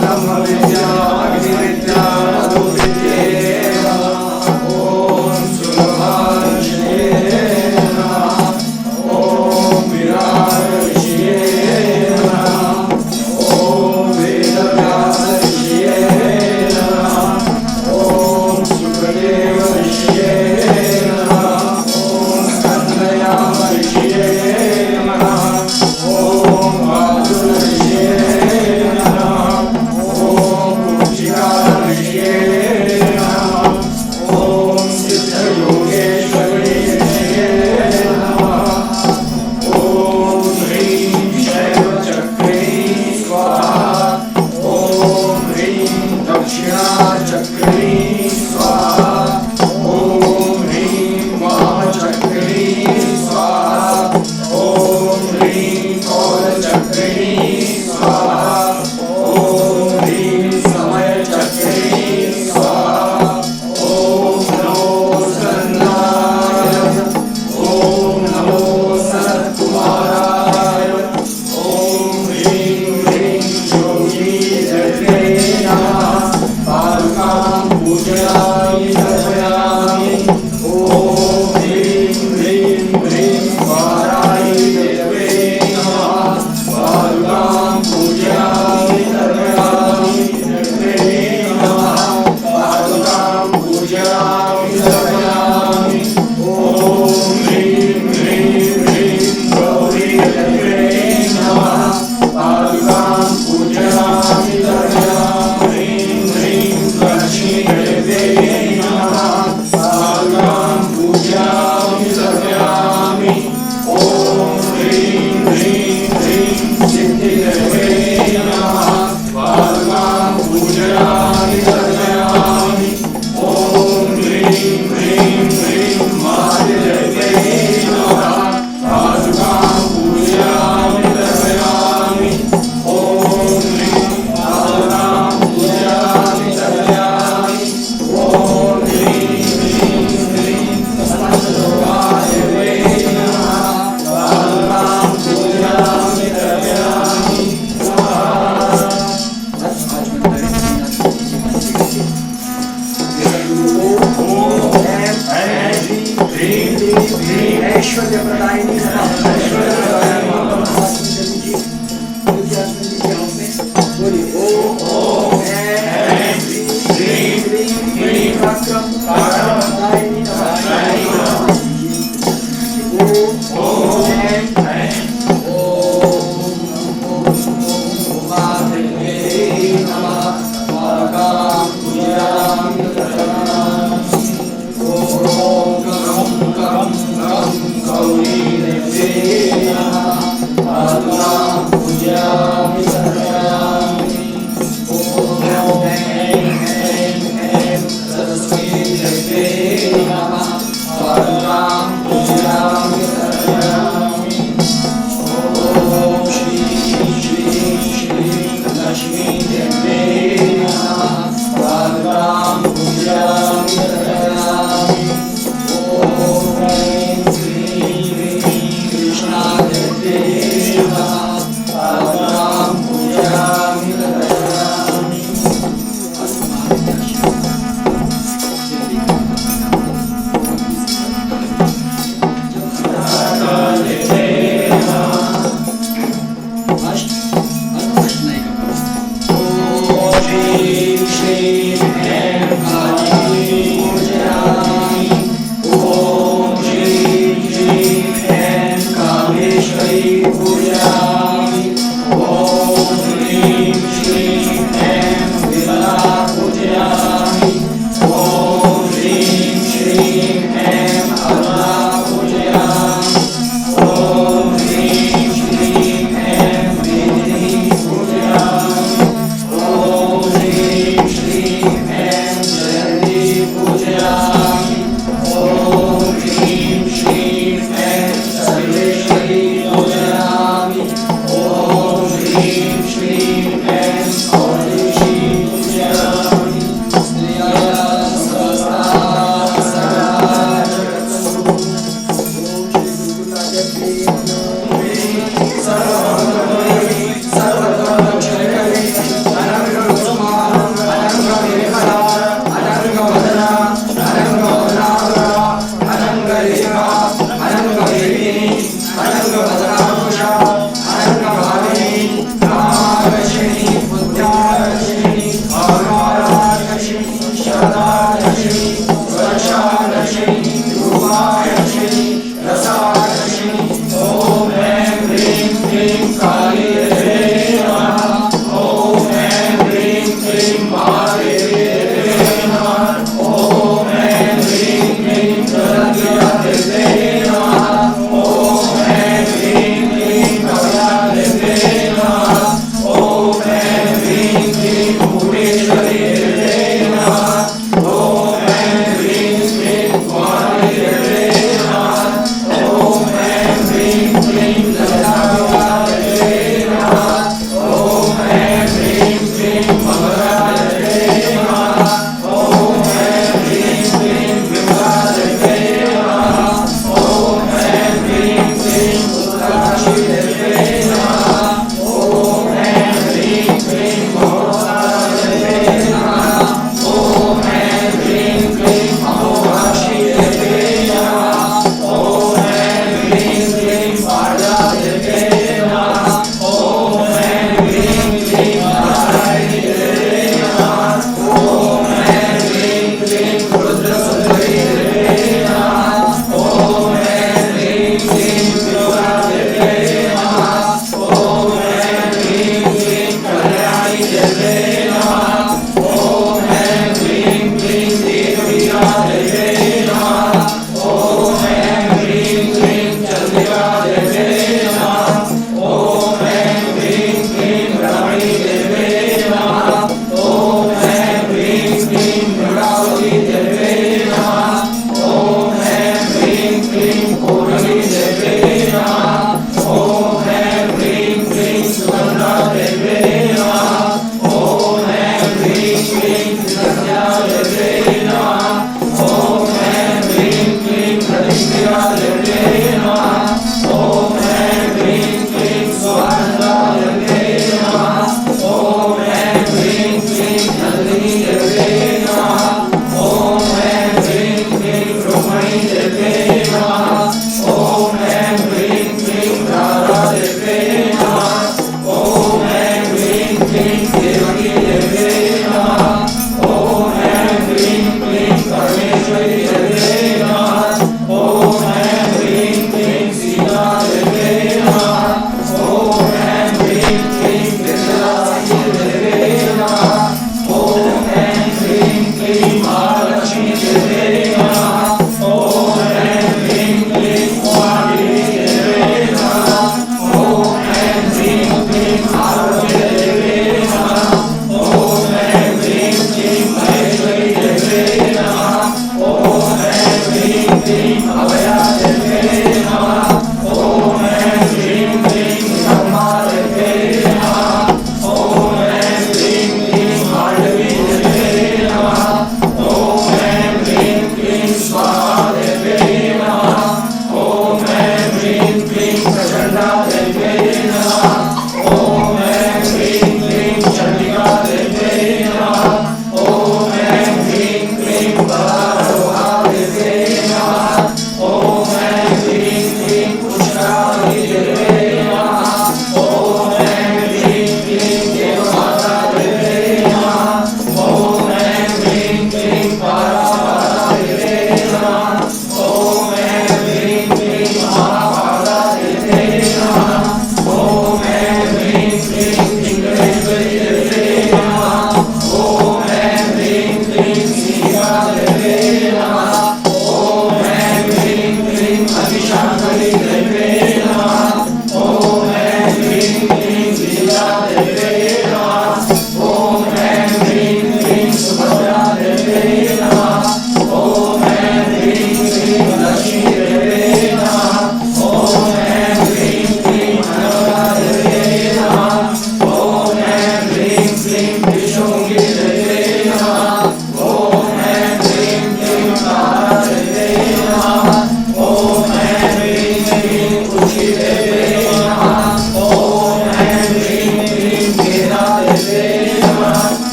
ब्रह्म विद्या अग्नि विद्या मधु विद्ये नमः। ऐश्वर्य प्रदायिनी Hare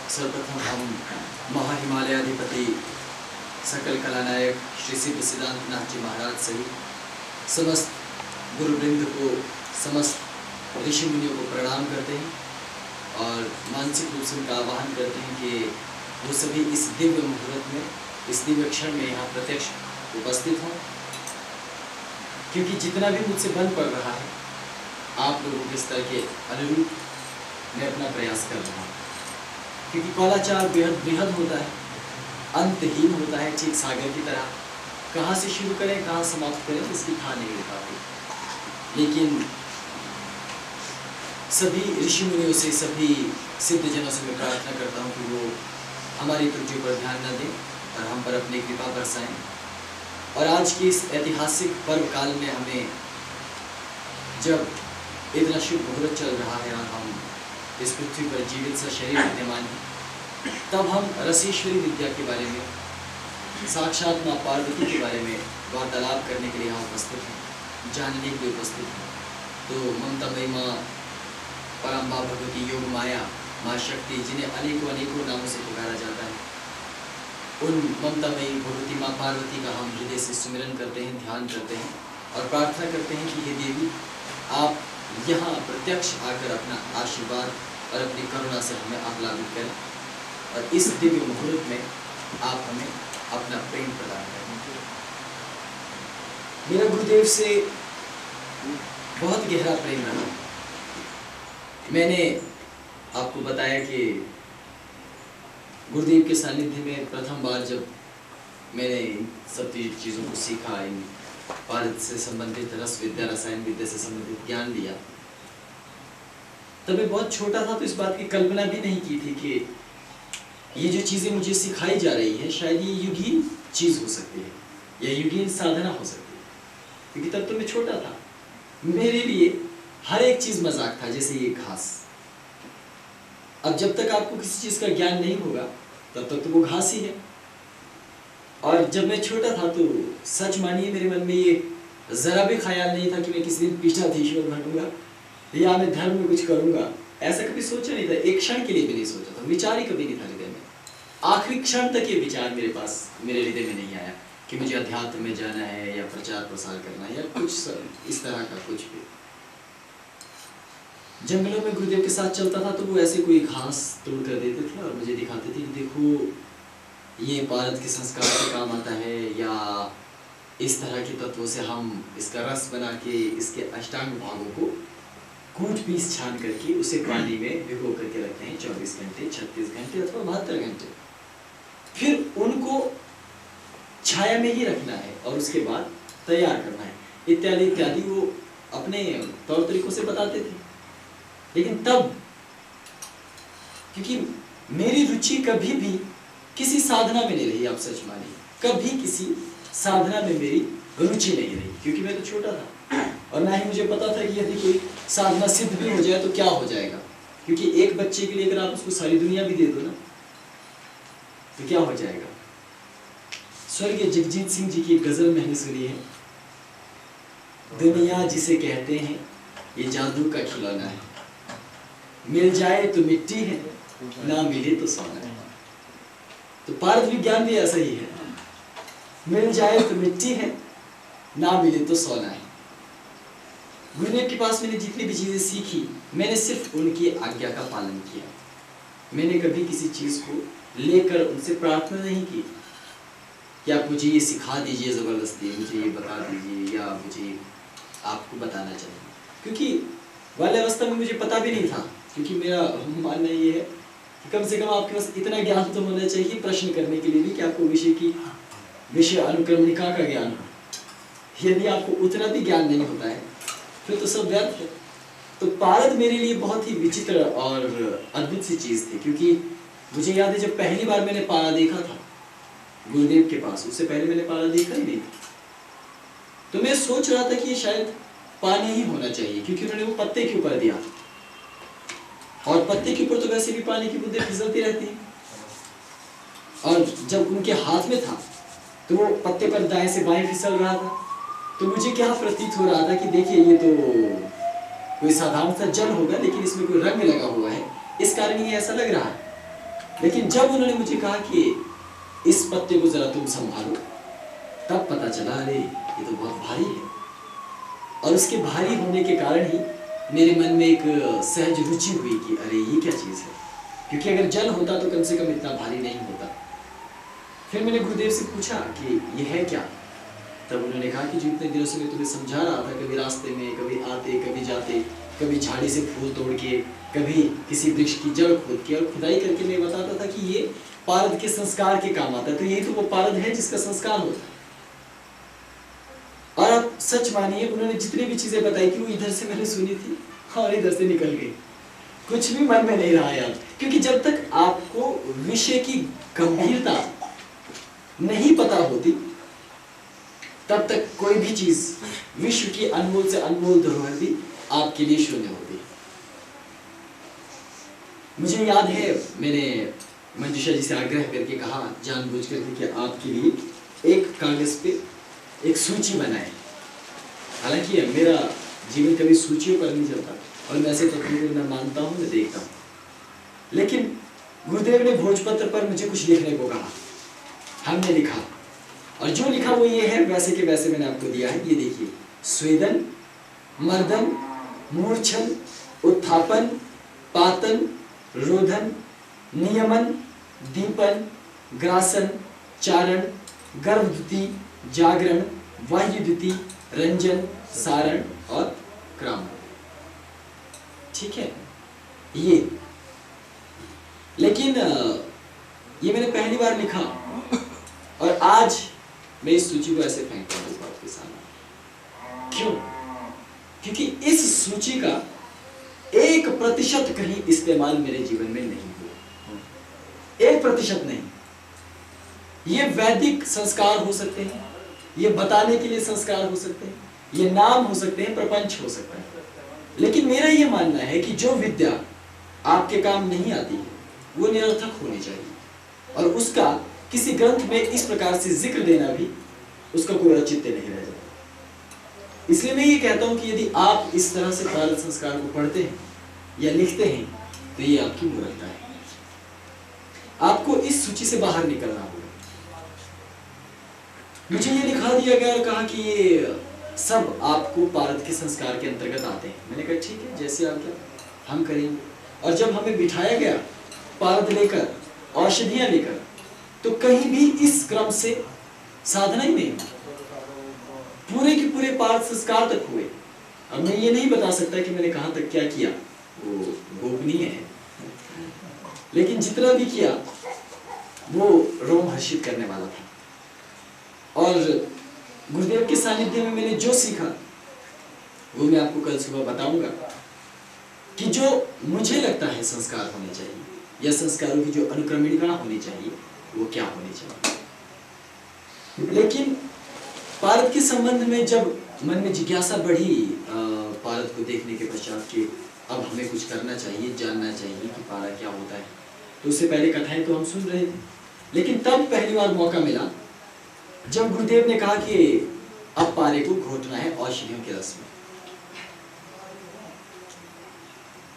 सर्वप्रथम हम महाहिमालयाधिपति सकल कलानायक श्री सिद्ध सिद्धांतनाथ जी महाराज सहित समस्त गुरुवृंद को, समस्त ऋषि मुनियों को प्रणाम करते हैं और मानसिक रूप से उनका आह्वान करते हैं कि वो सभी इस दिव्य मुहूर्त में, इस दिव्य क्षण में यहाँ प्रत्यक्ष उपस्थित हों, क्योंकि जितना भी मुझसे बन पड़ रहा है आप लोगों के स्तर के अनुरूप मैं अपना प्रयास कर रहा हूँ, क्योंकि कौलाचार बेहद बृहद होता है, अंतहीन होता है, ठीक सागर की तरह। कहाँ से शुरू करें, कहाँ समाप्त करें, इसकी था नहीं मिल पाती। लेकिन सभी ऋषि मुनियों से, सभी सिद्धजनों से मैं प्रार्थना करता हूँ कि वो हमारी त्रुटियों पर ध्यान न दें और हम पर अपनी कृपा बरसाएं। और आज की इस ऐतिहासिक पर्व काल में हमें, जब इतना शुभ मुहूर्त चल रहा है और हम इस पृथ्वी पर जीवित सा शरीर विद्यमान है, तब हम रसेश्वरी विद्या के बारे में, साक्षात माँ पार्वती के बारे में वार्तालाप करने के लिए यहाँ उपस्थित हैं, जानने के लिए उपस्थित हैं। तो ममतामयी माँ परम्बा भगवती, योग माया, माँ शक्ति, जिन्हें अनेकों अनेकों नामों से पुकारा जाता है, उन ममतामयी भगवती माँ पार्वती का हम हृदय से सुमिरन करते हैं, ध्यान करते हैं और प्रार्थना करते हैं कि हे देवी, आप यहाँ प्रत्यक्ष आकर अपना आशीर्वाद और अपनी करुणा से हमें आह्लादित करें और इस दिव्य मुहूर्त में आप हमें अपना प्रेम प्रदान करें। मेरा गुरुदेव से बहुत गहरा प्रेम रहा। मैंने आपको बताया कि गुरुदेव के सानिध्य में प्रथम बार जब मैंने इन सब चीज़ों को सीखा, इन भारत से संबंधित रस विद्या, रसायन विद्या से संबंधित ज्ञान लिया, तब मैं बहुत छोटा था, तो इस बात की कल्पना भी नहीं की थी कि ये जो चीज़ें मुझे सिखाई जा रही है शायद ये युगीन चीज़ हो सकती है या युगीन साधना हो सकती है, क्योंकि तब तो मैं छोटा था। मेरे लिए हर एक चीज़ मजाक था, जैसे ये घास। अब जब तक आपको किसी चीज़ का ज्ञान नहीं होगा तब तक तो वो घास ही है। और जब मैं छोटा था तो सच मानिए मेरे मन में ये ज़रा भी ख्याल नहीं था कि मैं किसी दिन पीठाधीश्वर बनूंगा या मैं धर्म में कुछ करूंगा। ऐसा कभी सोचा नहीं था, एक क्षण के लिए भी नहीं सोचा था, विचार ही कभी नहीं था हृदय में। आखिरी क्षण तक ये विचार मेरे पास, मेरे हृदय में नहीं आया कि मुझे अध्यात्म में जाना है या प्रचार प्रसार करना है या कुछ इस तरह का कुछ भी। जंगलों में गुरुदेव के साथ चलता था तो वो ऐसे कोई घास तोड़ कर देते थे और मुझे दिखाते थे कि देखो ये पारद के संस्कार के काम आता है, या इस तरह के तत्वों से हम इसका रस बना के इसके अष्टांग भागों को कूट पीस छान करके उसे पानी में भिगो करके रखते हैं 24 घंटे, 36 घंटे अथवा 72 घंटे। फिर उनको छाया में ही रखना है और उसके बाद तैयार करना है, इत्यादि इत्यादि वो अपने तौर तरीकों से बताते थे। लेकिन तब क्योंकि मेरी रुचि कभी भी किसी साधना में नहीं रही, आप सच मानिए, कभी किसी साधना में मेरी रुचि नहीं रही, क्योंकि मैं तो छोटा था और ना ही मुझे पता था कि यदि कोई साधना सिद्ध भी हो जाए तो क्या हो जाएगा। क्योंकि एक बच्चे के लिए अगर आप उसको सारी दुनिया भी दे दो ना तो क्या हो जाएगा। स्वर्गीय जगजीत सिंह जी की एक गजल मैंने सुनी है, दुनिया जिसे कहते हैं ये जादू का खिलौना है, मिल जाए तो मिट्टी है, ना मिले तो सोना है। तो पारद विज्ञान भी ऐसा ही है, मिल जाए तो मिट्टी है, ना मिले तो सोना है। गुरुदेव के पास मैंने जितनी भी चीजें सीखी मैंने सिर्फ उनकी आज्ञा का पालन किया। मैंने कभी किसी चीज को लेकर उनसे प्रार्थना नहीं की कि आप मुझे ये सिखा दीजिए जबरदस्ती, मुझे ये बता दीजिए, या मुझे आपको बताना चाहिए, क्योंकि वाले अवस्था में मुझे पता भी नहीं था। क्योंकि मेरा मानना ये है कि कम से कम आपके पास इतना ज्ञान तो होना चाहिए प्रश्न करने के लिए भी कि आपको विषय अनुक्रमणिका का ज्ञान हो। यदि आपको उतना भी ज्ञान नहीं होता है फिर तो सब व्यर्थ है। तो पारद मेरे लिए बहुत ही विचित्र और अद्भुत सी चीज थी, क्योंकि मुझे याद है जब पहली बार मैंने पारा देखा था गुरुदेव के पास, उससे पहले मैंने पारा देखा ही नहीं, तो मैं सोच रहा था कि ये शायद पानी ही होना चाहिए, क्योंकि उन्होंने वो पत्ते के ऊपर दिया और पत्ते के ऊपर तो वैसे भी पानी की बूंदें फिसलती रहती हैं। और जब उनके हाथ में था तो वो पत्ते पर दाएं से बाएं फिसल रहा था, तो मुझे क्या प्रतीत हो रहा था कि देखिए ये तो कोई साधारण सा जल होगा, लेकिन इसमें कोई रंग लगा हुआ है, इस कारण ये ऐसा लग रहा है। लेकिन जब उन्होंने मुझे कहा कि इस पत्ते को जरा तुम संभालो, तब पता चला अरे ये तो बहुत भारी है। और उसके भारी होने के कारण ही मेरे मन में एक सहज रुचि हुई कि अरे ये क्या चीज़ है, क्योंकि अगर जल होता तो कम से कम इतना भारी नहीं होता। फिर मैंने गुरुदेव से पूछा कि ये है क्या, तब उन्होंने कहा कि जो इतने दिनों से मैं तुम्हें समझा रहा था, कभी रास्ते में कभी आते कभी जाते, कभी झाड़ी से फूल तोड़ के, कभी किसी वृक्ष की जड़ खोद के और खुदाई करके मैं बताता था कि ये पारद के संस्कार के काम आता है। तो यही तो वो पारद है जिसका संस्कार होता है। और आप सच मानिए उन्होंने जितनी भी चीजें बताई कि वो इधर से मैंने सुनी थी और इधर से निकल गई, कुछ भी मन में नहीं रहा यार। क्योंकि जब तक आपको विषय की गंभीरता नहीं पता होती तब तक कोई भी चीज विश्व की अनमोल से अनमोल धरोहर भी आपके लिए शून्य होती। मुझे याद है मैंने मंजूषा जी से आग्रह करके कहा जानबूझ करके कि आपके लिए एक कागज पे एक सूची बनाए। हालांकि मेरा जीवन कभी सूचियों पर नहीं चलता और मैं ऐसे तत्वों को मैं मानता हूँ, मैं देखता हूँ, लेकिन गुरुदेव ने भोजपत्र पर मुझे कुछ लिखने को कहा। हमने लिखा और जो लिखा वो ये है, वैसे के वैसे मैंने आपको दिया है। ये देखिए, स्वेदन, मर्दन, मूर्छन, उत्थापन, पातन, रोधन, नियमन, दीपन, ग्रासन, चारण, गर्भद्युति, जागरण, वायुद्युति, रंजन, सारण और क्राम। ठीक है ये, लेकिन ये मैंने पहली बार लिखा और आज मैं इस सूची को ऐसे फेंकता हूँ इस बात के सामने। क्यों? क्योंकि इस सूची का 1% कहीं इस्तेमाल मेरे जीवन में नहीं हुआ। 1% नहीं। ये वैदिक संस्कार हो सकते हैं, ये बताने के लिए संस्कार हो सकते हैं, ये नाम हो सकते हैं, प्रपंच हो सकता है, लेकिन मेरा ये मानना है कि जो विद्या आपके काम नहीं आती है वो निरर्थक होनी चाहिए और उसका किसी ग्रंथ में इस प्रकार से जिक्र देना भी उसका कोई औचित्य नहीं रह जाता। इसलिए मैं ये कहता हूं कि यदि आप इस तरह से पारद संस्कार को पढ़ते हैं या लिखते हैं तो ये आपकी मूर्खता है। आपको इस सूची से बाहर निकलना होगा। मुझे ये लिखा दिया गया और कहा कि ये सब आपको पारद के संस्कार के अंतर्गत आते हैं। मैंने कहा ठीक है, जैसे आप क्या। हम करेंगे। और जब हमें बिठाया गया पारद लेकर, औषधियां लेकर, तो कहीं भी इस क्रम से साधना ही नहीं हुई। पूरे के पूरे पारद संस्कार तक हुए। अब मैं ये नहीं बता सकता कि मैंने कहां तक क्या किया, वो गोपनीय है, लेकिन जितना भी किया वो रोम हर्षित करने वाला था। और गुरुदेव के सानिध्य में मैंने जो सीखा वो मैं आपको कल सुबह बताऊंगा कि जो मुझे लगता है संस्कार होने चाहिए, या संस्कारों की जो अनुक्रमणिका होनी चाहिए वो क्या होनी चाहिए। लेकिन पारद के संबंध में जब मन में जिज्ञासा बढ़ी पारद को देखने के पश्चात कि अब हमें कुछ करना चाहिए, जानना चाहिए कि पारा क्या होता है, तो उससे पहले कथाएं तो हम सुन रहे थे, लेकिन तब पहली बार मौका मिला जब गुरुदेव ने कहा कि अब पारे को घोटना है औषधियों के रस में।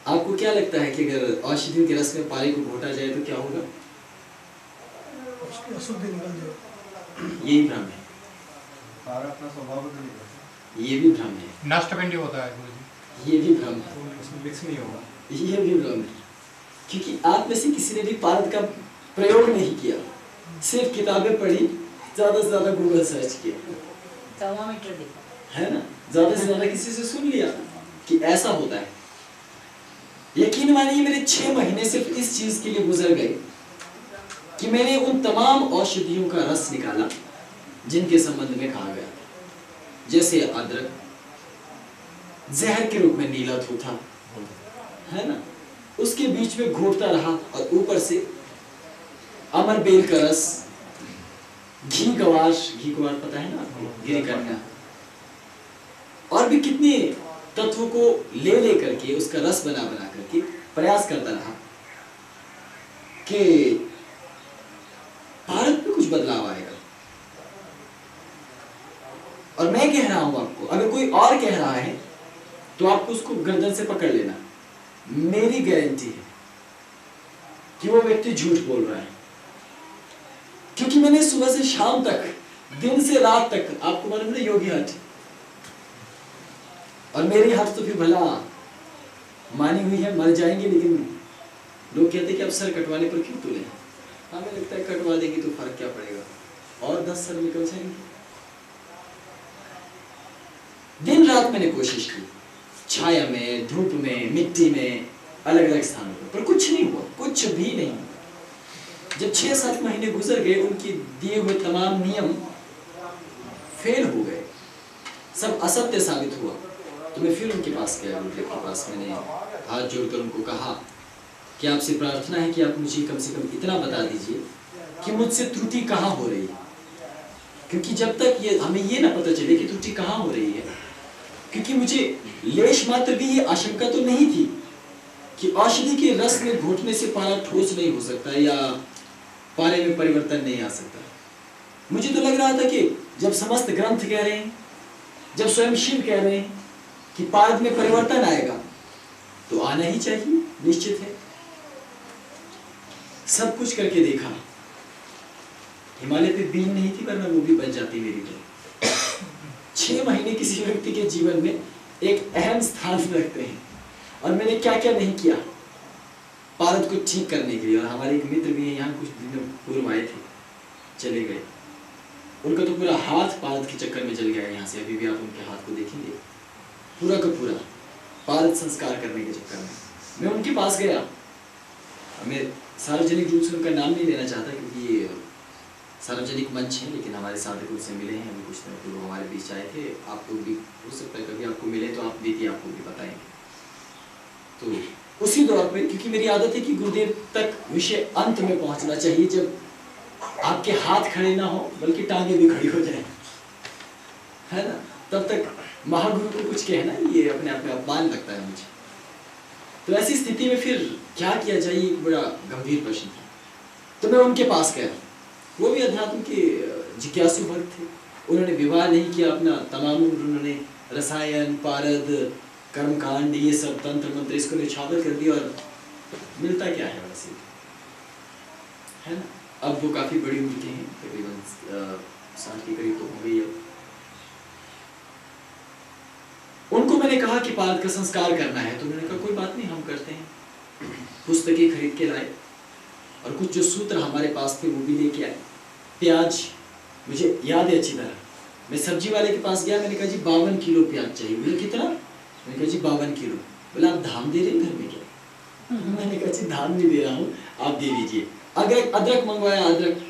आपको क्या लगता है कि अगर औषधियों के रस में पारे को घोटा जाए तो क्या होगा? उसकी अशुद्धि निकल जाएगी। यही भ्रम है, पारा अपना स्वभाव बदल देगा। ये भी भ्रम है, नष्टपिंडी होता है गुरुजी। ये भी भ्रम है, उसमें मिक्स नहीं होगा। ये भी भ्रम है, क्योंकि आप में से किसी ने भी पारद का प्रयोग नहीं किया, सिर्फ किताबें पढ़ी, ज्यादा से ज्यादा गूगल सर्च किया, थर्मामीटर देखा है ना, ज्यादा से ज्यादा किसी से सुन लिया कि ऐसा होता है। यकीन मानिए मेरे 6 महीने सिर्फ इस चीज के लिए गुजर गए कि मैंने उन तमाम औषधियों का रस निकाला जिनके संबंध में कहा गया था। जैसे अदरक जहर के रूप में नीला थूथा, है ना, उसके बीच में घोटता रहा, और ऊपर से अमर बेल का रस, घी गवार पता है ना, गिरी कन्या, और भी कितने तत्वों को ले लेकर के उसका रस बना करके प्रयास करता रहा कि भारत में कुछ बदलाव आएगा। और मैं कह रहा हूं आपको, अगर कोई और कह रहा है तो आपको उसको गर्दन से पकड़ लेना, मेरी गारंटी है कि वो व्यक्ति झूठ बोल रहा है। क्योंकि मैंने सुबह से शाम तक, दिन से रात तक, आपको मालूम है योगी हट, और मेरी हाथ तो फिर भला मानी हुई है, मर जाएंगे, लेकिन लोग कहते कि अब सर कटवाने पर क्यों तुले। हमें लगता है कटवा देंगे तो फर्क क्या पड़ेगा, और 10 सर निकल जाएंगे। दिन रात मैंने कोशिश की, छाया में, धूप में, मिट्टी में, अलग अलग स्थानों पर कुछ नहीं हुआ, कुछ भी नहीं। जब 6-7 महीने गुजर गए, उनके दिए हुए तमाम नियम फेल हो गए, सब असत्य साबित हुआ, तो मैं फिर उनके पास गया, गुरुदेव के पास। मैंने हाथ जोड़कर उनको कहा कि आपसे प्रार्थना है कि आप मुझे कम से कम इतना बता दीजिए कि मुझसे त्रुटि कहाँ हो रही है, क्योंकि जब तक ये हमें ये ना पता चले कि त्रुटि कहाँ हो रही है, क्योंकि मुझे लेश मात्र भी ये आशंका तो नहीं थी कि औषधि के रस में घोटने से पारा ठोस नहीं हो सकता या पारे में परिवर्तन नहीं आ सकता। मुझे तो लग रहा था कि जब समस्त ग्रंथ कह रहे हैं, जब स्वयं शिव कह रहे हैं कि पारद में परिवर्तन आएगा, तो आना ही चाहिए, निश्चित है। सब कुछ करके देखा, हिमालय पे बीन नहीं थी, वरना वो भी बन जाती मेरी तो। 6 महीने किसी व्यक्ति के जीवन में एक अहम स्थान रखते हैं, और मैंने क्या क्या नहीं किया पारद को ठीक करने के लिए। और हमारे एक मित्र भी है यहाँ, कुछ दिन पूर्व आए थे, चले गए, उनका तो पूरा हाथ पारद के चक्कर में जल गया यहाँ से। अभी भी आप उनके हाथ को देखेंगे, पूरा का पूरा पारद संस्कार करने के चक्कर में। मैं उनके पास गया, मैं सार्वजनिक रूप से उनका नाम नहीं लेना चाहता क्योंकि ये सार्वजनिक मंच है, लेकिन हमारे साधक उनसे मिले हैं, अभी कुछ दिन पूर्व हमारे बीच आए थे। आप लोग भी हो सकता है कभी आपको मिले तो आप भी आपको भी बताएंगे। तो उसी दौर पे, क्योंकि मेरी आदत है कि गुरुदेव तक विषय अंत में पहुंचना चाहिए, जब आपके हाथ खड़े ना हो बल्कि टांगे भी खड़ी हो जाए, है ना, तब तक महागुरु को कुछ कहना ये अपने आप में अपमान लगता है मुझे। तो ऐसी स्थिति में फिर क्या किया जाए, एक बड़ा गंभीर प्रश्न था। तो मैं उनके पास गया, वो भी अध्यात्म के जिज्ञासु भक्त थे। उन्होंने विवाह नहीं किया अपना, तमाम उन्होंने रसायन, पारद, कर्मकांड, ये सब तंत्र मंत्र इसको निछावर कर दिया, और मिलता क्या है वैसे, है ना। अब वो काफी बड़ी उम्र के हैं, तकरीबन 60 के करीब तो हो गई अब। उनको मैंने कहा कि पारद का संस्कार करना है, तो उन्होंने कहा कोई बात बात नहीं, हम करते हैं। पुस्तकें खरीद के लाए और कुछ जो सूत्र हमारे पास थे वो भी लेके आए। प्याज मुझे याद है अच्छी तरह, मैं सब्जी वाले के पास गया, मैंने कहा जी 52 किलो प्याज चाहिए। बोले कितना? मैंने कहा जी 52 किलो। बोला आप धाम दे रहे हैं घर में क्या? मैंने कहा जी धाम नहीं दे रहा हूँ, आप दे दीजिए। अदरक मंगवाया, अदरक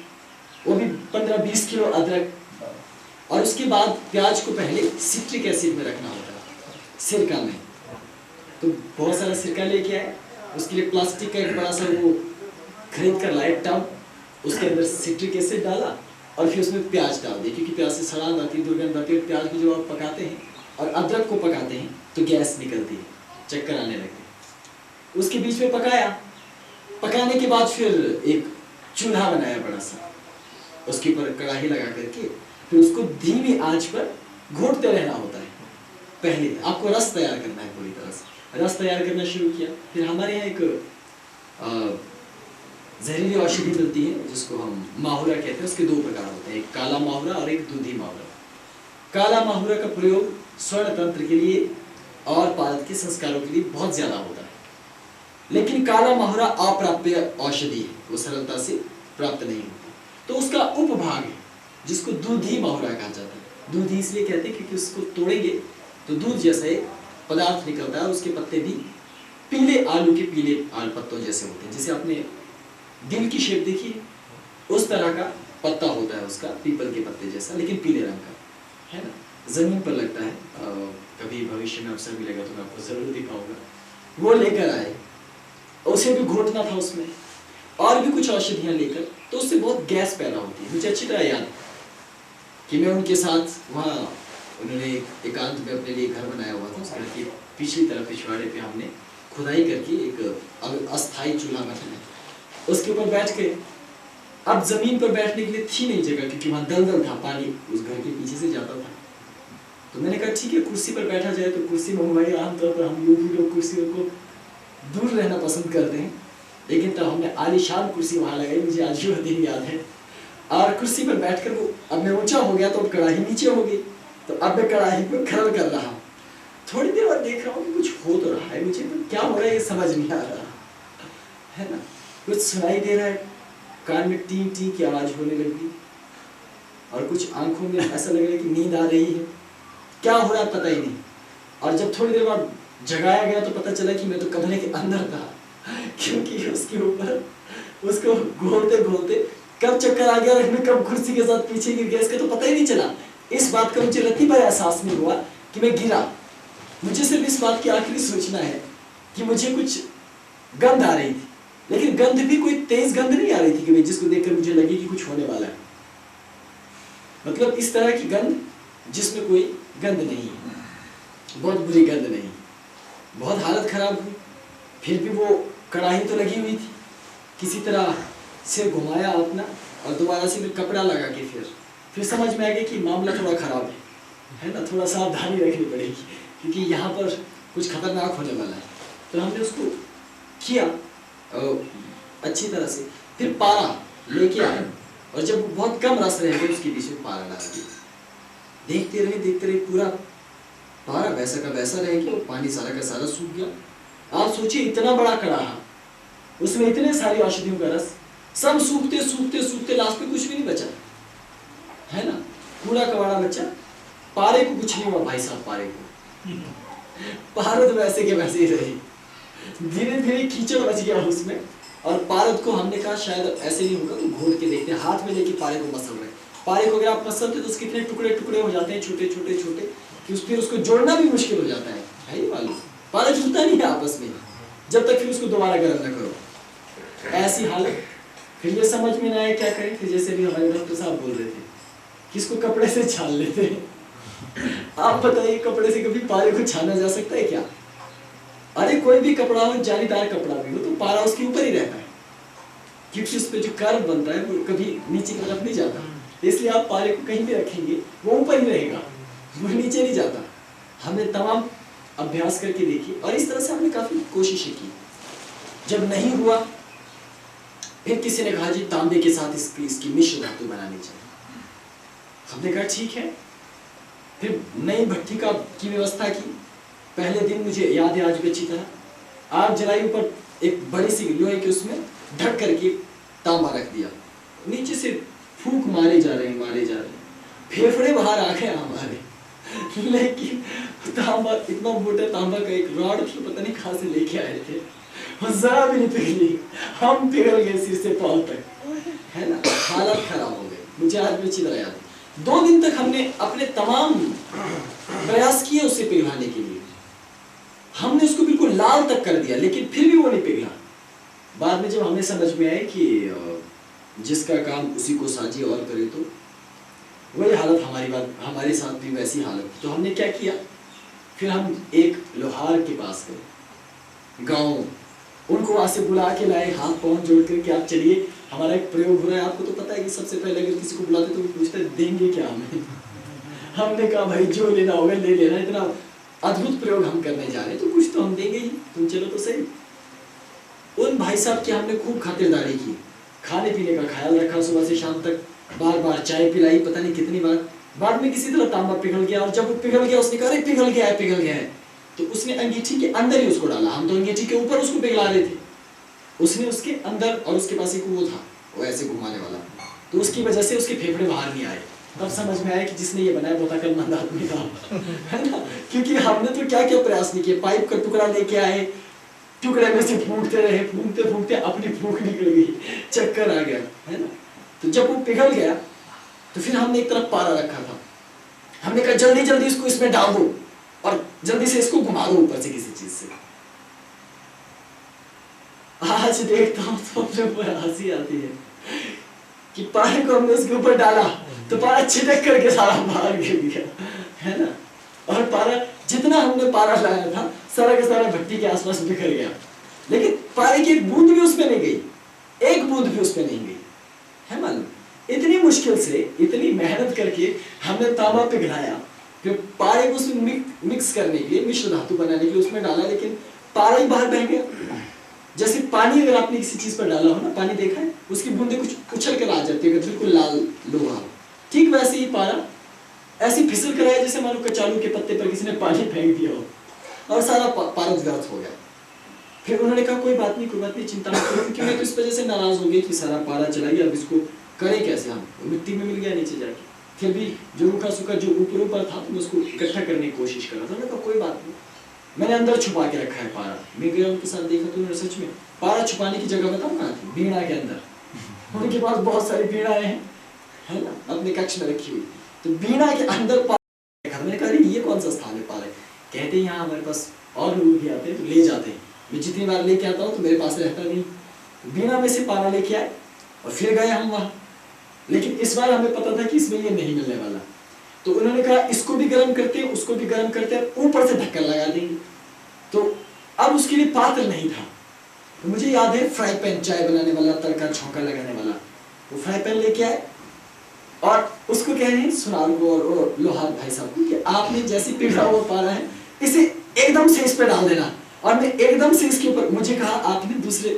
वो भी 15-20 किलो अदरक। और उसके बाद प्याज को पहले सिट्रिक एसिड में रखना होता है, सिरका में। तो बहुत सारा सिरका लेके आए, उसके लिए प्लास्टिक का एक बड़ा सा वो खरीद कर लाए टब, उसके अंदर सिट्रिक एसिड डाला और फिर उसमें प्याज डाल दिए, क्योंकि प्याज से सड़ान आती है, दुर्गंध आती है। प्याज को जब आप पकाते हैं और अदरक को पकाते हैं तो गैस निकलती है, चक्कर आने लगते हैं। उसके बीच में पकाया, पकाने के बाद फिर एक चूल्हा बनाया बड़ा सा, उसके ऊपर कढ़ाई लगा करके फिर उसको धीमी आंच पर घोटते रहना होता है। पहले आपको रस तैयार करना है, पूरी तरह से रस तैयार करना शुरू किया। फिर हमारे यहाँ एक जहरीली औषधि मिलती है जिसको हम माहुरा कहते हैं, उसके 2 प्रकार होते हैं, एक काला माहुरा और एक दूधी माहुरा। काला माहुरा का प्रयोग स्वर्ण तंत्र के लिए और पारद के संस्कारों के लिए बहुत ज्यादा होता है, लेकिन काला माहुरा अप्राप्य औषधि है, वो सरलता से प्राप्त नहीं होती। तो उसका उपभाग है जिसको दूधी माहुरा कहा जाता है। दूधी इसलिए कहते हैं क्योंकि उसको तोड़ेंगे तो दूध जैसा एक पदार्थ निकलता है और उसके पत्ते भी पीले आलू के पीले पत्तों जैसे होते हैं। जैसे आपने दिल की शेप देखी है, उस तरह का पत्ता होता है उसका, पीपल के पत्ते जैसा, लेकिन पीले रंग का, है ना। जमीन पर लगता है, कभी भविष्य में अवसर मिलेगा तो मैं आपको जरूर दिखाऊंगा। वो लेकर आए, उसे भी घोटना था उसमें, और भी कुछ औषधियां लेकर, तो उससे बहुत गैस पैदा होती है। मुझे अच्छी तरह याद है कि मैं उनके साथ वहाँ, उन्होंने एकांत में अपने लिए घर बनाया हुआ था, उस घर की पिछली तरफ पिछवाड़े पे हमने खुदाई करके एक अस्थायी चूल्हा बनाया, उसके ऊपर बैठ के। अब जमीन पर बैठने के लिए थी नहीं जगह, क्योंकि वहाँ दलदल था, पानी उस घर के पीछे से जाता था। तो मैंने कहा ठीक है कुर्सी पर बैठा जाए, तो कुर्सी मंगवाई। आमतौर पर हम यूपी लोग कुर्सियों को दूर रहना पसंद करते हैं, लेकिन तब हमने आलीशान कुर्सी वहाँ लगाई, मुझे आज भी दिन याद है। और कुर्सी पर बैठकर वो, अब मैं ऊंचा हो गया तो कढ़ाई नीचे हो गई, तो अब मैं कढ़ाई को खरल कर रहा हूँ। थोड़ी देर बाद देख रहा हूँ कि कुछ हो तो रहा है, मुझे तो क्या हो रहा है ये समझ नहीं आ रहा है ना। कुछ सुनाई दे रहा है, कान में टी टी की आवाज होने लगी, और कुछ आंखों में ऐसा लग रहा है कि नींद आ रही है, क्या हो रहा है पता ही नहीं। और जब थोड़ी देर बाद जगाया गया तो पता चला कि मैं तो कमरे के अंदर था, क्योंकि उसके ऊपर उसको घोलते घोलते कब चक्कर आ गया और मैं कब कुर्सी के साथ पीछे गिर गया, इसका तो पता ही नहीं चला। इस बात का मुझे रत्ती भर एहसास नहीं हुआ कि मैं गिरा। मुझे सिर्फ इस बात की आखिरी सूचना है कि मुझे कुछ गंध आ रही थी, लेकिन गंध भी कोई तेज गंध नहीं आ रही थी कि जिसको देखकर मुझे लगे कि कुछ होने वाला है। मतलब इस तरह की गंध जिसमें कोई गंध नहीं है, बहुत बुरी गंध नहीं, बहुत हालत खराब हुई। फिर भी वो कढ़ाई तो लगी हुई थी, किसी तरह सिर घुमाया अपना और दोबारा से फिर कपड़ा लगा के फिर समझ में आ गया कि मामला थोड़ा खराब है ना, थोड़ा सावधानी रखनी पड़ेगी, क्योंकि यहाँ पर कुछ खतरनाक होने वाला है। तो हमने उसको किया अच्छी तरह से, फिर पारा लेके आए, और जब बहुत कम रस रह गए उसके बीच में पारा डाल दिया। देखते रहे पूरा पारा वैसा का वैसा रह गया और पानी सारा का सारा सूख गया। आप सोचिए इतना बड़ा कड़ाहा, उसमें इतने सारी औषधियों का रस, सब सूखते सूखते सूखते लास्ट में कुछ भी नहीं बचा, है ना, कूड़ा कबाड़ा बचा। पारे को कुछ नहीं हुआ भाई साहब, पारे को पारद वैसे के वैसे ही रही। धीरे धीरे कीचड़ बच गया उसमें, और पारद को हमने कहा शायद ऐसे नहीं होगा तो घोट के देखते हैं। हाथ में लेके पारे को मसल रहे, पारे को अगर आप मसलते तो उसके इतने टुकड़े टुकड़े हो जाते हैं, छोटे छोटे छोटे, कि फिर उसको जोड़ना भी मुश्किल हो जाता है मालूम। पारा जुड़ता नहीं है आपस में जब तक फिर उसको दोबारा गर्म न करो, ऐसी हालत। फिर ये समझ में ना आए क्या करें, फिर जैसे भी हमारे डॉक्टर साहब बोल रहे थे कि इसको कपड़े से छान लेते हैं। आप बताइए कपड़े से कभी पारे को छाना जा सकता है क्या? अरे कोई भी कपड़ा हो, जालीदार कपड़ा भी हो, तो पारा उसके ऊपर ही रहता है, क्योंकि उस पर जो कर्व बनता है वो कभी नीचे की तरफ नहीं जाता। इसलिए आप पारे को कहीं भी रखेंगे वो ऊपर ही रहेगा, वो नीचे नहीं जाता। हमने तमाम अभ्यास करके देखी और इस तरह से हमने काफी कोशिशें की। जब नहीं हुआ फिर किसी ने कहा जी तांबे के साथ इसकी मिश्र धातु बनानी चाहिए। हमने कहा ठीक है, फिर नई भट्टी की व्यवस्था की। पहले दिन मुझे याद है आज भी अच्छी तरह, आग जलाई, ऊपर एक बड़ी सी लोहे के उसमें ढक करके तांबा रख दिया, नीचे से फूंक मारे जा रहे हैं, फेफड़े बाहर आ गए हमारे। लेकिन तांबा, इतना मोटा तांबा का एक रॉड था, पता नहीं कहाँ से लेके आए थे, और जरा भी नहीं पिघली, हम पिघल गए सिर से पांव तक, है ना। हालत खराब हो गई, मुझे आज भी अच्छी तरह याद है। 2 दिन तक हमने अपने तमाम प्रयास किए उसे पिघलाने के लिए, हमने उसको बिल्कुल लाल तक कर दिया, लेकिन फिर भी वो नहीं पिघला। बाद में जब हमें समझ में आए कि जिसका काम उसी को साझे और करे, तो वही हालत हमारे साथ भी वैसी हालत। तो हमने क्या किया, फिर हम एक लोहार के पास गए गाँव, उनको वहां से बुला के लाए, हाथ पांव जोड़ करके, आप चलिए हमारा एक प्रयोग हो रहा है। आपको तो पता है कि सबसे पहले अगर किसी को बुलाते तो वो पूछते देंगे क्या हमें। हमने कहा भाई जो लेना होगा ले लेना, इतना अद्भुत प्रयोग हम करने जा रहे हैं, तो कुछ तो हम देंगे ही, तुम चलो तो सही। उन भाई साहब की हमने खूब खातिरदारी की, खाने पीने का ख्याल रखा, सुबह से शाम तक बार बार चाय पिलाई, पता नहीं कितनी बार। बाद में किसी तरह तांबा पिघल गया, और जब वो पिघल गया उसने कहा पिघल गया है, तो उसने अंगीठी के अंदर ही उसको डाला। हम तो अंगीठी के ऊपर उसको पिघला रहे थे, उसने उसके अंदर, और उसके पास एक वो था, वो ऐसे घुमाने वाला, तो उसकी वजह से उसके फेफड़े बाहर नहीं आए। तब समझ में आया कि जिसने ये बनाया बहुत अक्लमंद आदमी था, है ना। क्योंकि हमने तो क्या क्या प्रयास नहीं किए, पाइप का टुकड़ा लेके आए, टुकड़े में से फूंकते रहे, फूंकते अपनी फूंक निकल गई, चक्कर आ गया, है ना। तो जब वो पिघल गया तो फिर हमने एक तरफ पारा रखा था, हमने कहा जल्दी जल्दी इसको इसमें डाल दो और जल्दी से इसको घुमा दो ऊपर से किसी चीज से। आज देखता हूँ तो अपने ऊपर हंसी आती है कि पारे को हमने उसके ऊपर डाला तो पारा छिटक करके सारा बाहर गिर गया, है ना। और पारा, जितना हमने पारा लाया था सारा का सारा भट्टी के आसपास बिखर गया, लेकिन पारे की एक बूंद भी उसमें नहीं गई, एक बूंद भी उसमें नहीं गई, है मालूम। इतनी मुश्किल से, इतनी मेहनत करके हमने तांबा पिघलाया, फिर पारे को उसमें मिक्स करने के लिए, मिश्र धातु बनाने के लिए उसमें डाला, लेकिन पारा ही बाहर बह गया। जैसे पानी अगर आपने किसी चीज पर डाला हो ना, पानी देखा है, उसकी बूंदे कुछ उछल कर आ जाती है, बिल्कुल लाल लोहा, ठीक वैसे ही पारा ऐसी फिसल कर आया जैसे मानो कचालू के पत्ते पर किसी ने पानी फेंक दिया हो, और सारा पारा व्यर्थ हो गया। फिर उन्होंने कहा कोई बात नहीं, चिंता मत करो, क्योंकि मैं तो इस वजह से नाराज हो गई कि सारा पारा चला गया, अब इसको करें कैसे, हम मिट्टी में मिल गया नीचे जाके। फिर भी जो रूखा सूखा जो ऊपर था, तो मैं उसको इकट्ठा करने की कोशिश कर रहा था। मैंने कहा कोई बात नहीं, मैंने अंदर छुपा के रखा है पारा। मैं गया उनके साथ, देखा तो सच में पारा छुपाने की जगह बताऊं कहाँ थी, बीड़ा के अंदर। उनके पास बहुत सारी बीड़ाएं हैं, है ना, अपने कक्ष में रखी हुई। तो बीड़ा के अंदर पारा देखा, मैंने कहा ये कौन सा स्थान है पारा। कहते हैं यहाँ हमारे पास और लोग भी आते हैं तो ले जाते हैं, मैं जितनी बार लेके आता हूँ तो मेरे पास रहता नहीं। बीड़ा में से पारा लेके आए और फिर गए हम वहाँ, लेकिन इस बार हमें पता था कि इसमें ये नहीं मिलने वाला। तो उन्होंने कहा इसको भी गर्म करते हैं, उसको भी गर्म करते हैं, ऊपर से ढक्कन लगा देंगे। तो अब उसके लिए पात्र नहीं था, तो मुझे याद है फ्राई पैन, चाय बनाने वाला, तड़का छौंका लगाने वाला, वो फ्राई पैन लेके आए और उसको कह रहे हैं सुनार को और लोहार भाई साहब को कि आपने जैसी पिघला हुआ पारा है इसे एकदम से इस पे डाल देना। और मैं एकदम से इसके ऊपर, मुझे कहा आपने दूसरे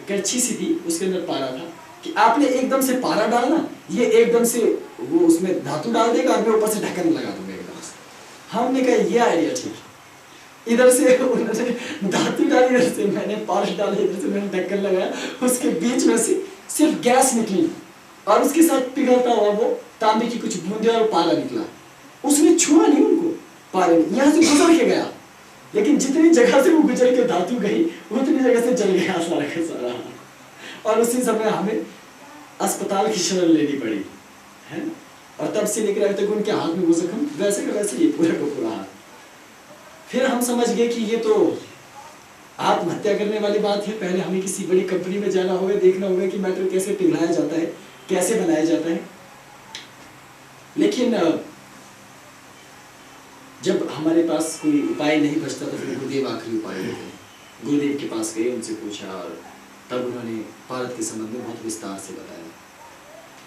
कच्ची सी थी उसके अंदर पारा था, कि आपने एकदम से पारा डालना, ये एकदम से वो उसमें धातु डाल देगा और मैं ऊपर से ढक्कन लगा दूंगा एकदम से। हमने कहा ये आइडिया ठीक है। इधर से उन्होंने धातु डाली, इधर से मैंने पारा डाला, इधर से मैंने ढक्कन लगाया, उसके बीच में से सिर्फ गैस निकली और उसके साथ पिघलता हुआ वो तांबे की कुछ बूंदे और पारा निकला। उसने छुआ नहीं उनको, पारे ने यहाँ से गुजर के गया, लेकिन जितनी जगह से वो गुजर के धातु गई उतनी जगह से जल गया सारा का सारा। और उसी समय हमें अस्पताल की शरण लेनी पड़ी, है ना। और तब से लेकर अभी तक उनके हाथ में वो जख्म वैसे का वैसे, ये पूरा का पूरा हाथ। फिर हम समझ गए कि ये तो आत्महत्या करने वाली बात है। पहले हमें किसी बड़ी कंपनी में जाना होगा, देखना होगा कि मेटल कैसे पिघलाया जाता है, कैसे बनाया जाता है। लेकिन जब हमारे पास कोई उपाय नहीं बचता तो फिर गुरुदेव आखिरी उपाय देते हैं। गुरुदेव के पास गए, उनसे पूछा और तब उन्होंने भारत के संबंध में बहुत विस्तार से बताया।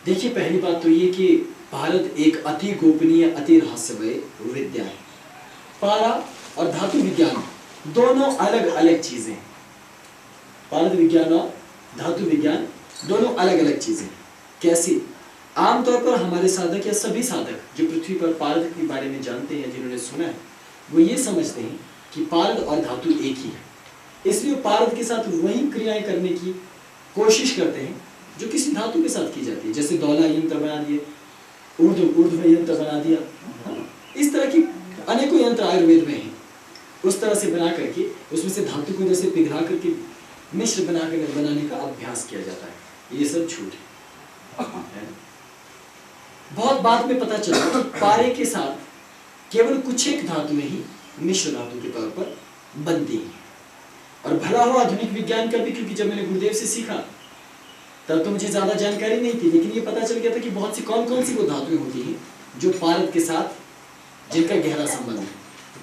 देखिए पहली बात तो ये कि भारत एक अति गोपनीय, अति रहस्यमय विद्या है। पारा और धातु विज्ञान दोनों अलग अलग चीजें, पारद विज्ञान और धातु विज्ञान दोनों अलग अलग चीजें। कैसी? आमतौर पर हमारे साधक या सभी साधक जो पृथ्वी पर पारद के बारे में जानते हैं, जिन्होंने सुना है, वो ये समझते हैं कि पारद और धातु एक ही है। इसलिए पारद के साथ वही क्रियाएं करने की कोशिश करते हैं जो किसी धातु के साथ की जाती है। जैसे दौला यंत्र बना दिए, ऊर्ध्व यंत्र बना दिया, इस तरह की अनेकों यंत्र आयुर्वेद में हैं। उस तरह से बना करके उसमें से धातु को जैसे पिघला करके मिश्र बनाने का अभ्यास किया जाता है। ये सब झूठ है। बहुत बाद में पता चला कि पारे के साथ केवल कुछ एक धातुएं ही मिश्र धातु के तौर पर बनती हैं। और भला हो आधुनिक विज्ञान का भी, क्योंकि जब मैंने गुरुदेव से सीखा तब तो मुझे ज्यादा जानकारी नहीं थी, लेकिन ये पता चल गया था कि बहुत सी कौन कौन सी वो धातुएं होती हैं जो पारद के साथ जिनका गहरा संबंध है।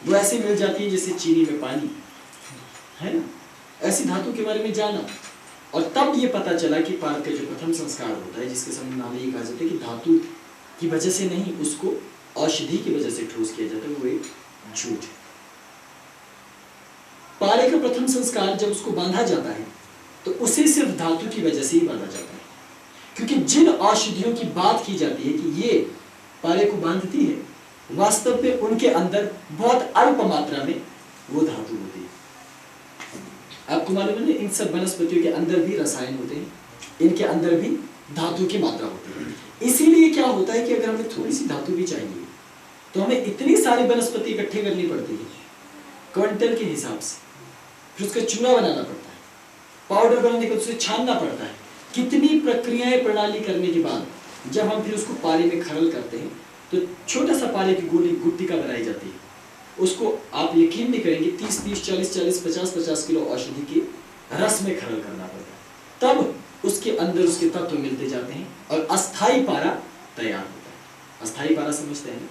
वो ऐसे मिल जाती है जैसे चीनी में पानी, है ना। ऐसी धातु के बारे में जाना, और तब ये पता चला कि पारद का जो प्रथम संस्कार होता है, जिसके संबंध में हमें ये कहा जाता है कि धातु की वजह से नहीं, उसको औषधि की वजह से ठोस किया जाता है, वो एक झूठ है। पारे का प्रथम संस्कार जब उसको बांधा जाता है तो उसे सिर्फ धातु की वजह से ही बांधा जाता है, क्योंकि जिन औषधियों की बात की जाती है कि ये पारे को बांधती है, वास्तव में उनके अंदर बहुत अल्प मात्रा में वो धातु होती है। आपको मालूम है ना, इन सब वनस्पतियों के अंदर भी रसायन होते हैं, इनके अंदर भी धातु की मात्रा होती है। इसीलिए क्या होता है कि अगर हमें थोड़ी सी धातु भी चाहिए तो हमें इतनी सारी वनस्पति इकट्ठे करनी पड़ती है क्विंटल के हिसाब से, फिर उसका चूना बनाना पड़ता है, पाउडर बनाने के उसे छानना पड़ता है। कितनी प्रक्रियाएं प्रणाली करने के बाद जब हम फिर उसको पारे में खरल करते हैं तो छोटा सा पारे की गोली गुट्टिका बनाई जाती है। उसको आप यकीन नहीं करेंगे 30-30, 40-40, 50-50 किलो औषधि के रस में खरल करना पड़ता है, तब उसके अंदर उसके तत्व मिलते जाते हैं और अस्थाई पारा तैयार होता है। अस्थाई पारा समझते हैं?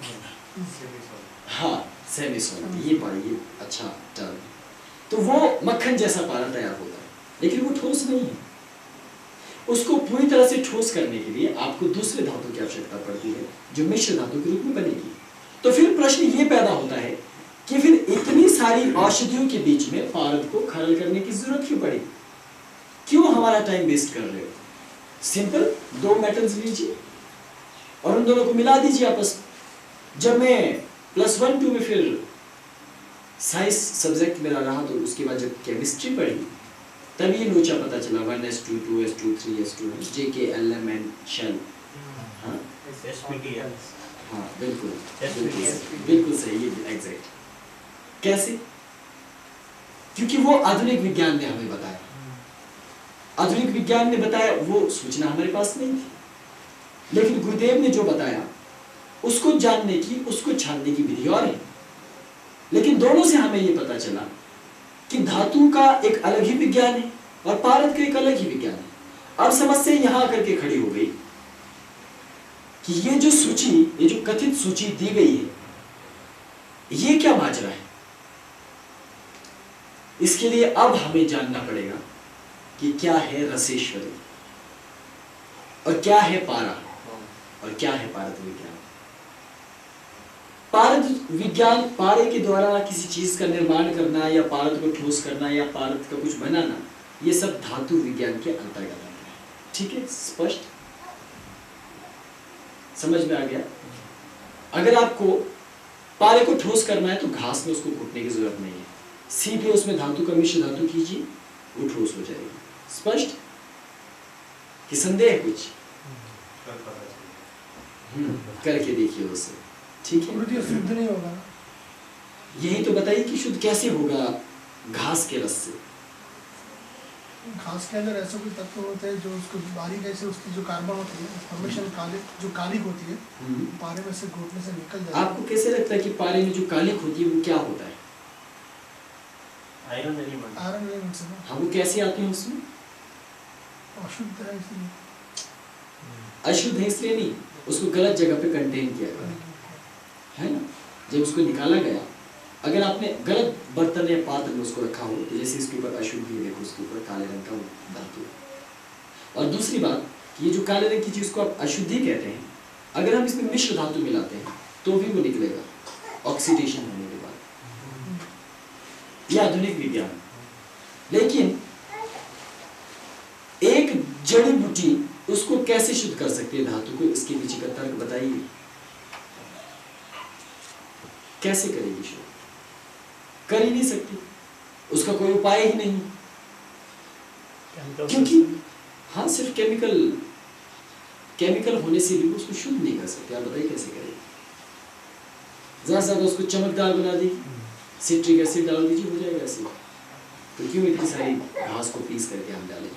हाँ, सेमी सॉलिड, ये पारा, ये अच्छा टर्म। तो वो मक्खन जैसा पारा तैयार होता है, लेकिन वो ठोस नहीं है। उसको पूरी तरह से ठोस करने के लिए आपको दूसरे धातु की आवश्यकता पड़ती है जो मिश्र धातु के रूप में बनेगी। तो फिर प्रश्न ये पैदा होता है कि फिर इतनी सारी औषधियों के बीच में पारद को खरल करने की जरूरत क्यों पड़ी? क्यों हमारा टाइम वेस्ट कर रहे हो? सिंपल, 2 मेटल्स लीजिए और उन दोनों को मिला दीजिए आपस में। जब मैं +1 2 में फिर साइंस सब्जेक्ट मेरा रहा तो उसके बाद जब केमिस्ट्री पढ़ी तब ये लोचा पता चला 1s2 2s2 3s2 JKLM shell. हाँ हाँ, बिल्कुल बिल्कुल सही, ये एग्जैक्ट। कैसे? क्योंकि वो आधुनिक विज्ञान ने हमें बताया, आधुनिक विज्ञान ने बताया, वो सूचना हमारे पास नहीं थी, लेकिन गुरुदेव ने जो बताया उसको जानने की, उसको छानने की विधि और है। लेकिन दोनों से हमें ये पता चला कि धातु का एक अलग ही विज्ञान है और पारद का एक अलग ही विज्ञान है। अब समस्या यहां आकर के खड़ी हो गई कि ये जो सूची, ये जो कथित सूची दी गई है, ये क्या माजरा है? इसके लिए अब हमें जानना पड़ेगा कि क्या है रसेश्वरी और क्या है पारा और क्या है पारद विज्ञान। पारद विज्ञान पारे के द्वारा किसी चीज का निर्माण करना या पारद को ठोस करना या पारद का कुछ बनाना, ये सब धातु विज्ञान के अंतर्गत आता है। ठीक है, स्पष्ट समझ में आ गया? अगर आपको पारे को ठोस करना है तो घास में उसको कूटने की जरूरत नहीं है, सीधे उसमें धातु का मिश्र धातु कीजिए, वो ठोस हो जाएगी। स्पष्ट कि संदेह कुछ? करके देखिए उससे, ठीक है? शुद्ध नहीं होगा। यही तो बताइए कि शुद्ध कैसे होगा घास के रस से? घास के अंदर ऐसे कोई तत्व होते हैं जो उसको बारीक ऐसे उसकी जो कार्बन होती है, फॉर्मेशन जो कालिक होती है, पारे में से घोटने से निकल जाती है। आपको कैसे लगता है कि पारे में जो कालिक होती है वो क्या होता है? Iron element. आयरन एलिमेंट से ना। हाँ, वो कैसे आते हैं उसमें? अशुद्ध है इसलिए। अशुद्ध है इसलिए नहीं, उसको गलत जगह पे कंटेन किया गया है ना। जब उसको निकाला गया, अगर आपने गलत बर्तन या पात्र में उसको रखा हो तो जैसे इसके ऊपर अशुद्धि है, देखो उसके ऊपर काले रंग का धातु। और दूसरी बात, ये जो काले रंग की चीज को आप अशुद्धि कहते हैं, अगर हम इसमें मिश्र धातु मिलाते हैं तो भी वो निकलेगा ऑक्सीडेशन होने के बाद। यह आधुनिक विज्ञान। लेकिन एक जड़ी बूटी उसको कैसे शुद्ध कर सकती है धातु को? इसके पीछे का तर्क बताइए, कैसे करेगी शुद्ध? कर ही नहीं सकती। उसका कोई उपाय ही नहीं, क्योंकि हाँ सिर्फ केमिकल होने से भी उसको शुद्ध नहीं कर सकते। आप बताइए कैसे करेंगे? ज़्यादा से ज़्यादा उसको चमकदार बना दी, सिट्रिक एसिड डाल दीजिए, हो जाएगा ऐसे। तो क्यों इतनी सारी घास को पीस करके हम डालें?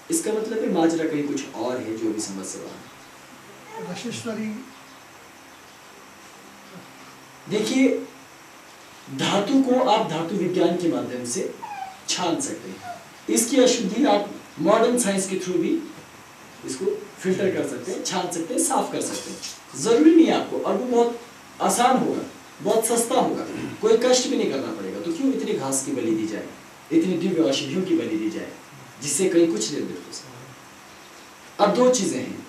इसका मतलब है माजरा कहीं कुछ और है जो भी समझ से बाहर। रशेश्वरी देखिए, धातु को आप धातु विज्ञान के माध्यम से छान सकते हैं। इसकी अशुद्धि आप मॉडर्न साइंस के थ्रू भी इसको फिल्टर कर सकते हैं, छान सकते हैं, साफ कर सकते हैं। जरूरी नहीं है आपको, और वो बहुत आसान होगा, बहुत सस्ता होगा, कोई कष्ट भी नहीं करना पड़ेगा। तो क्यों इतनी घास की बलि दी जाए, इतनी दिव्य औषधियों की बलि दी जाए जिससे कहीं कुछ निर्मित हो सके? अब दो चीजें हैं।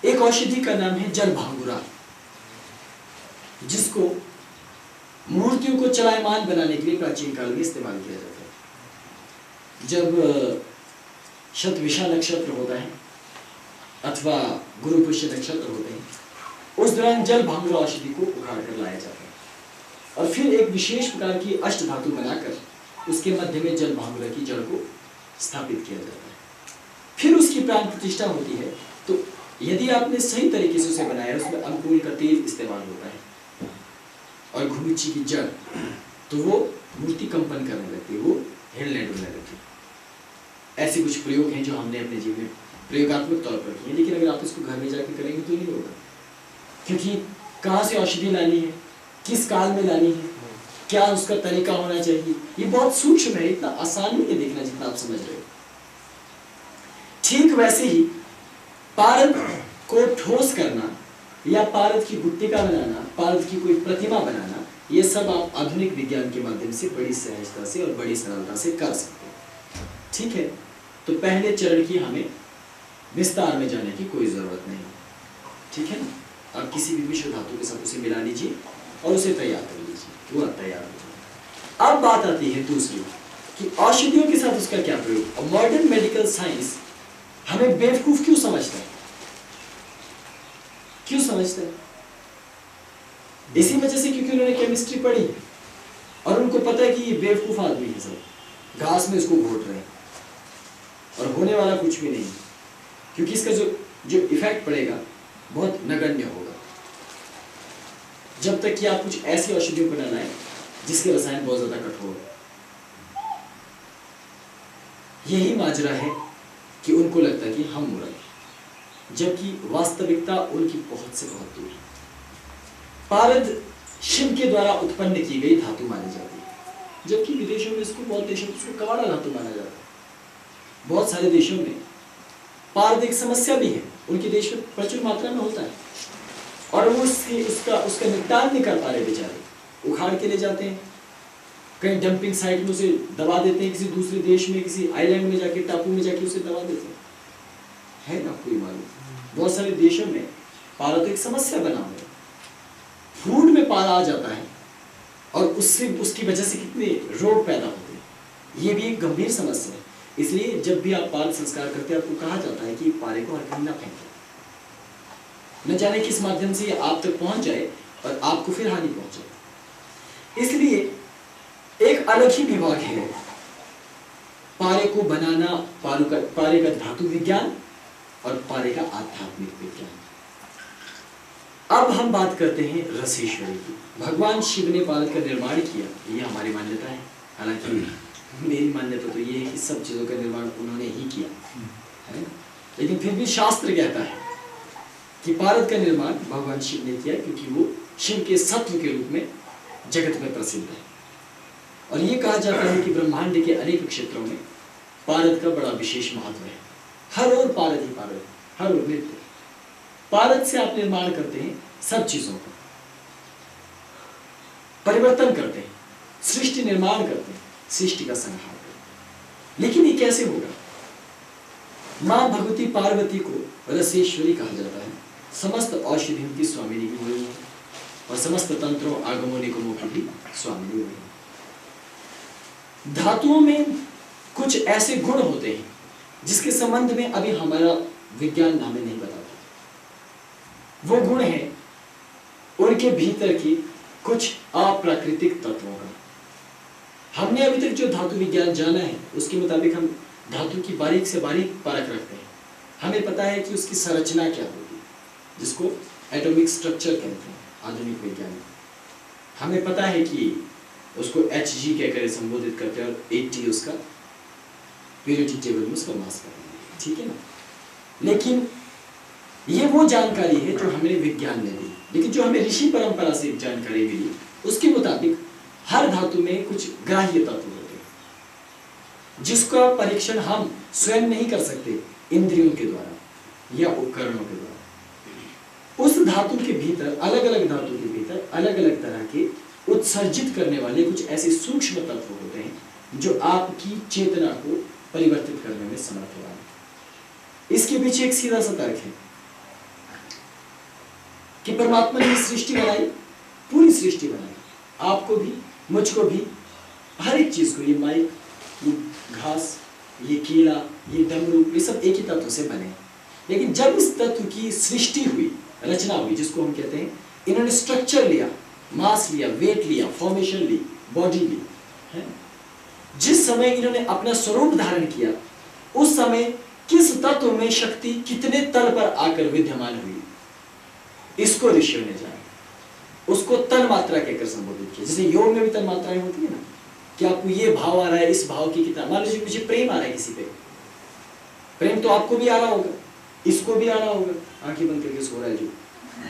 एक औषधि का नाम है जलभांगुरा, जिसको मूर्तियों को चलायमान बनाने के लिए प्राचीन काल में इस्तेमाल किया जाता है। जब शतविषा नक्षत्र होता है अथवा गुरु पुष्य नक्षत्र होते हैं, उस दौरान जलभांगुरा औषधि को उखाड़ कर लाया जाता है और फिर एक विशेष प्रकार की अष्ट धातु बनाकर उसके मध्य में जलभांगुरा की जड़ को स्थापित किया जाता है। फिर उसकी प्राण प्रतिष्ठा होती है। तो यदि आपने सही तरीके से उसे बनाया, उसमें अंकुर का तेल इस्तेमाल होता है और घुमिच्ची की जड़, तो वो मूर्ति कंपन करने लगती है, वो हिलने डुलने लगती है। ऐसे कुछ प्रयोग हैं जो हमने अपने जीवन में प्रयोगात्मक तौर पर किए, लेकिन अगर आप इसको घर में जाकर करेंगे तो नहीं होगा, क्योंकि कहाँ से औषधि लानी है, किस काल में लानी है, क्या उसका तरीका होना चाहिए, ये बहुत सूक्ष्म है, इतना आसान नहीं है देखना जितना आप समझ रहे हो। ठीक वैसे ही पारद को ठोस करना या पारद की गुत्तिका बनाना, पारद की कोई प्रतिमा बनाना, ये सब आप आधुनिक विज्ञान के माध्यम से बड़ी सहजता से और बड़ी सरलता से कर सकते हैं। ठीक है, तो पहले चरण की हमें विस्तार में जाने की कोई जरूरत नहीं, ठीक है ना? आप किसी भी मिश्र धातु के साथ उसे मिला लीजिए और उसे तैयार कर लीजिए, वो तैयार हो जाए। अब बात आती है दूसरी कि औषधियों के साथ उसका क्या प्रयोग। और मॉडर्न मेडिकल साइंस हमें बेवकूफ क्यों समझता है? क्यों समझता है? इसी वजह से क्योंकि उन्होंने केमिस्ट्री पढ़ी है और उनको पता है कि ये बेवकूफ आदमी है, सब घास में इसको घोट रहे हैं और होने वाला कुछ भी नहीं, क्योंकि इसका जो इफेक्ट पड़ेगा बहुत नगण्य होगा, जब तक कि आप कुछ ऐसी औषधियों को न लाएं जिसके रसायन बहुत ज्यादा कठोर हो। यही माजरा है कि उनको लगता है कि हम मुरल, जबकि वास्तविकता उनकी बहुत से बहुत दूर है। पारद शिव के द्वारा उत्पन्न की गई धातु मानी जाती है, जबकि विदेशों में इसको, बहुत देशों में इसको कवाड़ा धातु माना जाता है। बहुत सारे देशों में पारद एक समस्या भी है, उनके देश में प्रचुर मात्रा में होता है और वो उसका निपटान नहीं कर पा रहे बेचारे, उखाड़ के ले जाते हैं, कहीं डंपिंग साइट में उसे दबा देते हैं, किसी दूसरे देश में, किसी आइलैंड में जाके, टापू में जाके उसे दबा देते हैं, है ना कोई मालूम? बहुत सारे देशों में पारा तो एक समस्या बना हुआ है। फूड में पारा आ जाता है और उससे, उसकी वजह से कितने रोग पैदा होते हैं, ये भी एक गंभीर समस्या है। इसलिए जब भी आप पार संस्कार करते हैं, आपको कहा जाता है कि पारे को हर कहीं ना फेंकें, न जाने किस माध्यम से ये आप तक पहुंच जाए और आपको फिर हानि पहुंचे। इसलिए एक अलग ही विभाग है पारे को बनाना, पारे का धातु विज्ञान और पारे का आध्यात्मिक विज्ञान। अब हम बात करते हैं रसेश्वरी की। भगवान शिव ने पारद का निर्माण किया, ये हमारी मान्यता है। हालांकि मेरी मान्यता तो ये है कि सब चीजों का निर्माण उन्होंने ही किया है, लेकिन फिर भी शास्त्र कहता है कि पारद का निर्माण भगवान शिव ने किया, क्योंकि वो शिव के सत्व के रूप में जगत में प्रसिद्ध है। और ये कहा जाता है कि ब्रह्मांड के अनेक क्षेत्रों में पारद का बड़ा विशेष महत्व है। हर ओर पारद ही पारद, हर ओर नित्य पारद से आप निर्माण करते हैं, सब चीजों का परिवर्तन करते हैं, सृष्टि निर्माण करते हैं, सृष्टि का संहार करते हैं। लेकिन ये कैसे होगा? मां भगवती पार्वती को रसेश्वरी कहा जाता है। समस्त औषधियों की स्वामिनी भी हुई है और समस्त तंत्रों, आगमों, निगमों की भी स्वामिनी हुई है। धातुओं में कुछ ऐसे गुण होते हैं जिसके संबंध में अभी हमारा विज्ञान हमें नहीं बताता। वो गुण है उनके भीतर की कुछ अप्राकृतिक तत्वों का। हमने अभी तक जो धातु विज्ञान जाना है उसके मुताबिक हम धातु की बारीक से बारीक परख रखते हैं। हमें पता है कि उसकी संरचना क्या होगी, जिसको एटॉमिक स्ट्रक्चर कहते हैं आधुनिक विज्ञान में। हमें पता है कि उसको Hg कहकर संबोधित करते हैं और 80 उसका पीरियोडिक टेबल में उसका मास करते हैं, ठीक है ना। लेकिन ये वो जानकारी है जो हमें विज्ञान ने दी, लेकिन जो हमें ऋषि परंपरा से जानकारी मिली उसके मुताबिक हर धातु में कुछ ग्राह्य तत्व होते हैं जिसका परीक्षण हम स्वयं नहीं कर सकते इंद्रियों के द्वारा या उपकरणों के द्वारा। उस धातु के भीतर, अलग अलग धातु के भीतर अलग अलग तरह के उत्सर्जित करने वाले कुछ ऐसे सूक्ष्म तत्व होते हैं जो आपकी चेतना को परिवर्तित करने में समर्थ होगा। इसके पीछे एक सीधा सा तर्क है कि परमात्मा ने सृष्टि बनाई, पूरी सृष्टि बनाई, आपको भी मुझको भी, हर एक चीज को, ये माइक, ये घास, ये केला, ये डमरू, ये सब एक ही तत्व से बने। लेकिन जब इस तत्व की सृष्टि हुई, रचना हुई, जिसको हम कहते हैं, इन्होंने स्ट्रक्चर लिया, मास लिया, वेट लिया, फॉर्मेशन ली, बॉडी ली, है? जिस समय इन्होंने अपना स्वरूप धारण किया उस समय किस तत्व में शक्ति कितने तल पर आकर विद्यमान हुई, इसको ऋषियों ने जाना, उसको तन मात्रा कहकर संबोधित किया। जैसे योग में भी तन मात्राएं होती है ना, कि आपको ये भाव आ रहा है, इस भाव की कितना, मान लीजिए मुझे प्रेम आ रहा है किसी पे, प्रेम तो आपको भी आ रहा होगा, इसको भी आ रहा होगा, आंखें बंद करके सो रहा है जो,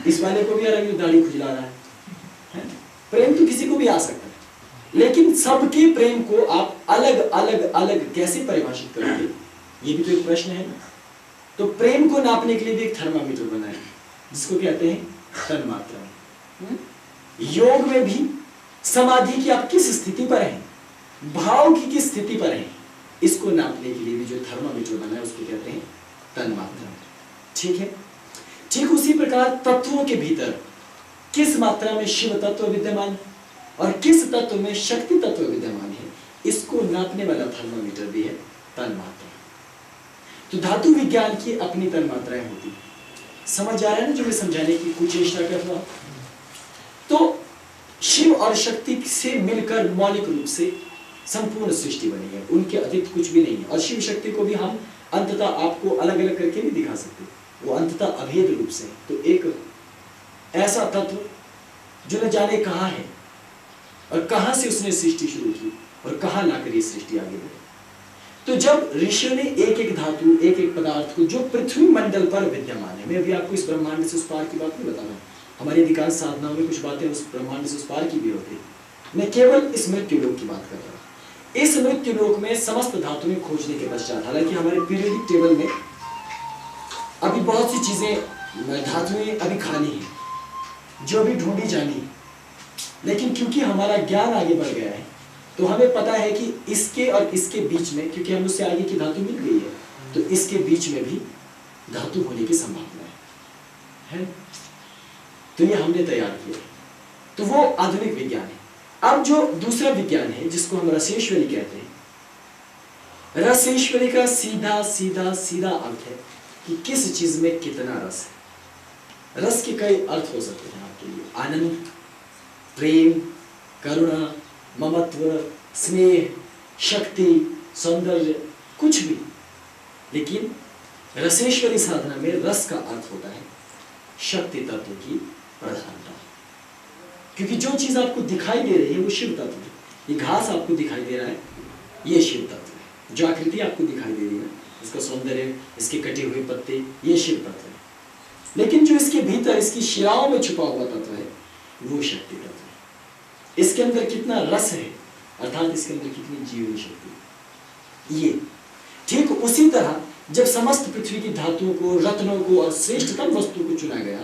इस वाले को भी आ रहा है जो दाढ़ी खुजला रहा है, प्रेम तो किसी को भी आ सकता है। लेकिन सबके प्रेम को आप अलग अलग अलग कैसे परिभाषित करोगे, ये भी तो एक प्रश्न है ना। तो प्रेम को नापने के लिए भी एक थर्मामीटर बनाया जिसको कहते हैं तन मात्रा। योग में भी समाधि की आप किस स्थिति पर हैं, भाव की किस स्थिति पर हैं, इसको नापने के लिए भी जो थर्मामीटर बना है उसको कहते हैं तन मात्रा, ठीक है। ठीक उसी प्रकार तत्वों के भीतर किस मात्रा में शिव तत्व विद्यमान है और किस तत्व में शक्ति तत्व विद्यमान है, इसको नापने वाला थर्मामीटर भी है तन मात्रा। तो धातु विज्ञान की अपनी तन मात्राएं होती है। समझ आ रहा है ना जो मैं समझाने की कुछ चेष्टा कर रहा हूं। तो शिव और शक्ति से मिलकर मौलिक रूप से संपूर्ण सृष्टि बनी है, उनके अतिरिक्त कुछ भी नहीं है। और शिव शक्ति को भी हम अंततः आपको अलग अलग करके नहीं दिखा सकते, वो अंततः अभेद रूप से। तो एक ऐसा तत्व जो न जाने कहाँ है और कहाँ से उसने सृष्टि शुरू की और कहाँ लाकर ये सृष्टि आगे बढ़ी। तो जब ऋषियों ने एक एक धातु, एक एक पदार्थ को जो पृथ्वी मंडल पर विद्यमान है, मैं अभी आपको इस ब्रह्मांड से उस पार की बात नहीं बता रहा, हमारी अधिकांश साधनाओं में कुछ बातें उस ब्रह्मांड से उस पार की भी होती है, मैं केवल इस मृत्यु लोक की बात कर रहा हूँ। इस मृत्यु लोक में समस्त धातुएं खोजने के पश्चात, हालांकि हमारे पीरियोडिक टेबल में अभी बहुत सी चीजें, धातुएं अभी खाली हैं जो अभी ढूंढी जानी है, लेकिन क्योंकि हमारा ज्ञान आगे बढ़ गया है तो हमें पता है कि इसके और इसके बीच में, क्योंकि हम उससे आगे की धातु मिल गई है, तो इसके बीच में भी धातु होने की संभावना है। तो ये हमने तैयार किया, तो वो आधुनिक विज्ञान है। अब जो दूसरा विज्ञान है जिसको हम रसेश्वरी कहते हैं, रसेश्वरी का सीधा सीधा सीधा अर्थ है कि किस चीज में कितना रस है। रस के कई अर्थ हो सकते हैं आपके लिए, आनंद, प्रेम, करुणा, ममत्व, स्नेह, शक्ति, सौंदर्य, कुछ भी। लेकिन रसेश्वरी साधना में रस का अर्थ होता है शक्ति तत्व की प्रधानता, क्योंकि जो चीज आपको दिखाई दे रही है वो शिव तत्व है। ये घास आपको दिखाई दे रहा है, ये शिव तत्व है। जो आकृति आपको दिखाई दे रही है, इसका सौंदर्य, इसके कटे हुए पत्ते, ये शिव तत्व है। लेकिन जो इसके भीतर, इसकी शिराओं में छुपा हुआ तत्व है, वो शक्ति तत्व है। इसके अंदर कितना रस है, अर्थात इसके अंदर कितनी जीवनी शक्ति है। ये ठीक उसी तरह जब समस्त पृथ्वी की धातुओं को, रत्नों को और श्रेष्ठतम वस्तु को चुना गया,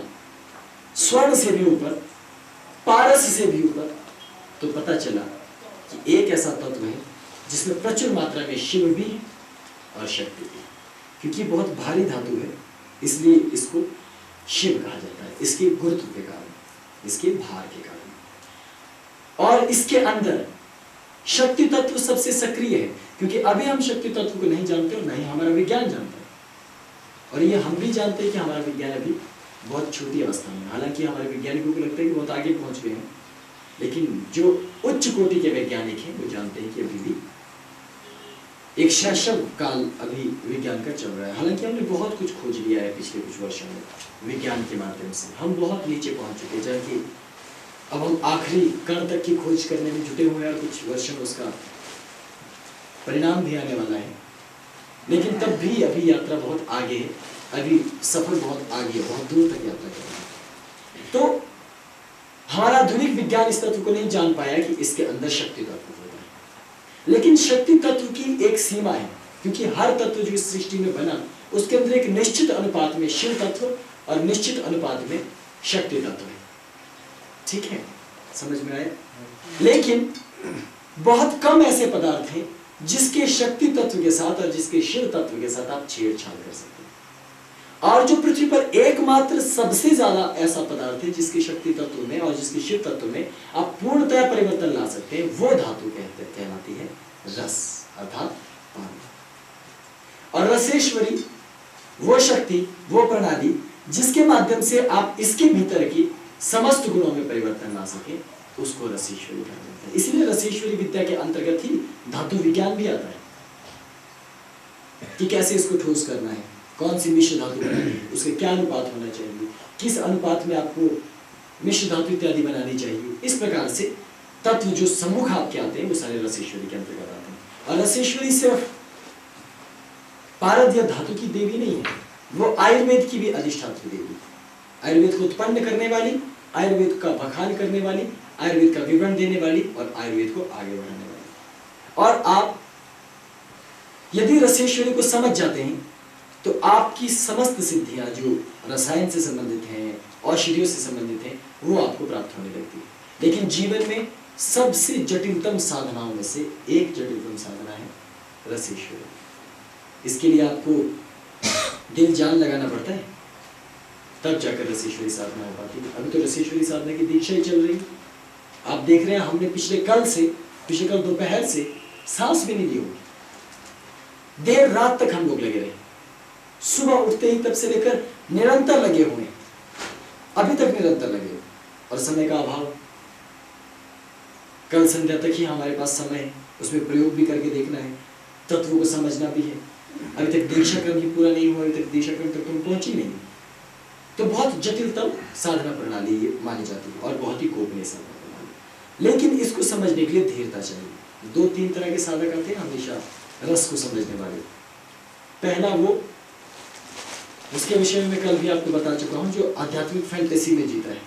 स्वर्ण से भी ऊपर, पारस से भी ऊपर, तो पता चला कि एक ऐसा तत्व है जिसमें प्रचुर मात्रा में शिव भी है और शक्ति भी। क्योंकि बहुत भारी धातु है इसलिए इसको शिव कहा जाता है, इसके गुरुत्व के कारण, इसके भार के कारण। और इसके अंदर शक्ति तत्व सबसे सक्रिय है, क्योंकि अभी हम शक्ति तत्व को नहीं जानते और नहीं हमारा विज्ञान जानता है। और ये हम भी जानते हैं कि हमारा विज्ञान अभी बहुत छोटी अवस्था में, हालांकि हमारे वैज्ञानिकों को लगता है कि बहुत आगे पहुंच गए हैं, लेकिन जो उच्च कोटि के वैज्ञानिक हैं वो जानते हैं कि अभी भी एक शैशव काल अभी विज्ञान का चल रहा है। हालांकि हमने बहुत कुछ खोज लिया है पिछले कुछ वर्षों में विज्ञान के माध्यम से, हम बहुत नीचे पहुंच चुके हैं, जबकि अब हम आखिरी कण तक की खोज करने में जुटे हुए हैं और कुछ वर्षों में उसका परिणाम भी आने वाला है। लेकिन तब भी अभी यात्रा बहुत आगे है, अभी सफर बहुत आगे है, बहुत दूर तक यात्रा करना है। तो हमारा आधुनिक विज्ञान इस तत्व को नहीं जान पाया कि इसके अंदर शक्ति तत्व होता है, लेकिन शक्ति तत्व की एक सीमा है, क्योंकि हर तत्व जो इस सृष्टि में बना उसके अंदर एक निश्चित अनुपात में शिव तत्व और निश्चित अनुपात में शक्ति तत्व है। ठीक है, समझ में आया? लेकिन बहुत कम ऐसे पदार्थ हैं जिसके शक्ति तत्व के साथ और जिसके शिव तत्व के साथ आप छेड़छाड़ कर सकते हैं। और जो पृथ्वी पर एकमात्र सबसे ज्यादा ऐसा पदार्थ है जिसके शक्ति तत्व में और जिसके शिव तत्व में आप पूर्णतः परिवर्तन ला सकते हैं, वो धातु कहलाती है रस, अर्थात पानी। और रसेश्वरी वो शक्ति, वो प्रणाली जिसके माध्यम से आप इसके भीतर की समस्त गुणों में परिवर्तन ला सके, उसको रसेश्वरी कहा जाता है। इसलिए रसेश्वरी विद्या के अंतर्गत ही धातु विज्ञान भी आता है कि कैसे इसको ठोस करना है, कौन सी मिश्र धातु बनानी है, उसके क्या अनुपात होना चाहिए, किस अनुपात में आपको मिश्र धातु इत्यादि बनानी चाहिए। इस प्रकार से तत्व जो सम्मुख आपके आते हैं वो सारे रसेश्वरी के अंतर्गत आते हैं। और रसेश्वरी सिर्फ पारद या धातु की देवी नहीं है, वो आयुर्वेद की भी अधिष्ठात्री देवी, आयुर्वेद को उत्पन्न करने वाली, आयुर्वेद का बखान करने वाली, आयुर्वेद का विवरण देने वाली और आयुर्वेद को आगे बढ़ाने वाली। और आप यदि रसेश्वरी को समझ जाते हैं तो आपकी समस्त सिद्धियां जो रसायन से संबंधित हैं, औषधियों से संबंधित हैं, वो आपको प्राप्त होने लगती है। लेकिन जीवन में सबसे जटिलतम साधनाओं में से एक जटिलतम साधना है रसेश्वरी। इसके लिए आपको दिल जान लगाना पड़ता है, तब जाकर रसेश्वरी साधना हो पाती है। अभी तो रसेश्वरी साधना की दीक्षा ही चल रही है। आप देख रहे हैं, हमने पिछले कल दोपहर से सांस भी नहीं ली होगी, देर रात तक हम लोग लगे रहे, सुबह उठते ही तब से लेकर निरंतर लगे हुए, अभी तक निरंतर लगे हुए। और समय का अभाव, कल संध्या तक ही हमारे पास समय है, उसमें प्रयोग भी करके देखना है, तत्वों को समझना भी है। अभी तक दीक्षा क्रम ही पूरा नहीं हुआ, अभी तक दीक्षा क्रम तक तुम पहुंची नहीं। तो बहुत जटिलतम साधना प्रणाली ये मानी जाती है और बहुत ही गोपनीय साधना प्रणाली। लेकिन इसको समझने के लिए धीरता चाहिए। 2-3 तरह के साधक आते हैं हमेशा रस को समझने वाले। पहला वो, उसके विषय में मैं कल भी आपको बता चुका हूँ, जो आध्यात्मिक फैंटेसी में जीता है,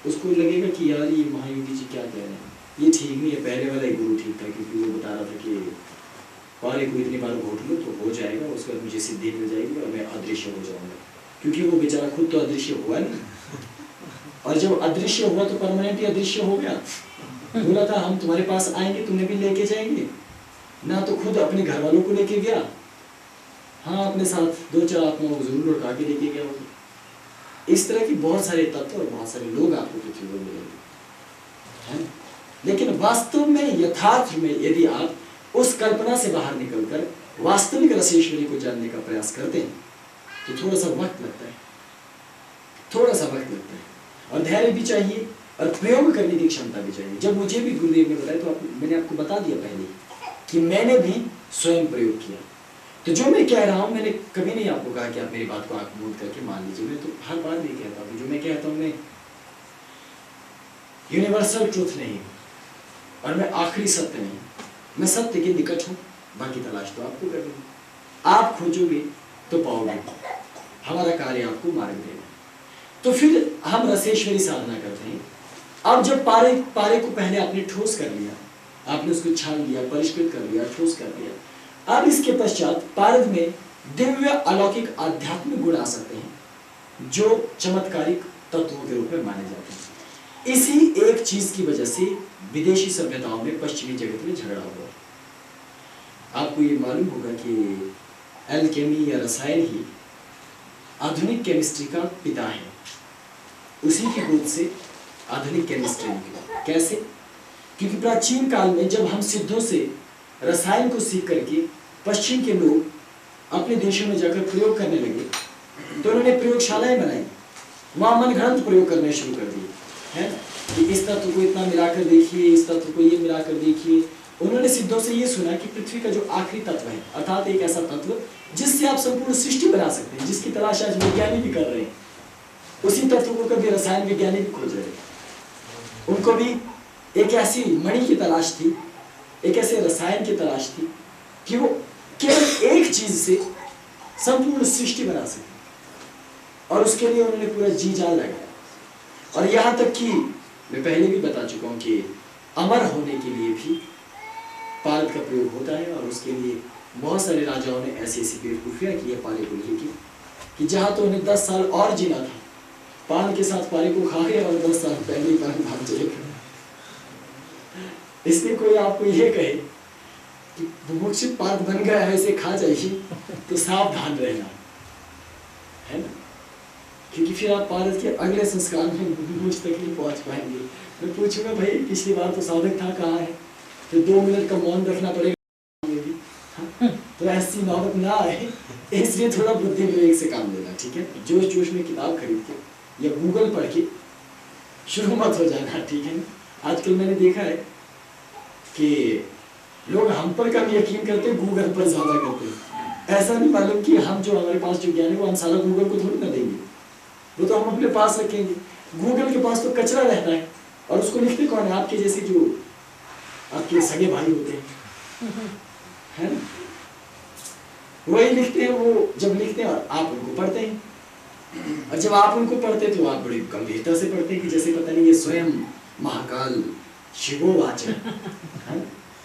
उसको लगेगा कि यार ये महायोगी जी क्या कह रहे हैं, ये ठीक नहीं है, पहले वाला ही गुरु ठीक था, क्योंकि वो बता रहा था कि पारे को इतनी बार घोट लो तो हो जाएगा, उसके बाद मुझे सिद्धि मिल जाएगी और मैं अदृश्य हो जाऊंगा। क्योंकि वो बेचारा खुद तो अदृश्य हुआ नहीं, और जब अदृश्य हुआ तो परमानेंट ही अदृश्य हो गया। बोला था हम तुम्हारे पास आएंगे, तुम्हें भी लेके जाएंगे ना, तो खुद अपने घर वालों को लेके गया, हाँ अपने साथ 2-4 आत्माओं को जरूर लौटा के लेके गया होगा। इस तरह की बहुत सारे तत्व और बहुत सारे लोग आपको पृथ्वी पर मिलेंगे, लेकिन वास्तव में यथार्थ में यदि आप उस कल्पना से बाहर निकलकर वास्तविक रसेश्वरी को जानने का प्रयास करते हैं तो थोड़ा सा वक्त लगता है, थोड़ा सा वक्त लगता है, और धैर्य भी चाहिए और प्रयोग करने की क्षमता भी चाहिए। जब मुझे भी गुरुदेव ने बताया तो मैंने आपको बता दिया पहले कि मैंने भी स्वयं प्रयोग किया। तो जो मैं कह रहा हूँ, मैंने कभी नहीं आपको कहा कि आप मेरी बात को आंख मूंद करके मान लीजिए। मैं तो हर बार नहीं कहता हूँ, जो मैं कहता हूँ मैं यूनिवर्सल ट्रूथ नहीं हूँ और मैं आखिरी सत्य नहीं, मैं सत्य के निकट हूँ, बाकी तलाश तो आपको करनी है। आप खोजोगे तो पाओगे, हमारा कार्य आपको मार्ग देना। तो फिर हम रसेश्वरी साधना करते हैं। अब जब पारे को पहले आपने ठोस कर लिया, आपने उसको छान लिया, परिष्कृत कर लिया, ठोस कर लिया, अब इसके पश्चात पारद में दिव्य अलौकिक आध्यात्मिक गुण आ सकते हैं जो चमत्कारिक तत्वों के रूप में माने जाते हैं। इसी एक चीज की वजह से विदेशी सभ्यताओं में पश्चिमी जगत में झगड़ा हुआ। आपको ये मालूम होगा कि एल्केमी या रसायन ही आधुनिक केमिस्ट्री का पिता है, उसी की गोद से आधुनिक केमिस्ट्री निकली। कैसे? क्योंकि प्राचीन काल में जब हम सिद्धों से रसायन को सीख करके पश्चिम के लोग अपने देशों में जाकर प्रयोग करने लगे तो उन्होंने प्रयोगशालाएं बनाई, वहां मनगढ़ंत प्रयोग करने शुरू कर दिए, है ना? कि इस तत्व को इतना मिलाकर देखिए, इस तत्व को ये मिलाकर देखिए। उन्होंने सिद्धों से ये सुना कि पृथ्वी का जो आखिरी तत्व है, अर्थात एक ऐसा तत्व जिससे आप संपूर्ण सृष्टि बना सकते हैं, जिसकी तलाश आज विज्ञानी भी कर रहे हैं, उसी तत्व को कभी रसायन विज्ञानी भी खोज रहे हैं। उनको भी एक ऐसी मणि की तलाश थी, एक ऐसे रसायन की तलाश थी कि वो केवल एक चीज से संपूर्ण सृष्टि बना सके, और उसके लिए उन्होंने पूरा जी जान लगाया। और यहाँ तक कि मैं पहले भी बता चुका हूँ कि अमर होने के लिए भी पारद का प्रयोग होता है, और उसके लिए बहुत सारे राजाओं ने ऐसी ऐसी बेवकूफियां की है पारे को लेकर कि जहाँ तो उन्हें 10 साल और जीना था, पान के साथ पारे को खा गए और 10 साल पहले ही पान भाग चले गए। इसलिए कोई आपको ये कहे कि बुभुक्षित पाद बन गया है, इसे खा जाइए, तो सावधान रहना, है ना, क्योंकि फिर आप पारद के अगले संस्कार में मुझ तक नहीं पहुंच पाएंगे। मैं पूछूंगा भाई पिछली बार तो साधक था, कहाँ है, तो 2 मिनट का मौन रखना पड़ेगा। तो ऐसी नौबत ना आए, इसलिए थोड़ा बुद्धि विवेक से काम लेना, ठीक है। जोश जोश में किताब खरीद के या गूगल पढ़ के शुरू मत हो जाना, ठीक है। आजकल मैंने देखा है कि लोग हम पर कम यकीन करते हैं, गूगल पर ज्यादा करते हैं। ऐसा नहीं मालूम कि हम जो हमारे पास जो ज्ञान है वो हम सारा गूगल को थोड़ी ना देंगे, वो तो हम अपने पास रखेंगे। गूगल के पास तो कचरा रहता है, और उसको लिखते कौन है? आपके जैसे जो आपके सगे भाई होते हैं, है ना, वही लिखते हैं। वो जब लिखते हैं और आप उनको पढ़ते हैं, और जब आप उनको पढ़ते हैं तो आप बड़ी गंभीरता से पढ़ते हैं कि जैसे पता नहीं ये स्वयं महाकाल शिवोवाच है।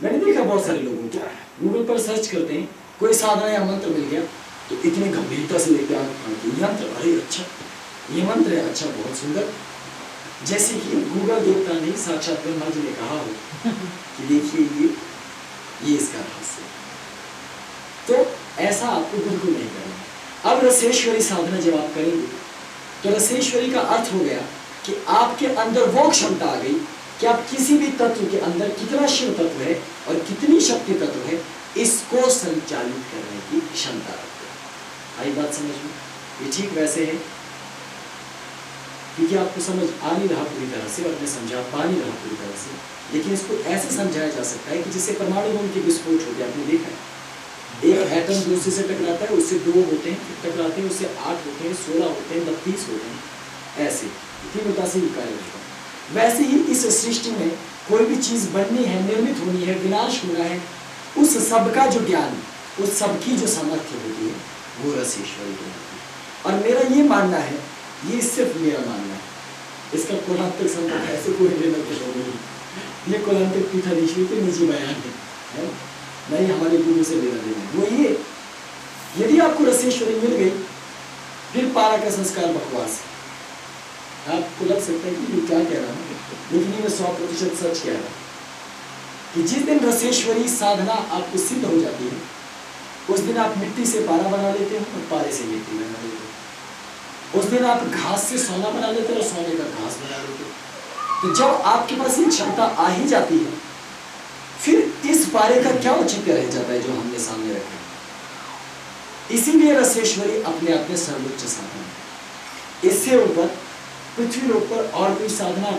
मैंने देखा बहुत सारे लोगों को गूगल पर सर्च करते हैं, कोई साधना या मंत्र मिल गया तो इतने गंभीरता से लेते हैं यंत्र, अरे अच्छा ये मंत्र है, अच्छा बहुत सुंदर, जैसे कि गूगल देवता नहीं साक्षात ब्रह्मा जी ने कहा हो कि देखिए ये इसका रहस्य। तो ऐसा आपको बिल्कुल नहीं करना। अब रसेश्वरी साधना जब आप करेंगे तो रसेश्वरी का अर्थ हो गया कि आपके अंदर वो क्षमता आ गई कि आप किसी भी तत्व के अंदर कितना शिव तत्व है और कितनी शक्ति तत्व है, इसको संचालित करने की क्षमता रखते हैं। आई बात समझ में? ये ठीक वैसे है क्योंकि आपको समझ आ नहीं रहा पूरी तरह से, और मैं समझा पा नहीं रहा पूरी तरह से, लेकिन इसको ऐसे समझाया जा सकता है कि जिससे परमाणु बम के विस्फोट होते हैं। आपने देखा है एक एटम दूसरे से टकराता है, उससे 2 होते हैं, फिर टकराते हैं, उससे 8 होते हैं, 16 होते हैं, 32 होते हैं, ऐसे तीव्रता से ही कार्य होता है। वैसे ही इस सृष्टि में कोई भी चीज बननी है, निर्मित होनी है, विनाश होना है, उस सब का जो ज्ञान, उस सब की जो सामर्थ्य होती है वो रसेश्वरी होती है। और मेरा ये मानना है, ये सिर्फ मेरा मानना है, इसका कुलांतक संबंध ऐसे कोई लेना देना नहीं, ये कुलांतक पीठाधीश्वरी के निजी बयान है, नहीं हमारे गुरु से लेना देना है। वो ये यदि आपको रसेश्वरी मिल गई फिर पारा का संस्कार बकवास है। आपको लग सकता है कि ये क्या कह रहा हूँ, लेकिन ये मैं 100% सच कह रहा हूँ कि जिस दिन रसेश्वरी साधना आपको सिद्ध हो जाती है उस दिन आप मिट्टी से पारा बना लेते हो और पारे से मिट्टी बना लेते हो। उस दिन आप घास से सोना बना लेते हो और सोने का घास बना लेते हो। तो जब आपके पास ये क्षमता आ ही जाती है फिर इस पारे का क्या औचित्य रह जाता है जो हमने सामने रखा है। इसीलिए रसेश्वरी अपने आप में सर्वोच्च साधना है। इससे ऊपर पृथ्वी लोक पर और कोई साधना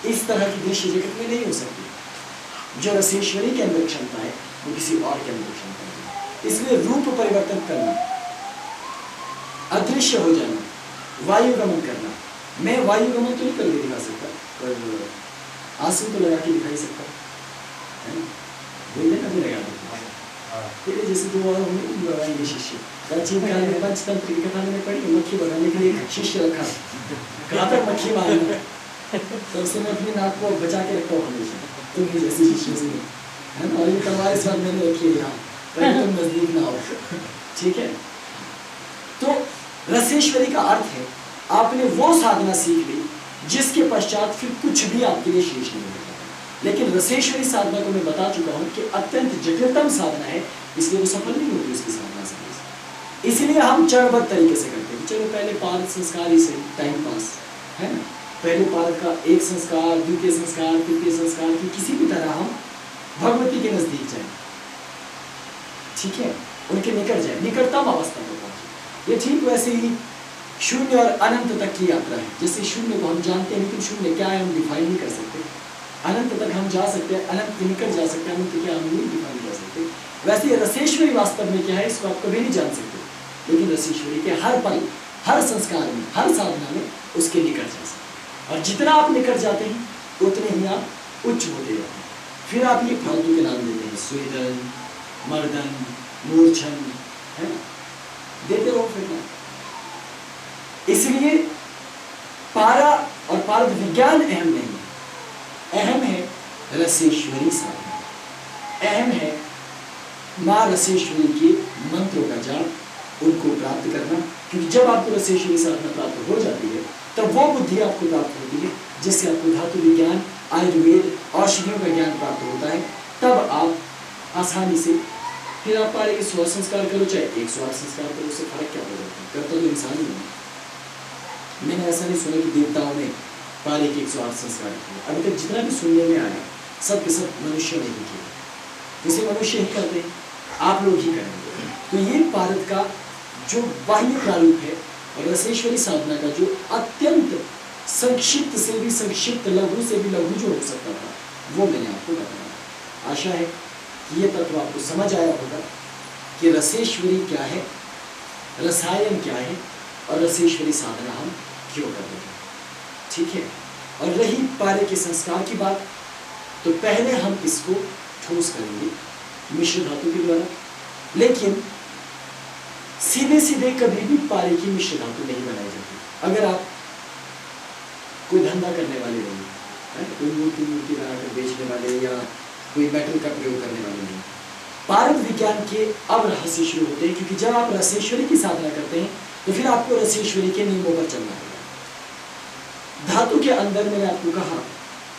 इस तरह की दृश्य जगत में नहीं हो सकती। जो रसेश्वरी के अंदर क्षमता है वो किसी और के अंदर क्षमता है। इसलिए रूप परिवर्तन करना, अदृश्य हो जाना, वायुगमन करना, मैं वायुगमन तो नहीं करके दिखा सकता पर आंसू तो लगा के दिखाई सकता है, बोलने का भी लगा देता। तेरे जैसे 2 और होंगे लगाएंगे शिष्य। प्राचीन काल में पंचतंत्र की कथा में पढ़ी, मक्खी भगाने के लिए एक शिष्य रखा, कहाँ तक मक्खी मारना, तो उससे मैं अपनी नाक को बचा के रखता हूँ हमेशा, तुम भी जैसे शिष्य से, है ना। और ये तुम्हारे साथ मैंने रखी है यहाँ, ताकि तुम नजदीक ना हो, ठीक है। तो रसेश्वरी का अर्थ है आपने वो साधना सीख ली जिसके पश्चात फिर कुछ भी आपके लिए शेष नहीं होता। लेकिन रसेश्वरी साधना को मैं बता चुका हूँ कि अत्यंत जटिलतम साधना है, इसलिए वो सफल नहीं होती उसकी साधना से। इसलिए हम चरणबद्ध तरीके से करते हैं। चलो पहले पारद संस्कार ही सही, टाइम पास, है ना। पहले पारद का एक संस्कार, द्वितीय संस्कार, तृतीय संस्कार की किसी भी तरह हम भगवती के नजदीक जाए, ठीक है, उनके निकट जाए, निकटतम अवस्था पर पहुंचे। ये ठीक वैसे ही शून्य और अनंत तक की यात्रा है। जैसे शून्य को हम जानते हैं लेकिन शून्य क्या है हम डिफाइन नहीं कर सकते, अनंत तक हम जा सकते हैं, अनंत निकल जा सकते हैं, अनंत क्या हम नहीं डिफाइन कर सकते। वैसे रसेश्वरी वास्तव में क्या है इसको आप कभी नहीं जान सकते, लेकिन रसेश्वरी के हर पल, हर संस्कार में, हर साधना में उसके निकट जा सकते। और जितना आप निकट जाते हैं उतने ही आप उच्च होते जाते हैं। फिर आप ये फालतू के नाम देते हैं, स्वेदन, मर्दन, मूर्छन, है देते रहो फिर ना। इसलिए पारा और पारद विज्ञान अहम नहीं है, अहम है रसेश्वरी साधना, अहम है माँ रसेश्वरी के मंत्रों का जाप, उनको प्राप्त करना। क्योंकि जब आपको रसेश्वरी साधना प्राप्त हो जाती है तब वो बुद्धि आपको प्राप्त होती है जिससे आपको धातु विज्ञान, आयुर्वेद, औषधियों का ज्ञान प्राप्त होता है। तब आप आसानी से फिर आप पारे के 100 संस्कार करो चाहे 108 संस्कार करो, उससे फर्क क्या हो जाता है, करता तो इंसान ही है। मैंने ऐसा नहीं सुना कि देवताओं ने पारे के 108 संस्कार किए, अभी तक जितना भी सुनने में आया सब के सब मनुष्य ने ही किया, जिसे मनुष्य ही करते हैं, आप लोग ही करेंगे। तो ये पारद का जो बाह्य प्रारूप है और रसेश्वरी साधना का जो अत्यंत संक्षिप्त से भी संक्षिप्त, लघु से भी लघु जो हो सकता था, वो मैंने आपको बताया। आशा है कि ये तत्व आपको समझ आया होगा कि रसेश्वरी क्या है, रसायन क्या है और रसेश्वरी साधना हम क्यों करते हैं। ठीक है। और रही पारे के संस्कार की बात, तो पहले हम इसको ठोस करेंगे मिश्र धातु के द्वारा, लेकिन सीधे सीधे कभी भी पारे की मिश्र धातु नहीं बनाई जाती। अगर आप कोई धंधा करने वाले नहीं, कोई मूर्ति बनाकर बेचने वाले या कोई मेटल का प्रयोग करने वाले नहीं, पारद विज्ञान के अब रहस्य शुरू होते हैं। क्योंकि जब आप रसेश्वरी की साधना करते हैं तो फिर आपको रसेश्वरी के नियमों पर चलना होगा। धातु के अंदर मैंने आपको कहा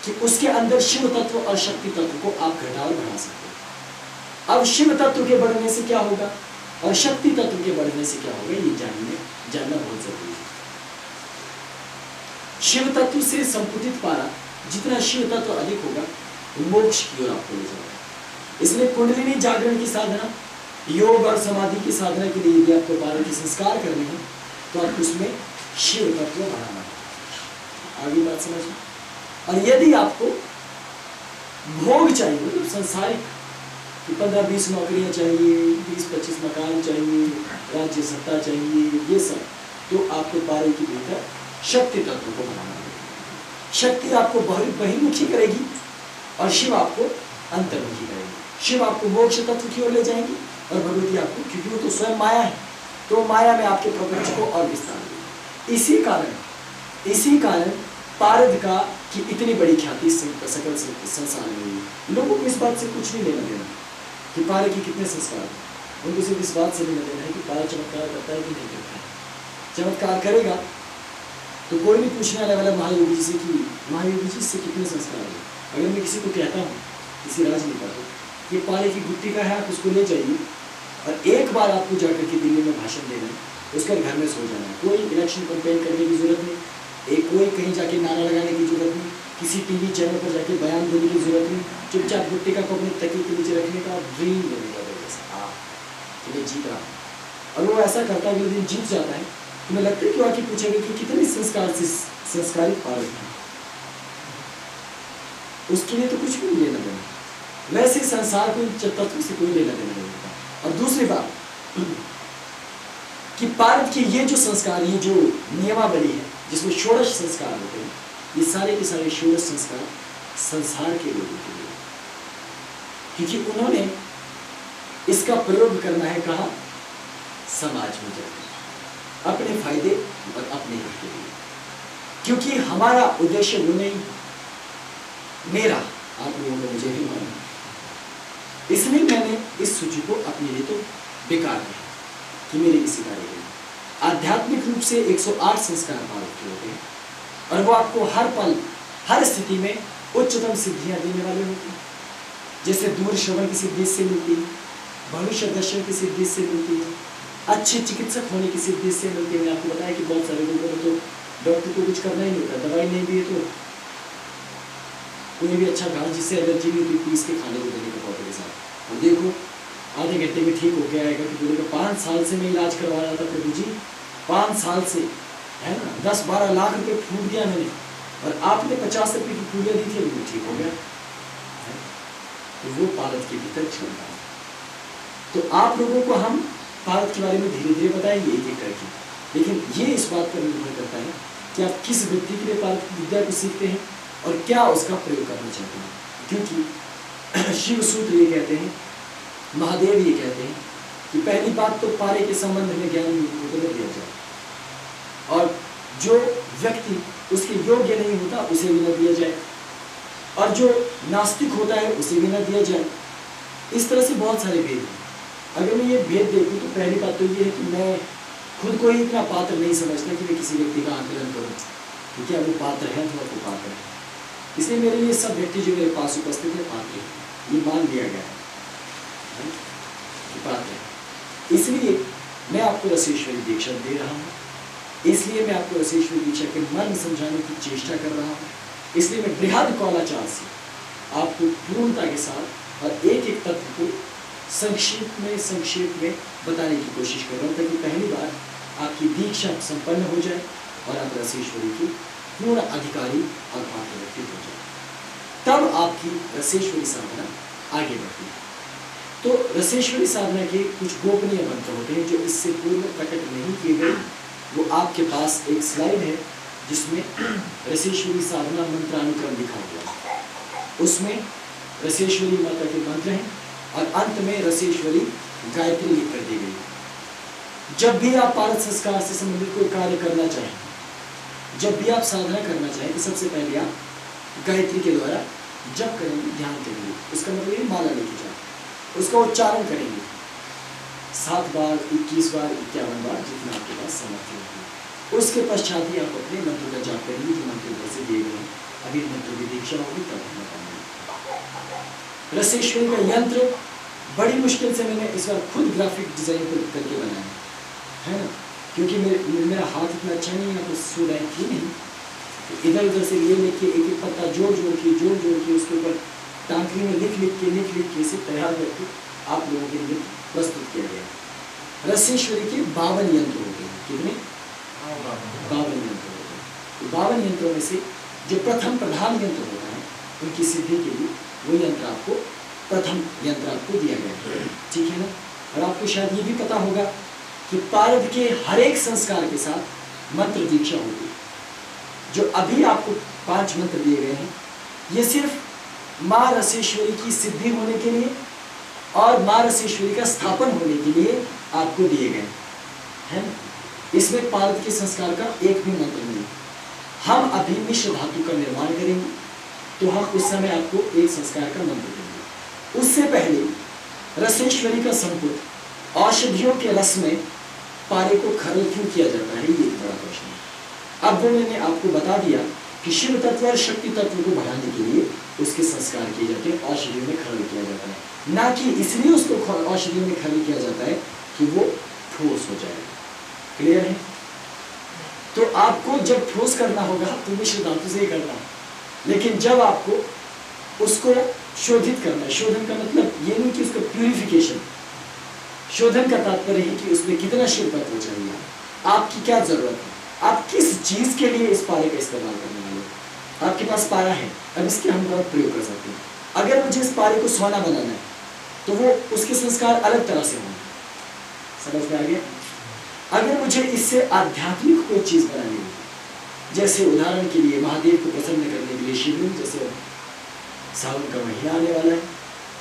कि उसके अंदर शिव तत्व और शक्ति तत्व को आप घटा और बढ़ा सकते हैं। अब शिव तत्व के बढ़ने से क्या होगा और शक्ति तत्व के बढ़ने से क्या होगा, ये जानना बहुत जरूरी है। शिव तत्व से संपुटित पारा, जितना शिव तत्व अधिक होगा मोक्ष की ओर आपको ले जाएगा। इसलिए कुंडलिनी जागरण की साधना, योग और समाधि की साधना के लिए यदि आपको पारा के संस्कार करने हैं तो आपको उसमें शिव तत्व बढ़ाना है। आगे बात समझिए। और यदि आपको भोग चाहिए, मतलब सांसारिक 15-20 नौकरियां चाहिए, 20-25 मकान चाहिए, राज्य सत्ता चाहिए, ये सब, तो आपको पारे की भीतर शक्ति तत्व को बनाना है। शक्ति आपको बहिर्मुखी करेगी और शिव आपको अंतर्मुखी करेगी। शिव आपको मोक्ष तत्व की ओर ले जाएंगी और भगवती आपको, क्योंकि वो तो स्वयं माया है, तो माया में आपके प्रपंच को और विस्तार देगी। इसी कारण पारद का की इतनी बड़ी ख्याति सकल संसार में हुई। लोगों को इस बात से कुछ नहीं लेना देना कि पारे की कितने संस्कार हैं, उनको सिर्फ इस बात से लेना देना है कि पारा चमत्कार करता है कि नहीं करता है। चमत्कार करेगा तो कोई नहीं पूछने आने वाला महायोगी जी से कि महायोगी जी से कितने संस्कार है। अगर मैं किसी को कहता हूँ, किसी राजनेता को, ये पारे की गुत्ती का है, आप उसको ले जाइए और एक बार आपको जाकर के दिल्ली में भाषण देना है, उसके घर में सो जाना है। कोई इलेक्शन कंपेन करने की जरूरत नहीं, कोई कहीं जाके नारा लगाने की जरूरत नहीं, किसी टीवी चैनल पर जाके बयान देने की जरूरत नहीं। चुपचाप गुत्तिका को अपने तकिए के नीचे रखने का ड्रीम लेने का जैसा कि मैं जीत रहा हूँ। और वो ऐसा करता है, अगले दिन जीत जाता है, तुम्हें लगता है कि आके पूछेंगे कि कितने संस्कार से संस्कारित पारद हैं, उसके लिए तो कुछ भी नहीं लेना देना। वैसे संसार को तत्व से कोई लेना देना नहीं होता। और दूसरी बात कि पारद के ये जो संस्कार, ये जो नियमावली है जिसमें षोडश संस्कार होते हैं, ये सारे के सारे षोडश संस्कार संसार के लोगों के लिए, क्योंकि उन्होंने इसका प्रयोग करना है कहा, समाज में जाकर अपने फायदे और अपने हित के लिए। क्योंकि हमारा उद्देश्य वो नहीं, मेरा, आप लोगों ने मुझे भी माना, इसलिए मैंने इस सूची को अपने लिए तो बेकार है कि मेरे किसी कार्य के लिए। आध्यात्मिक रूप से 108 संस्कार पारद के होते हैं और वो आपको हर पल, हर स्थिति में उच्चतम सिद्धियां देने वाले होते हैं। जैसे दूर श्रवण की सिद्धि से मिलती है, भविष्य दर्शन की सिद्धि से मिलती है, अच्छे चिकित्सक होने की सिद्धि से मिलती है। मैंने आपको बताया कि बहुत सारे लोगों को तो डॉक्टर को कुछ करना ही नहीं होता, दवाई नहीं भी है तो कोई भी अच्छा घास जिससे एलर्जी नहीं होती पीस के खाने को देने का पौधे के साथ, और देखो आधे घंटे में ठीक हो गया आएगा। कि बोलेगा 5 साल से मैं इलाज करवा रहा था प्रभु जी, 5 साल से है ना, 10-12 लाख रुपए फूट दिया मैंने और आपने 50 रुपए की पूजा दी थी, वो ठीक हो गया। तो वो पारद के भीतर क्षमता है। तो आप लोगों को हम पारद के बारे में धीरे धीरे बताएंगे एक एक करके, लेकिन ये इस बात पर निर्भर करता है कि आप किस व्यक्ति के लिए पारद की विद्या को सीखते हैं और क्या उसका प्रयोग करना चाहते हैं। क्योंकि शिव सूत्र ये कहते हैं, महादेव ये कहते हैं कि पहली बात तो पारे के संबंध में ज्ञान को दिया जाए, और जो व्यक्ति उसके योग्य नहीं होता उसे भी न दिया जाए, और जो नास्तिक होता है उसे भी न दिया जाए। इस तरह से बहुत सारे भेद हैं। अगर मैं ये भेद देखूँ तो पहली बात तो ये है कि मैं खुद को ही इतना पात्र नहीं समझता कि मैं किसी व्यक्ति का आकलन करूँ कि क्या वो पात्र है अथवा वो पात्र है। इसलिए मेरे लिए सब व्यक्ति जो मेरे पास उपस्थित है पात्र है, ये मान लिया गया है कि पात्र है। इसलिए मैं आपको रसेश्वरी दीक्षा दे रहा हूँ, इसलिए मैं आपको रसेश्वरी दीक्षा के मर्म समझाने की चेष्टा कर रहा हूँ। इसलिए मैं बृहद कौलाचार से आपको पूर्णता के साथ और एक एक तत्व को संक्षेप में बताने की कोशिश कर रहा हूँ, ताकि पहली बार आपकी दीक्षा संपन्न हो जाए और आप रसेश्वरी की पूर्ण अधिकारी और पात्र व्यक्ति हो जाए, तब आपकी रसेश्वरी साधना आगे बढ़ती है। तो रसेश्वरी साधना के कुछ गोपनीय मंत्र होते हैं जो इससे पूर्व प्रकट नहीं किए गए। वो आपके पास एक स्लाइड है जिसमें रसेश्वरी साधना मंत्रानुक्रम लिखा हुआ है, उसमें रसेश्वरी माता के मंत्र हैं और अंत में रसेश्वरी गायत्री लिख कर दी गई है। जब भी आप पारद संस्कार से संबंधित कोई कार्य करना चाहें, जब भी आप साधना करना चाहें, तो सबसे पहले आप गायत्री के द्वारा जप करेंगे, ध्यान करेंगे। उसका मतलब ये माला लेके जाए, उसका उच्चारण करेंगे 7 बार, 21 बार, 51 बार, जितना आपके पास सामर्थ्य होगी। उसके पश्चात ही आप अपने मंत्र का जाप करेंगे जो मंत्र ऊपर से दिए गए हैं। अभी मंत्र की दीक्षा होगी तब हम बताएंगे। रसेश्वरी का यंत्र बड़ी मुश्किल से मैंने इस बार खुद ग्राफिक डिजाइन करके बनाया है ना, क्योंकि मेरा हाथ इतना अच्छा नहीं है, तो सुराई थी नहीं, तो इधर उधर से लिख के एक एक पत्ता जोड़ जोड़ के उसके ऊपर टांकरी में लिख के इसे तैयार करके आप लोगों के लिए प्रस्तुत किया गया। रसेश्वरी के 52 यंत्र होते हैं। कितने? 52 यंत्र होते हैं। 52 यंत्रों में से जो प्रथम प्रधान यंत्र होता है, उनकी सिद्धि के लिए वो यंत्र आपको, प्रथम यंत्र आपको दिया गया है, ठीक है ना। और आपको शायद ये भी पता होगा कि पारद के हर एक संस्कार के साथ मंत्र दीक्षा होगी। जो अभी आपको 5 मंत्र दिए गए हैं, ये सिर्फ माँ रसेश्वरी की सिद्धि होने के लिए और माँ रसेश्वरी का स्थापन होने के लिए आपको दिए गए हैं। इसमें पारद के संस्कार का एक भी मंत्र नहीं। हम अभी मिश्र धातु का निर्माण करेंगे, तो हम उस समय आपको एक संस्कार का मंत्र देंगे। उससे पहले रसेश्वरी का संपुट औषधियों के रस में पारे को खरल क्यों किया जाता है, ये एक बड़ा प्रश्न है। अब वो मैंने आपको बता दिया कि शिव तत्व और शक्ति तत्व को बढ़ाने के लिए उसके संस्कार किए जाते हैं, औषधियों में खरल किया जाता है, ना कि इसलिए उसको औषधियों में खरल किया जाता है कि वो ठोस हो जाएगा। क्लियर है? तो आपको जब ठोस करना होगा तो मिश्र धातु से ही करना है, लेकिन जब आपको उसको शोधित करना है, शोधन का मतलब ये नहीं कि उसका प्यूरिफिकेशन, शोधन का तात्पर्य है कि उसमें कितना शिव तत्व चाहिए, आपकी क्या जरूरत है, आप किस चीज के लिए इस पारे का इस्तेमाल करने वाले हो। आपके पास पारा है, अब इसके हम बहुत प्रयोग कर सकते हैं। अगर मुझे इस पारे को सोना बनाना है तो वो उसके संस्कार अलग तरह से होंगे, समझ में आ गया। अगर मुझे इससे आध्यात्मिक कोई चीज बनानी है, जैसे उदाहरण के लिए महादेव को प्रसन्न करने के लिए शिवलिंग, जैसे सावन का महीना आने वाला है,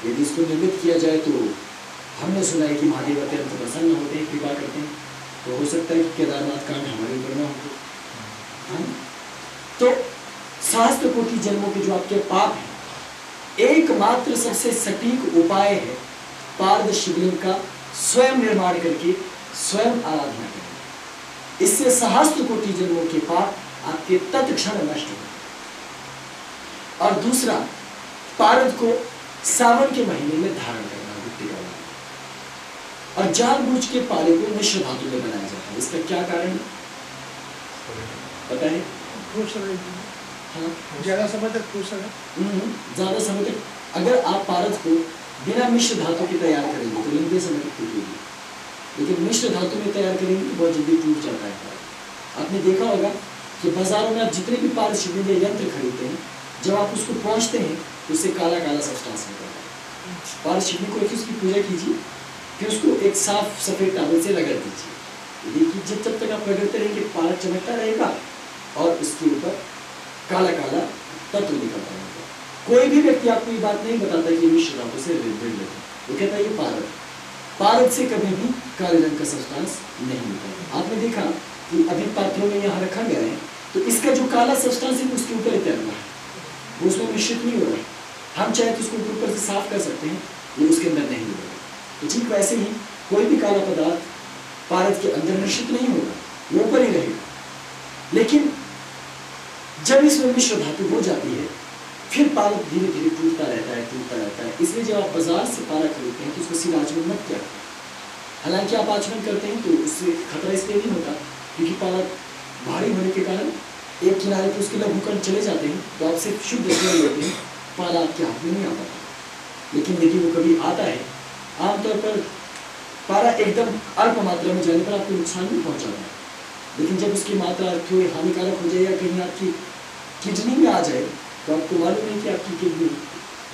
यदि इसको निर्मित किया जाए तो हमने सुना है कि महादेव अत्यंत प्रसन्न होते हैं, कृपा करते हैं। तो हो सकता है कि केदारनाथ कांड हमारे ऊपर ना हो। तो सहस्त्र कोटि जन्मों के जो आपके पाप हैं, एकमात्र सबसे सटीक उपाय है पारद शिवलिंग का स्वयं निर्माण करके स्वयं आराधना करें। इससे सहस्त्र कोटि जन्मों के पाप आपके तत्क्षण नष्ट हो। और दूसरा, पारद को सावन के महीने में धारण करना, गुट्टी का, और जानबूझ के पारे को मिश्र धातु में बनाया जाता है। इसका क्या कारण है पता है? हाँ, ज्यादा समय तक ठोस है। ज्यादा समय तक अगर आप पारद को बिना मिश्र धातु के तैयार करेंगे तो लंबे समय तक टूटेगी, लेकिन मिश्र धातु में तैयार करेंगे तो बहुत जल्दी टूट जाता है। आपने देखा होगा कि बाजारों में आप जितने भी पारद छिड़कने के यंत्र खरीदते हैं, जब आप उसको पहुँचते हैं तो उससे काला काला सब्सटेंस निकलता है। पारद छिड़कने को रखिए, उसकी पूजा कीजिए, फिर उसको एक साफ सफ़ेद टॉवल से रगड़ दीजिए। देखिए जब तक आप रगड़ते रहेंगे पारद चमकता रहेगा और उसके ऊपर काला काला तत्व निकलता रहेगा। कोई भी व्यक्ति आपको ये बात नहीं बताता कि मिश्र धातु से भिड़ लेते, वो कहता है ये पारद। पारद से कभी भी काले रंग का सब्सटेंस नहीं निकलता। आपने देखा कि अभी पात्रों में यहाँ रखा गया है तो इसका जो काला सब्सटेंस है उसके ऊपर तैर रहा है, वो उसमें मिश्रित नहीं हो रहा है। हम चाहे तो उसको ऊपर से साफ कर सकते हैं, ये उसके अंदर नहीं होगा। तो ठीक वैसे ही कोई भी काला पदार्थ पारद के अंदर मिश्रित नहीं होगा, वो ऊपर ही रहेगा। लेकिन जब इसमें मिश्र धातु हो जाती है फिर पारद धीरे धीरे टूटता रहता है, टूटता रहता है। इसलिए जब आप बाजार से पारा खरीदते हैं तो उसको सीधा आचमन मत किया। हालांकि आप आचमन करते हैं तो उससे खतरा इसलिए नहीं होता क्योंकि पारा भारी होने के कारण एक किनारे पर उसके लघुकण चले जाते हैं, तो आप सिर्फ शुद्ध स्वर लेते हैं, पारा आपके हाथ में नहीं आता। लेकिन देखिए वो कभी आता है, आमतौर पर पारा एकदम अल्प मात्रा में जाने पर आपको नुकसान भी पहुँचाता है। लेकिन जब उसकी मात्रा थोड़ी हानिकारक हो जाए या कहीं आपकी किडनी में आ जाए तो आपको मालूम है कि आपकी किडनी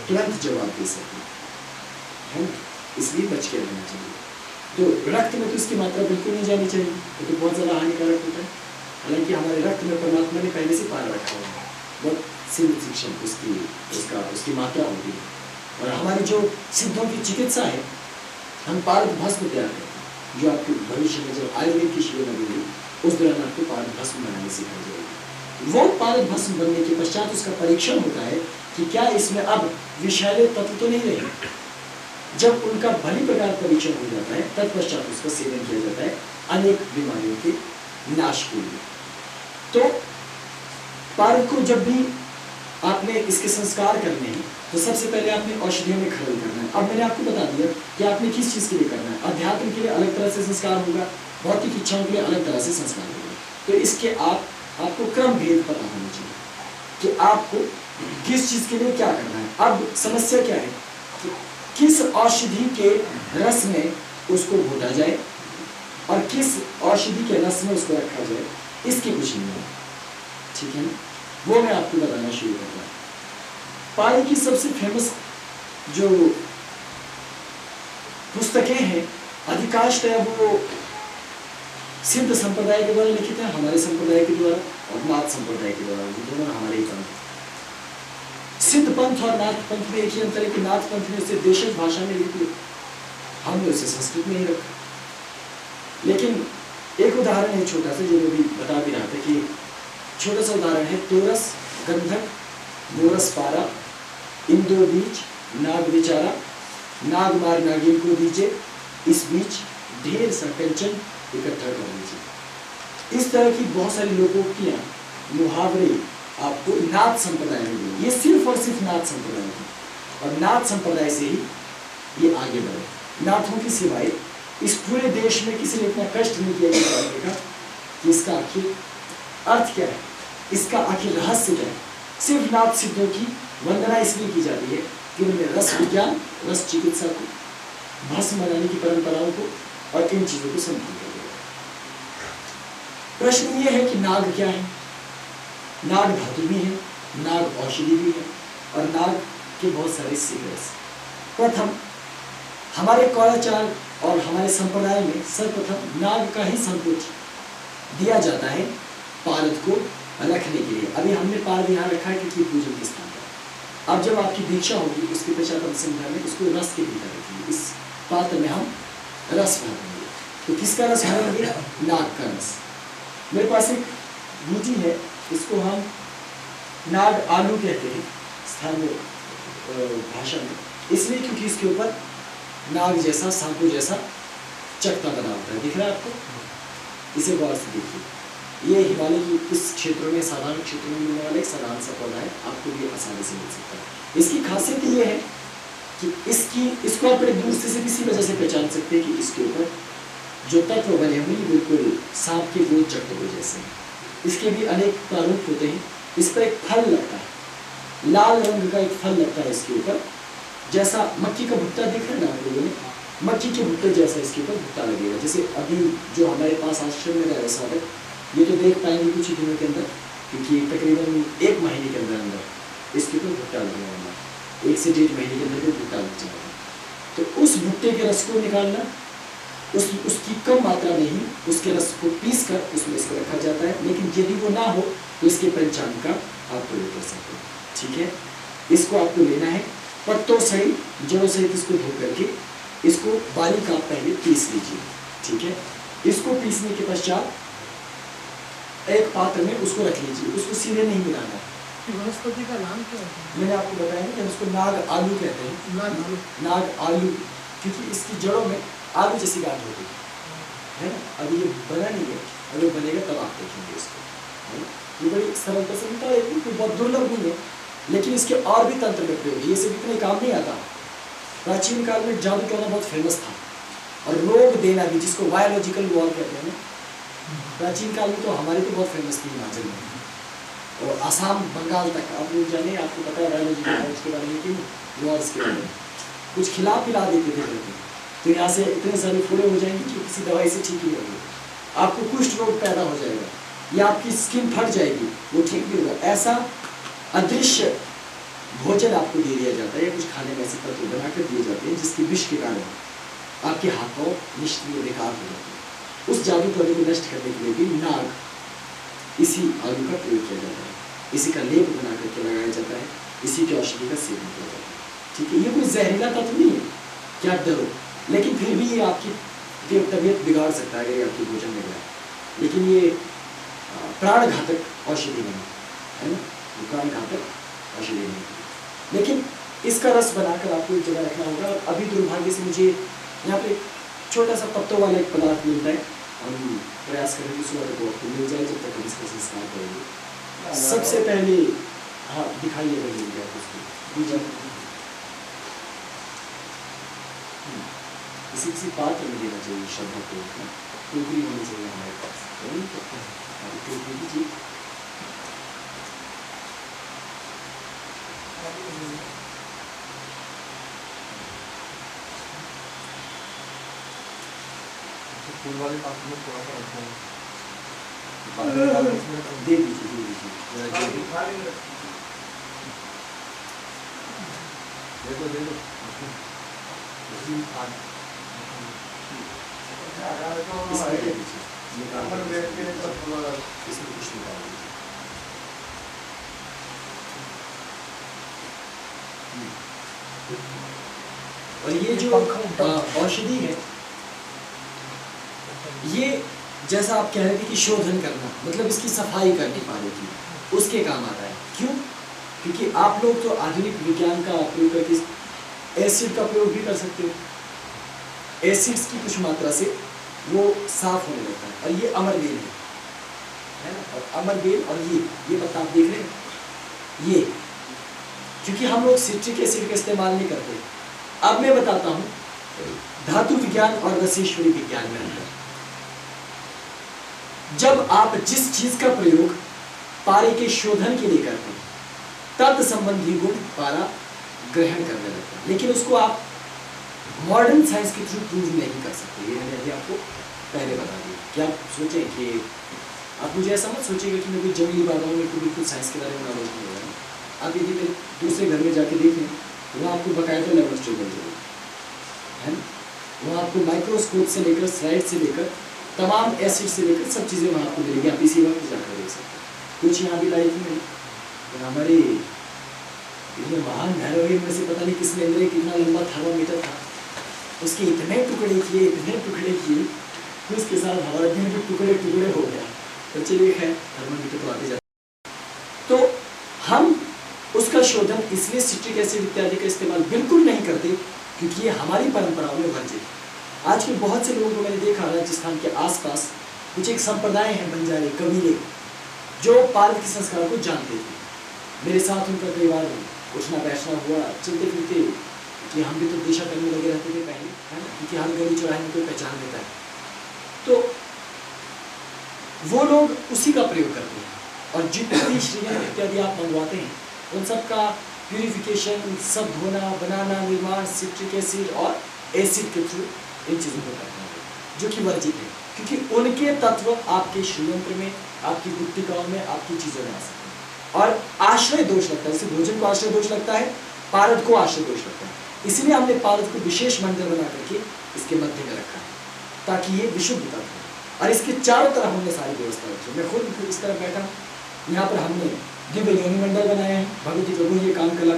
तुरंत जवाब दे सकती है, इसलिए बच के रहना चाहिए। तो रक्त में तो इसकी मात्रा बिल्कुल नहीं जानी चाहिए, तो बहुत ज़्यादा हानिकारक होता है। हालांकि हमारे रक्त में परमात्मा ने पहले से पार रखा हुआ है, बहुत सीमित शिक्षण उसकी मात्रा होती है। और हमारी जो सिद्धों की चिकित्सा है, हम पारद भस्म तैयार करते हैं, जो आपके भविष्य में जब आयुर्वेद की शिविर लगेगी उस दौरान आपको पारद भस्म बनाने सिखाई जाएगी। वो पारद भस्म बनने के पश्चात उसका परीक्षण होता है कि क्या इसमें अब विषैले तत्व तो नहीं रहे। जब उनका भली प्रकार परीक्षण हो जाता है तत्पश्चात उसका सेवन किया जाता है अनेक बीमारियों के नाश के लिए। तो पारद को जब भी आपने इसके संस्कार करने हैं तो सबसे पहले आपने औषधियों में खनन करना है। अब मैंने आपको बता दिया कि आपने किस चीज़ के लिए करना है। अध्यात्म के लिए अलग तरह से संस्कार होगा, भौतिक इच्छाओं के लिए अलग तरह से संस्कार होगा। तो इसके आपको क्रम भेद पता होना चाहिए कि आपको किस चीज़ के लिए क्या करना है। अब समस्या क्या है कि किस औषधि के रस में उसको घोटा जाए और किस औषधि के रस में उसको रखा जाए, इसकी कुछ नहीं है, ठीक है ना। वो मैं आपको बताना शुरू कर रहा हूँ। पाली की सबसे फेमस जो पुस्तकें हैं अधिकांशतः वो सिद्ध संप्रदाय के द्वारा लिखित है, हमारे संप्रदाय के द्वारा और नाथ संप्रदाय के द्वारा, दोनों हमारे ही पंथ। सिद्ध पंथ और नाथ पंथ में एक ही अंतर है कि नाथ पंथ ने उसे देशज भाषा में लिख दिया, हमने उसे संस्कृत में ही रखा। लेकिन एक उदाहरण है छोटा सा जो मैं भी बता भी रहा था कि छोटा सा उदाहरण है तोरस, गंधक, मोरस पारा, इंदो बीज, नाग बेचारा, नाग मार नागिन को दीजिए, इस बीच ढेर सा कंचन इकट्ठा कर लीजिए। इस तरह की बहुत सारी लोकोक्तियां, मुहावरे आपको नाथ संप्रदाय में मिलेंगे। ये सिर्फ और सिर्फ नाथ संप्रदाय है और नाथ संप्रदाय से ही ये आगे बढ़े। नाथों की सिवाय इस पूरे देश में किसी ने इतना कष्ट नहीं किया जाएगा कि इसका आखिर अर्थ क्या है, इसका आखिर रहस्य क्या है। सिर्फ नाथ सिद्धों की वंदना इसलिए की जाती है कि उन्होंने रस विज्ञान, रस चिकित्सा को, भस्म बनाने की परंपराओं को और इन चीजों को समझा दिया। प्रश्न ये है कि नाग क्या है। नाग धातु भी है, नाग औषधि भी है और नाग के बहुत सारे सीक्रेट्स। प्रथम हमारे कौराचार और हमारे संप्रदाय में सर्वप्रथम नाग का ही संकोच दिया जाता है पारद को रखने के लिए। अभी हमने पारद यहाँ रखा है क्योंकि पूजन के स्थान पर। अब जब आपकी दीक्षा होगी उसके पश्चात हम समझाएंगे उसको रस के भीतर रखेंगे। इस पात्र में हम रस भरेंगे। तो किसका रस भरेंगे? नाग का रस। मेरे पास एक बूटी है, इसको हम नाग आलू कहते हैं स्थानीय भाषा में, इसलिए क्योंकि इसके ऊपर नाग जैसा, सांपू जैसा चकता बना होता है। दिख रहा है आपको? इसे गौर से देखिए। ये हिमालय की इस क्षेत्रों में, साधारण क्षेत्रों में मिलने वाला एक साधारण सा पौधा है, आपको भी आसानी से मिल सकता है। इसकी खासियत ये है कि इसको आप बड़े दूर से इसी वजह से पहचान सकते हैं कि इसके ऊपर जो तत्व बने हुए हैं बिल्कुल सांप के गोल चक्र को जैसे हैं। इसके भी अनेक प्रारूप होते हैं। इस पर एक फल लगता है, लाल रंग का एक फल लगता है इसके ऊपर, जैसा मक्की का भुट्टा दिख रहा है ना आप लोगों ने, मक्की के भुट्टे जैसा इसके ऊपर भुट्टा लगेगा। जैसे अभी जो हमारे पास आश्रम में रह साधक ये तो देख पाएंगे कुछ ही दिनों के अंदर, क्योंकि तकरीबन 1 महीने के अंदर इसके ऊपर भुट्टा लगने वाला, 1 से 1.5 महीने के अंदर भुट्टा लग जाएगा। तो उस भुट्टे के रस को निकालना, उसकी कम मात्रा में ही उसके रस को पीस कर उसमें इसको रखा जाता है। लेकिन यदि वो ना हो तो इसके पंचांग का आप प्रयोग कर सकते हैं। ठीक है, इसको आपको लेना है पत्तों सहित, जड़ों सहित इसको धो करके इसको बारीक आप पहले पीस लीजिए। ठीक है, इसको पीसने के पश्चात एक पात्र में उसको रख लीजिए, उसको सीधे नहीं मिलाना। वनस्पति का नाम क्या होता है? मैंने आपको बताया कि हम उसको नाग आलू कहते हैं। नाग आलू, क्योंकि इसकी जड़ों में आलू जैसी गांठ होती है ना। अभी ये बना नहीं है, अगर बनेगा तब आप देखेंगे इसको, है ना। ये बड़ी सरल पसंद है, बहुत दुर्लभ नहीं है, लेकिन इसके और भी तंत्र में प्रयोग है, ये सिर्फ इतने काम नहीं आता। प्राचीन काल में जादू टोना बहुत फेमस था, और रोग देना भी, जिसको बायोलॉजिकल वॉर कहते हैं। प्राचीन काल में तो हमारे तो बहुत फेमस थी हिमाचल में, और आसाम बंगाल तक आप लोग जाने, आपको पता है बायोलॉजिकल वॉर्स के बारे में, कि वॉर्स के बारे में कुछ खिला पिला देते थे करके, तो यहाँ से इतने सारे फोड़े हो जाएंगे कि किसी दवाई से ठीक नहीं होगी, आपको कुष्ठ रोग पैदा हो जाएगा, या आपकी स्किन फट जाएगी, वो ठीक नहीं होगा। ऐसा अदृश्य भोजन आपको दे दिया जाता है, या कुछ खाने में ऐसे तत्व बनाकर दिए जाते हैं जिसकी विष के कारण आपके हाथों निष्क्रिय बेकार हो जाते हैं। उस जादू टोने को नष्ट करने के लिए भी नाग इसी आलू का प्रयोग किया जाता है, इसी का लेप बना करके लगाया जाता है, इसी की औषधि का सेवन किया जाता है। ठीक है, ये कोई जहरीला तत्व नहीं है कि आप डरो, लेकिन फिर भी ये आपकी तबीयत बिगाड़ सकता है अगर ये आपके भोजन में गया। लेकिन ये प्राण घातक औषधि नहीं है ना, प्राण घातक औषधि नहीं। लेकिन इसका रस बनाकर आपको एक जगह रखना होगा। अभी दुर्भाग्य से मुझे यहाँ पे छोटा सा पत्तों वाला एक पदार्थ मिलता है, हम प्रयास करेंगे सुबह तक आपको मिल जाए, जब तक हम इसका संस्कार करेंगे। सबसे पहले हाँ दिखाइए, अगर मिल गया उसको दीजिए, किसी पात्र में देना चाहिए श्रद्धा को, टोकरी होनी चाहिए हमारे पास, टोकरी दीजिए। फूल वाले पात्र में थोड़ा सा रखना दे दीजिए, दे दो। और ये जो औषधि है, ये जैसा आप कह रहे थे कि शोधन करना, मतलब इसकी सफाई करनी पानी की, उसके काम आता है। क्यों? क्योंकि आप लोग तो आधुनिक विज्ञान का प्रयोग करके एसिड का प्रयोग भी कर सकते हो, एसिड्स की कुछ मात्रा से वो साफ होने लगता है। और ये अमरबेल है ना, और अमरबेल और ये पत्ता आप देख रहे हैं, ये क्योंकि हम लोग सिट्रिक एसिड का इस्तेमाल नहीं करते। अब मैं बताता हूँ धातु विज्ञान और रसेश्वरी विज्ञान में अंतर। जब आप जिस चीज का प्रयोग पारे के शोधन के लिए करते हैं, तत् संबंधी गुण पारा ग्रहण करने लगता है, लेकिन उसको आप मॉडर्न साइंस के थ्रू प्रूव नहीं कर सकते। ये मैंने अभी आपको पहले बता दिया। क्या आप सोचें कि आप मुझे ऐसा मत सोचिएगा कि मैं कोई जंगली बात हूँ, मेरे को बिल्कुल साइंस के बारे में नॉलेज नहीं होगा। आप यदि कहीं दूसरे घर में जाके देखें, वहाँ आपको बाकायदा लेबोरेटरी मिल जाएगी, है ना। वहाँ आपको माइक्रोस्कोप से लेकर स्लाइड से लेकर तमाम एसिड से लेकर सब चीज़ें वहाँ आपको मिलेगी। आप इसी वक्त जाकर देख सकते हैं। कुछ यहाँ भी लाई थी मैंने, तो हमारे इतने महान हेरोइन में से पता नहीं किसने अंदर कितना लंबा थर्मामीटर था, उसके इतने टुकड़े किए कि उसके साथ हमारा दिन भी टुकड़े टुकड़े हो गया। तो चलिए खैर, थर्मामीटर तो आते जाते। तो हम उसका शोधन इसलिए सिट्रिक एसिड इत्यादि का इस्तेमाल बिल्कुल नहीं करते, क्योंकि ये हमारी परंपराओं में वर्जित है। आज के बहुत से लोगों को मैंने देखा, राजस्थान के आसपास कुछ एक संप्रदाय है, बंजारे कबीले, जो पारद के संस्कार को जानते थे। मेरे साथ उनका कई बार उठना बैठना हुआ, चलते फिरते, कि हम भी तो दिशा करने लगे रहते थे पहले, है ना, क्योंकि हर गली चौराहे में कोई पहचान देता है। तो वो लोग उसी का प्रयोग करते हैं, और जितने भी श्रीयंत्र इत्यादि आप मंगवाते हैं, उन सब का प्यूरिफिकेशन, सब धोना, बनाना, निर्माण सिट्रिक एसिड और एसिड के थ्रू इन चीज़ों को करना है, जो कि वर्जित है। क्योंकि ताकि उनके तत्व आपके श्रीयंत्र में, आपकी गुप्तिकाओं में, आपकी चीजों में आ सके। और आश्रय दोष लगता है, जैसे भोजन को आश्रय दोष लगता है, पारद को आश्रय दोष लगता है। इसलिए हमने पारद को विशेष मंडल बना करके इसके मध्य में रखा है ताकि ये विशुद्ध तत्व हो। और इसके चारों तरफ हमने सारी व्यवस्था रखी। मैं खुद इस तरह बैठा, यहाँ पर हमने दिव्य योनि मंडल बनाए हैं। भगवती प्रभु ये काम कला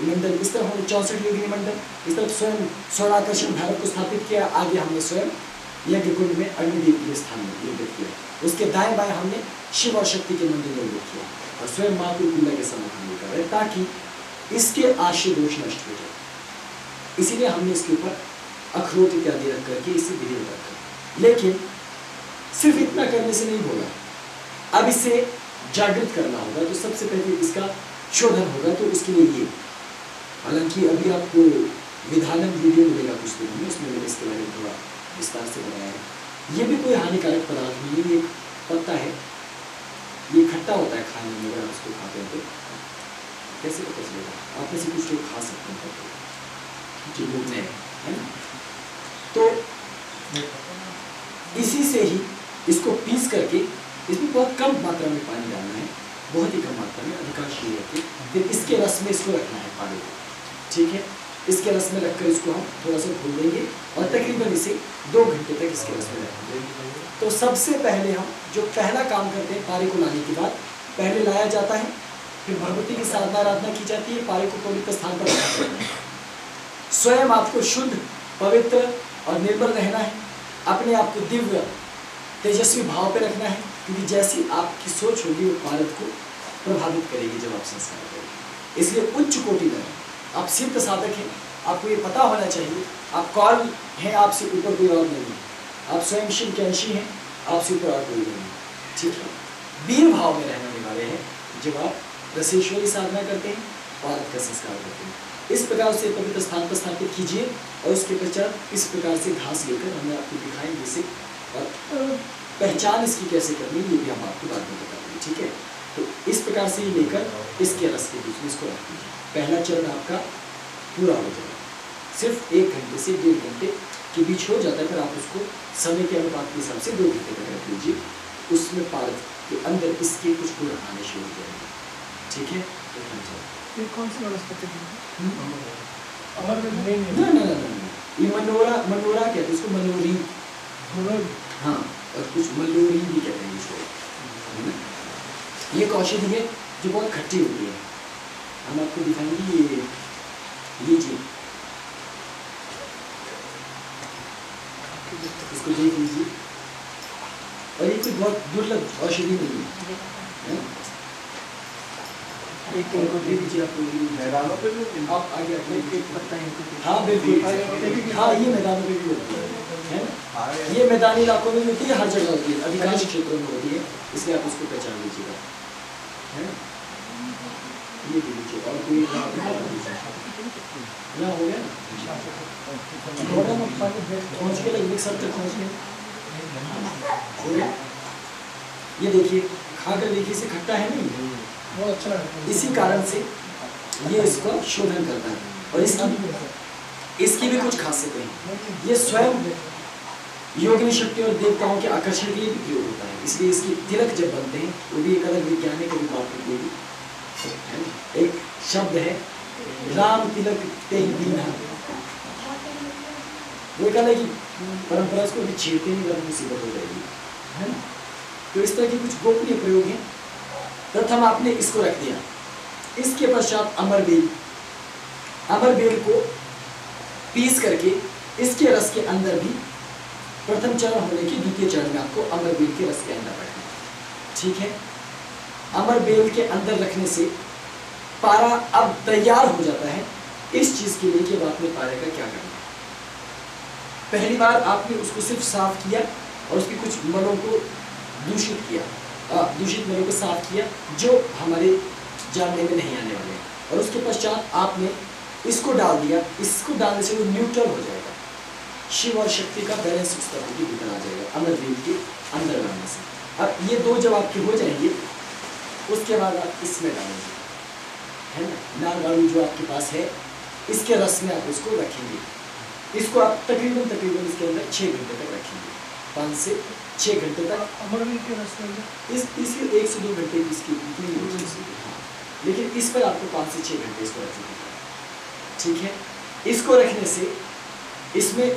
मंडल, इस तरह हमने 64 योगिनी मंडल, इस तरह स्वयं स्वर्णाकर्षण भारत को स्थापित किया। आगे हमने स्वयं यज्ञ कुंड में अग्निदेव के स्थान में निर्मित किया। उसके दाएं बाएं हमने शिव और शक्ति के मंदिर निर्मित किया और स्वयं माँ की कुंडा के सम्मुख हम कर रहे ताकि इसके आश्रय दोष नष्ट हो जाए। इसीलिए हमने इसके ऊपर अखरोट इत्यादि रख करके इसे विधिवत रखा। लेकिन सिर्फ इतना करने से नहीं होगा, अब इसे जागृत करना होगा। तो सबसे पहले इसका शोधन होगा। तो उसके लिए ये, हालांकि अभी आपको विधानम वीडियो मिलेगा कुछ दिन में, उसमें मैंने इसके बारे में थोड़ा विस्तार से बताया है। ये भी कोई हानिकारक पदार्थ नहीं है, ये एक पत्ता है, ये खट्टा होता है खाने में। अगर उसको खाते हैं तो कैसे पता चलेगा? आप में से कुछ लोग खा सकते हैं जो लोग नहीं है ना। तो इसी से ही इसको पीस करके इसमें बहुत कम मात्रा में पानी डालना है, बहुत ही कम मात्रा में, अधिकांश ये है। फिर इसके रस में इसको रखना है पानी को, ठीक है। इसके रस में रखकर इसको हम थोड़ा सा भून देंगे और तकरीबन इसे 2 घंटे तक इसके रस में रखेंगे। तो सबसे पहले हम जो पहला काम करते हैं, पारे को लाने के बाद पहले लाया जाता है, फिर भगवती की साधना आराधना की जाती है, पारे को पवित्र स्थान पर रखा जाता है। स्वयं आपको शुद्ध, पवित्र और निर्मल रहना है। अपने आप को दिव्य तेजस्वी भाव पे रखना है, क्योंकि जैसी आपकी सोच होगी वो पारद को प्रभावित करेगी जब आप संस्कार करेंगे। इसलिए उच्च कोटि में आप सिद्ध साधक हैं, आपको ये पता होना चाहिए आप कौन हैं, आपसे ऊपर कोई और नहीं है। आप स्वयं शिव के अंशी हैं, आपसे ऊपर और कोई नहीं है, ठीक है। वीर भाव में रहने वाले हैं जब आप रसेश्वरी साधना करते हैं, पारद का संस्कार करते हैं। इस प्रकार से पवित्र स्थान पर स्थापित कीजिए और उसके पश्चात इस प्रकार से घास लेकर हमें आपको दिखाएंगे इसे, और पहचान इसकी कैसे करनी ये भी हम आपको बाद में बता देंगे, ठीक है। तो इस प्रकार से ये लेकर इसके रस के बीच में इसको रख दीजिए। पहला चरण आपका पूरा हो जाएगा, सिर्फ 1 घंटे से 1.5 घंटे के बीच हो जाता है। फिर आप उसको समय के अनुपात के हिसाब से 2 घंटे तक रख लीजिए। उसमें पारद के अंदर इसके कुछ गुण आने शुरू हो जाएंगे, ठीक है। ये कौन सी वनस्पति है? ये मनोरा कहते हैं इसको, मनोरी, हाँ, और कुछ मल्लोरी भी कहते हैं इसको, है ना। ये एक औषधि है जो बहुत खट्टी होती है, हम आपको दिखाएंगे। ये लीजिए, इसको देख लीजिए। और ये कोई बहुत दुर्लभ औषधि नहीं है, एक इनको दे दीजिए आपको। मैदानों पे भी आप आगे एक पत्ता इनको दे। हाँ बिल्कुल, हाँ ये मैदानों पे भी होती है ना। ये मैदानी इलाकों में होती है, हर जगह होती है, अधिकांश क्षेत्रों में होती है, इसलिए आप उसको पहचान लीजिएगा, है ना। ये दे दीजिए और कोई ना हो गया पहुँच के लगभग सब तक पहुँच गए, हो गया। ये देखिए, खा कर देखिए, इसे खट्टा है नहीं, बहुत अच्छा है। इसी कारण से ये इसको शोधन करता है। और इसकी भी कुछ खासियतें हैं। ये स्वयं योगिनी शक्ति और देवताओं के आकर्षण के लिए भी प्रयोग होता है, इसलिए इसकी तिलक जब बनते हैं वो भी एक अलग वैज्ञानिक बात होती है। एक शब्द है राम तिलक ते दीना, वो कहना है कि परंपरा को भी छेड़ते नहीं, वरना मुसीबत हो जाएगी, है ना। तो इस तरह के कुछ गोपनीय प्रयोग हैं। प्रथम आपने इसको रख दिया, इसके पश्चात अमरबेल, अमरबेल को पीस करके इसके रस के अंदर भी प्रथम चरण होने की द्वितीय चरण में आपको अमरबेल के रस के अंदर रखना, ठीक है। अमरबेल के अंदर रखने से पारा अब तैयार हो जाता है इस चीज के लिए कि अब आपने पारे का क्या करना है। पहली बार आपने उसको सिर्फ साफ किया और उसके कुछ मलों को दूषित किया, दूषित मलों को साफ किया जो हमारे जानने में नहीं आने वाले, और उसके पश्चात आपने इसको डाल दिया। इसको डालने से वो न्यूट्रल हो जाएगा, शिव और शक्ति का बैलेंस उस तरह के भीतर आ जाएगा अमरबेल के अंदर डालने से। अब ये 2 जब आपके हो जाएंगे, उसके बाद आप इसमें डालेंगे, है ना। नारगाड़ू जो आपके पास है, इसके रस में आप उसको रखेंगे। इसको आप तकरीबन इसके अंदर 6 घंटे तक रखेंगे। 5 से 6 घंटे तक। अमरवीर के रास्ते में इसी 1 से 2 घंटे की इसकी इतनी यूज है। हाँ, लेकिन इस पर आपको 5 से 6 घंटे इसको रखना होगा, ठीक है। इसको रखने से इसमें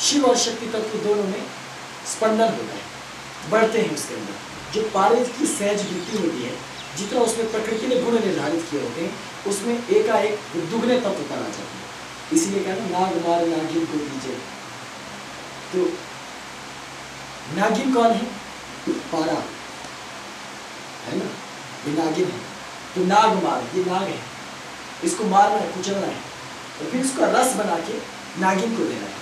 शिव और शक्ति तत्व दोनों में स्पंदन होता है, बढ़ते हैं उसके अंदर। जो पारे की सहज वृत्ति होती है, जितना उसमें प्रकृति ने गुण निर्धारित किए होते हैं, उसमें एकाएक दुगने तत्व पर आ जाते हैं। इसीलिए कहते हैं नाग मार नागिन को दीजिए। तो नागिन कौन है? पारा है ना, ये नागिन है। तो नाग मार, ये नाग है, इसको मारना है, कुचलना है, और फिर उसका रस बना के नागिन को देना है।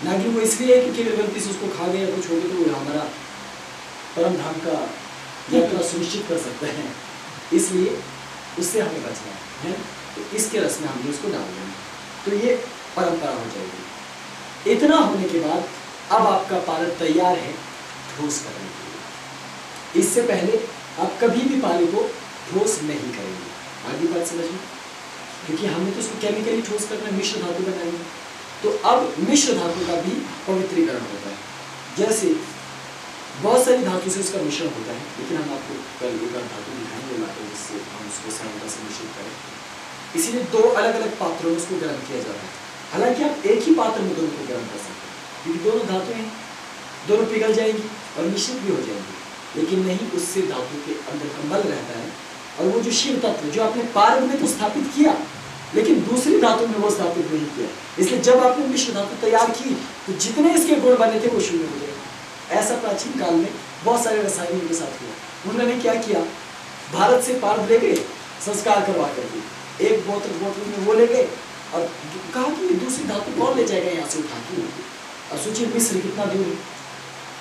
नागिन को इसलिए है क्योंकि अगर गलती से उसको खा गया कुछ हो गया तो वो हमारा परम धाम का यात्रा सुनिश्चित कर सकते हैं, इसलिए उससे हमें बचना है। तो इसके रस में हमने उसको डाल देना, तो ये परंपरा हो जाएगी। इतना होने के बाद अब आपका पारक तैयार है ठोस करने के लिए। इससे पहले आप कभी भी पानी को ठोस नहीं करेंगे। आगे बात समझिए, क्योंकि हमने तो उसको केमिकली ठोस करना है, मिश्र धातु बनाएंगे। तो अब मिश्र धातु का भी पवित्रीकरण होता है। जैसे बहुत सारी धातु से उसका मिश्रण होता है, लेकिन हम आपको कल एक बार धातु दिखाएंगे लाते, जिससे हम उसको सरलता से मिश्रित करें। इसीलिए 2 अलग अलग पात्रों में उसको गर्म किया जाता है। हालांकि आप एक ही पात्र में दोनों को गर्म कर सकते हैं, क्योंकि दोनों धातुएं हैं, दोनों पिघल जाएंगी और मिश्रित भी हो जाएंगी। लेकिन नहीं, उससे धातु के अंदर का मल रहता है, और वो जो शिव तत्व जो आपने पारग में तो स्थापित किया, लेकिन दूसरी धातु में वो स्थापित नहीं किया। इसलिए जब आपने मिश्र धातु तैयार की तो जितने इसके गुण बने थे वो शून्य हो गए। ऐसा प्राचीन काल में बहुत सारे रसायनों के साथ हुआ। उन्होंने क्या किया, भारत से पारद ले गए संस्कार करवा करके, एक बोतल में वो ले गए और कहा कि दूसरी धातु कौन ले जाएगा यहाँ से उठा के। और सोचिए मिस्र कितना दूर है,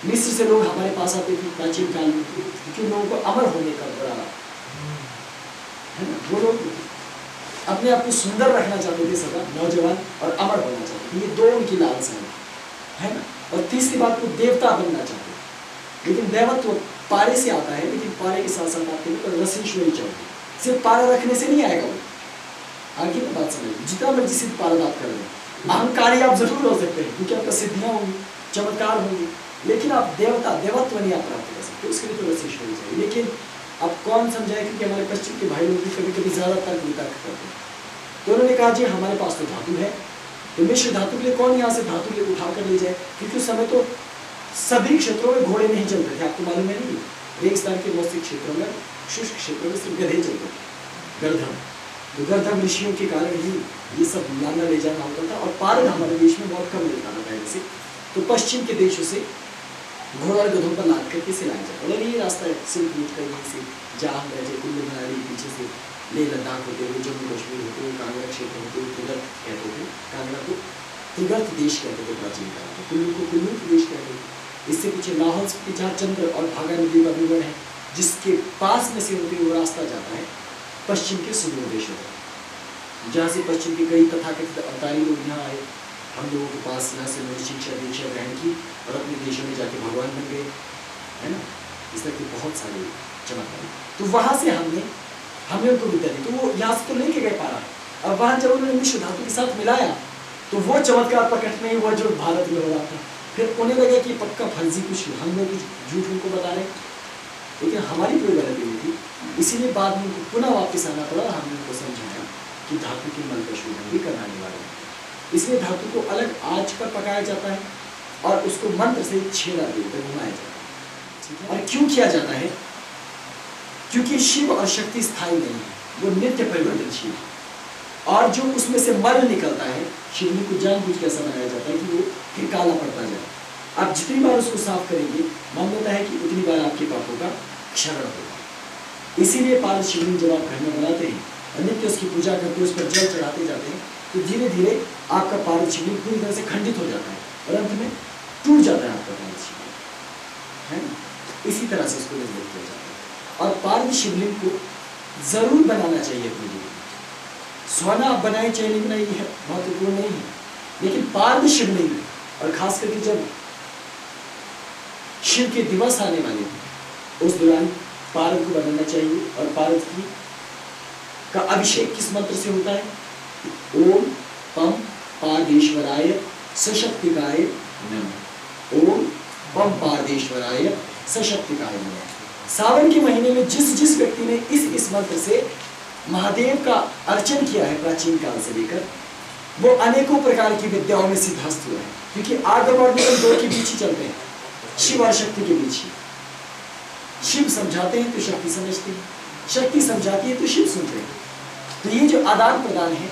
मिस्र से लोग हमारे पास आते थे प्राचीन काल में, क्योंकि लोगों को अमर होने का बड़ा है ना, वो लोग अपने आप को सुंदर रखना चाहते थे सदा, नौजवान और अमर होना चाहते थे। ये 2 उनकी लालसा है ना। और तीसरी बात, वो देवता बनना चाहते, लेकिन देवत्व पारे से आता है, लेकिन पारे के साथ साथ आपके लिए रसीश्वरी चाहिए। सिर्फ पारा रखने से नहीं आएगा वो। आगे की बात समझिए, जितना मर्जी सिद्ध पारा आप कर लें, अहंकारी आप जरूर हो सकते हैं, क्योंकि आपका सिद्धियां होंगी, चमत्कार होंगी, लेकिन आप देवत्व नहीं आप प्राप्त कर सकते। उसके लिए तो रसीश्वरी चाहिए। लेकिन अब कौन समझाए, क्योंकि हमारे पश्चिम के भाई लोग भी कभी कभी ज्यादा तर्क वितर्क करते हैं। तो उन्होंने कहा जी हमारे पास तो धातु है, तो मिश्र धातु के लिए कौन यहाँ से धातु ले उठा कर ले जाए, क्योंकि उस समय तो सभी क्षेत्रों में घोड़े नहीं चलते थे, आपको मालूम है नहीं। रेगिस्तान के मौसमी क्षेत्रों में, शुष्क क्षेत्रों में सिर्फ गधे चलते थे, गर्दभ। तो गर्दभ ऋषियों के कारण ही ये सब लाना ले जाना होता था, और पारद हमारे देश में बहुत कम मिलता था पहले से। तो पश्चिम के देशों से घोड़ा और गधों पर लाद करके से लाया जाता, और ये रास्ता है सिल्क रूट का, यहीं से जहाँ रहे कुल्लू मनाली, पीछे से लेह लद्दाख होते हुए, जम्मू कश्मीर होते हुए, कांगड़ा क्षेत्र होते हुए, त्रिगर्त कहते थे, कांगड़ा को त्रिगर्त देश कहते थे प्राचीन काल में, कुल्लू को कुल्लू देश कहते थे। इससे पीछे लाहौल स्पीति, जहाँ चंद्र और भागा नदी का विवरण है, जिसके पास में से होते हुए वो रास्ता जाता है पश्चिम के सुदूर देशों में, जहाँ से पश्चिम के कई तथाकथित अवतारी लोग यहाँ आए, हम लोगों के पास यहाँ से उन्होंने शिक्षा दीक्षा ग्रहण की और अपने देशों में जाके भगवान बन गए, है ना। इस तरह के बहुत सारे चमत्कार। तो वहाँ से हमने उनको विद्या दी, तो वो यहाँ से तो लेके गए पारा। अब वहाँ जब उन्होंने मिश्र धातु के साथ मिलाया तो वो चमत्कार प्रकट नहीं हुआ जो भारत में हो रहा था। फिर उन्हें लगा कि पक्का फर्जी कुछ हम लोग झूठ उनको बता रहे, लेकिन हमारी कोई गलती नहीं थी। इसीलिए बाद में उनको पुनः वापस आना पड़ा, हमने उनको समझाया कि धातु की मल का शोधन भी करना अनिवार्य है। इसलिए धातु को अलग आंच पर पकाया जाता है और उसको मंत्र से छेड़ा देकर घुमाया जाता है। और क्यों किया जाता है? क्योंकि शिव और शक्ति स्थायी नहीं है, वो नित्य परिवर्तनशील है। और जो उसमें से मल निकलता है, शिवलिंग को जानबूझ के ऐसा बनाया जाता है कि वो फिर काला पड़ता जाए। आप जितनी बार उसको साफ करेंगे, मान्यता है कि उतनी बार आपके पापों का क्षरण होगा। इसीलिए पारद शिवलिंग जब आप घर में बनाते हैं और नित्य उसकी पूजा करके उस पर जल चढ़ाते जाते हैं, तो धीरे धीरे आपका पारद शिवलिंग पूरी तरह से खंडित हो जाता है और अंत में टूट जाता है आपका पारद शिवलिंग, है ना। इसी तरह से इसको निर्मित किया जाता है। और पारद शिवलिंग को जरूर बनाना चाहिए अपने जीवन में। सोना आप बनाए चाहे नहीं बनाए है महत्वपूर्ण नहीं है, लेकिन पारद शिवलिंग, और खास करके जब शिव के दिवस आने वाले हैं उस दौरान पारद को बनाना चाहिए। और पारद की का अभिषेक किस मंत्र से होता है? ओम पम पारदेश्वराय सशक्तिकाय नमः। ओम पम पारदेश्वराय सशक्तिकाय नमः। सावन के महीने में जिस जिस व्यक्ति ने इस मंत्र से महादेव का अर्चन किया है प्राचीन काल से लेकर, वो अनेकों प्रकार की विद्याओं में सिद्धस्त हुआ है, क्योंकि आगम और निगम दो के बीच ही चलते हैं, शिव और शक्ति के बीच ही। शिव समझाते हैं तो शक्ति समझती है, शक्ति समझाती है तो शिव सुनते हैं। तो ये जो आदान प्रदान है,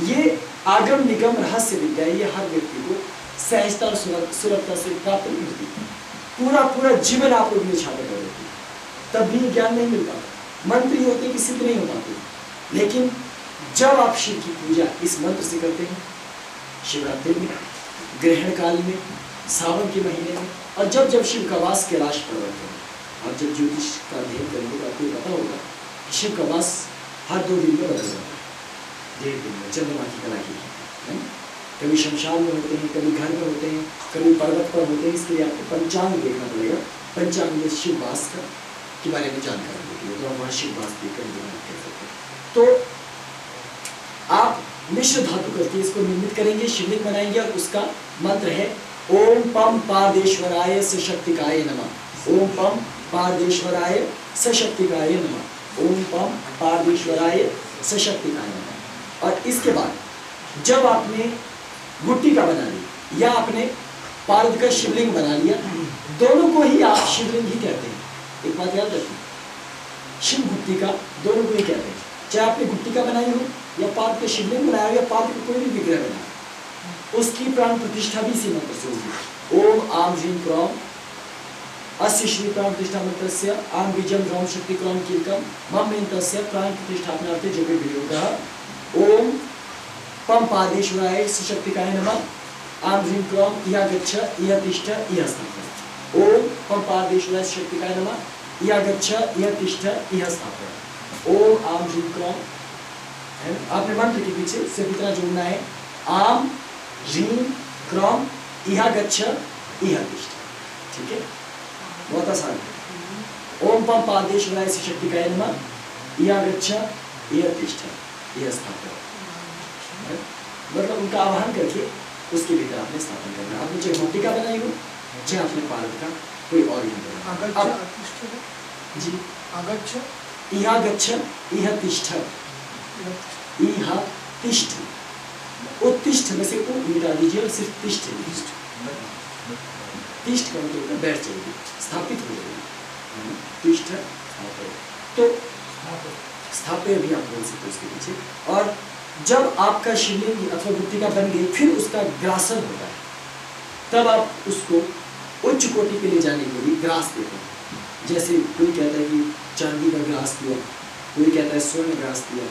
ये आगम निगम रहस्य विद्या, ये हर व्यक्ति को सहजता और सुलभता से प्राप्त नहीं होती। पूरा पूरा जीवन आप लोग छात्र कर देती है, तब भी ज्ञान नहीं मिल पाता। मंत्र ये होते कि सिद्ध नहीं हो पाते, लेकिन जब आप शिव की पूजा इस मंत्र से करते हैं, शिवरात्रि में, ग्रहण काल में, सावन के महीने में, और जब जब शिव का वास कैलाश पर्वत है, आप जब ज्योतिष का अध्ययन करेंगे तो आपको पता होगा कि शिव का वास हर 2 दिन में बदल जाता है, 1.5 दिन में, चंद्रमा की कला की है। कभी शमशान में होते हैं, कभी घर में होते हैं, कभी पर्वत पर होते हैं। इसके लिए आपको पंचांग देखना पड़ेगा, पंचांग में शिव वास का के बारे में जानकारी होती है, तो आप वहाँ शिव वास देखकर कर सकते हैं। तो आप मिश्र धातु करके इसको निर्मित करेंगे, शिवलिंग बनाएंगे, और उसका मंत्र है ओम पम पारदेश्वराय सशक्तिकाय नमः। ओम पम पारदेश्वराय सशक्तिकाय नमः। ओम पम पारदेश्वराय सशक्तिकाय नमः। और इसके बाद जब आपने गुट्टिका बना ली या आपने पारद का शिवलिंग बना लिया, दोनों को ही आप शिवलिंग ही कहते हैं। एक बात याद रखिए, शिव गुट्टिका दोनों को ही कहते हैं, चाहे आपने गुट्टिका बनाई हो या पार्थ का शिवलिंग बनाया हो या पार्थ का कोई भी विग्रह बनाया, उसकी प्राण प्रतिष्ठा भी इसी मंत्र से होगी। ओम आम ह्रीं क्रौम अस्य श्री प्राण प्रतिष्ठा मंत्रस्य आम बीजम रौम शक्ति क्रौम कीलकम मम मेन्तस्य प्राण प्रतिष्ठापनार्थे जपे विनियोगः। ओम पम पादेश्वराय सशक्तिकाय नमः। आम ह्रीं क्रौम इह गच्छ इह तिष्ठ इह स्थापय। ओम पम पादेश्वराय सशक्तिकाय नमः। इह गच्छ इह तिष्ठ इह स्थापय। ओम आम ह्रीं क्रौम, आपने मंत्र के पीछे सिर्फ इतना जोड़ना है, आम ह्रीं क्रौम इह गच्छ इह तिष्ठ। ठीक है, बहुत आसान है। ओम पम पादेश्वराय सशक्तिकाय नमः। इह गच्छ इह तिष्ठ इह स्थापय। मतलब उनका आह्वान करके उसके भीतर आपने स्थापन करना। आपने चाहे गुट्टिका बनाई हो, चाहे आपने पारद का कोई और ही बनाया जी। आगच्छ इह गच्छ इह तिष्ठ इह तिष्ठ। उत्तिष्ठ में से उ मिटा दीजिए और सिर्फ तिष्ठ तिष्ठ का मतलब बैठ जाएगी, स्थापित हो जाएगी। तिष्ठ स्थापय, तो स्थापय भी आप बोल सकते हो उसके पीछे। और जब आपका शिवलिंग अथवा गुट्टिका बन गई, फिर उसका ग्रासन होता है, तब आप उसको उच्च कोटि के लिए जाने के लिए ग्रास देते हैं। जैसे कोई कहता है कि चांदी का ग्रास दिया, कोई कहता है स्वर्ण ग्रास दिया,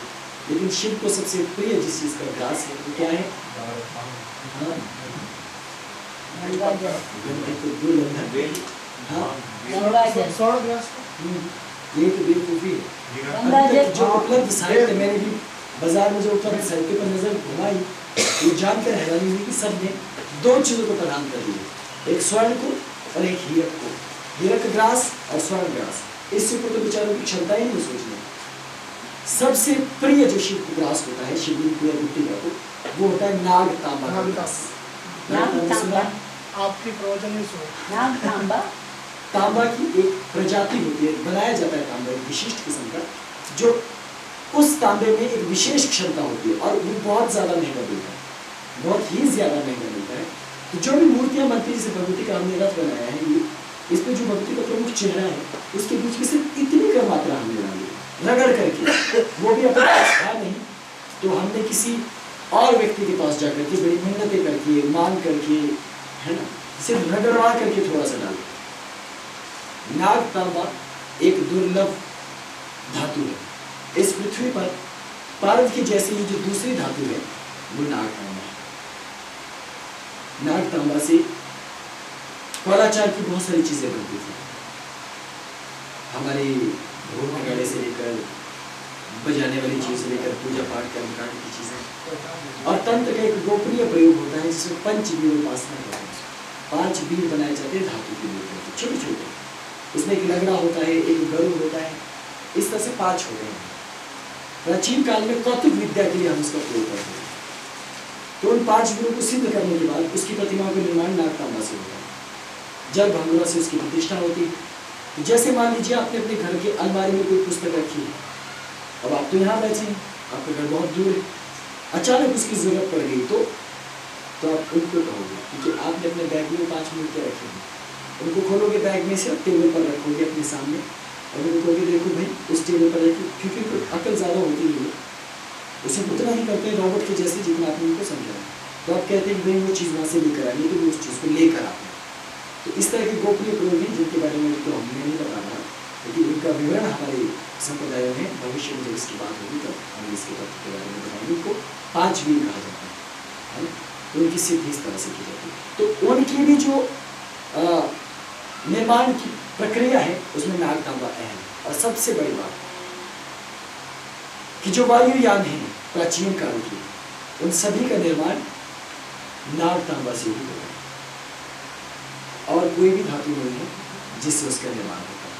लेकिन शिव को सबसे प्रिय जिस चीज का ग्रास है वो क्या है? स्वर्ण ग्रास ये तो बेवकूफी है। जो उपलब्ध साहित्य, मैंने भी बाजार में जो उपलब्ध साहित्य पर नजर घुमाई, ये जानकर हैरानी हुई कि सब ने 2 चीजों को प्रदान कर दिए, एक स्वर्ण को और एक हीरक को। हीरक ग्रास और स्वर्ण ग्रास, इससे ऊपर तो बेचारों की क्षमता ही नहीं सोचने। सबसे प्रिय जो शिव को ग्रास होता है, शिवलिंग को या गुट्टिका को, वो होता है नाग तांबा का ग्रास। आपकी प्रवचन में तांबा तांबा की एक प्रजाति होती है, बनाया जाता है तांबा एक विशिष्ट किस्म का, जो उस तांबे में एक विशेष क्षमता होती है, और वो बहुत ज्यादा महंगा मिलता है, बहुत ही ज्यादा महंगा मिलता है। तो जो भी मूर्तियां बनती है, जैसे भगवती का हमने रथ बनाया है, इसमें जो भगवती का प्रमुख चेहरा है, उसके बीच में सिर्फ इतनी कम मात्रा हमने डाली रगड़ करके, वो भी अपने पास था नहीं, तो हमने किसी और व्यक्ति के पास जाकर के बड़ी मेहनतें करके, मांग करके, है ना, सिर्फ रगड़वा करके थोड़ा सा डाल। नाग तांबा एक दुर्लभ धातु है इस पृथ्वी पर। पारद की जैसी ही जो दूसरी धातु है वो नाग तांबा है। नाग तांबा से कौलाचार की बहुत सारी चीजें बनती थी, हमारे ढोल नगाड़े से लेकर बजाने वाली चीज से लेकर पूजा पाठ कर्मकांड की चीजें। और तंत्र का एक गोपनीय प्रयोग होता है जिसमें पंचवीर उपासना होता है। 5 वीर बनाए जाते हैं धातु के लिए, छोटे छोटे, उसमें एक लगड़ा होता है, एक गरुड़ होता है, इस तरह से 5 होते हैं। प्राचीन काल में कौतुक विद्या के लिए हम उसका प्रयोग करते हैं। तो उन 5 वीरों को सिद्ध करने के बाद उसकी प्रतिमा का निर्माण नाग तांबा से होता है। जल भंगुरा से उसकी प्रतिष्ठा होती है। तो जैसे मान लीजिए आपने अपने घर के अलमारी में कोई पुस्तक रखी है, अब आप तो यहाँ बैठे हैं, आपका घर बहुत दूर है, अचानक उसकी जरूरत पड़ गई तो आप उनको कहोगे, क्योंकि आपने अपने बैग में 5 मिनट के रखे हैं, उनको खोलोगे बैग में से, टेबल पर रखोगे अपने सामने और उनको कहोगे देखो भाई उस टेबल पर रखो, क्योंकि अकल ज़्यादा होती नहीं है, उसे उतना ही करते हैं रोबोट के जैसे जितना आपने उनको समझाया। तो आप कहते हैं भाई वो चीज़ वहाँ से लेकर आनी, तो वो उस चीज़ को लेकर आते हैं। तो इस तरह के गोपनीय प्रयोग हैं जिनके बारे में तो हमने नहीं बता रहा, लेकिन इनका विवरण हमारे संप्रदायों में भविष्य में जब इसकी बात होगी तब हम इसके तथ्य के बारे में बताएंगे। इनको 5 वीर कहा जाता है, तो उनकी सिद्धि इस तरह से की जाती है। तो उनकी भी जो निर्माण की प्रक्रिया है उसमें नाग तांबा अहम। और सबसे बड़ी बात कि जो वायुयान है प्राचीन काल की, उन सभी का निर्माण नाग तांबा से ही होता है और कोई भी धातु नहीं है जिससे उसका निर्माण होता है।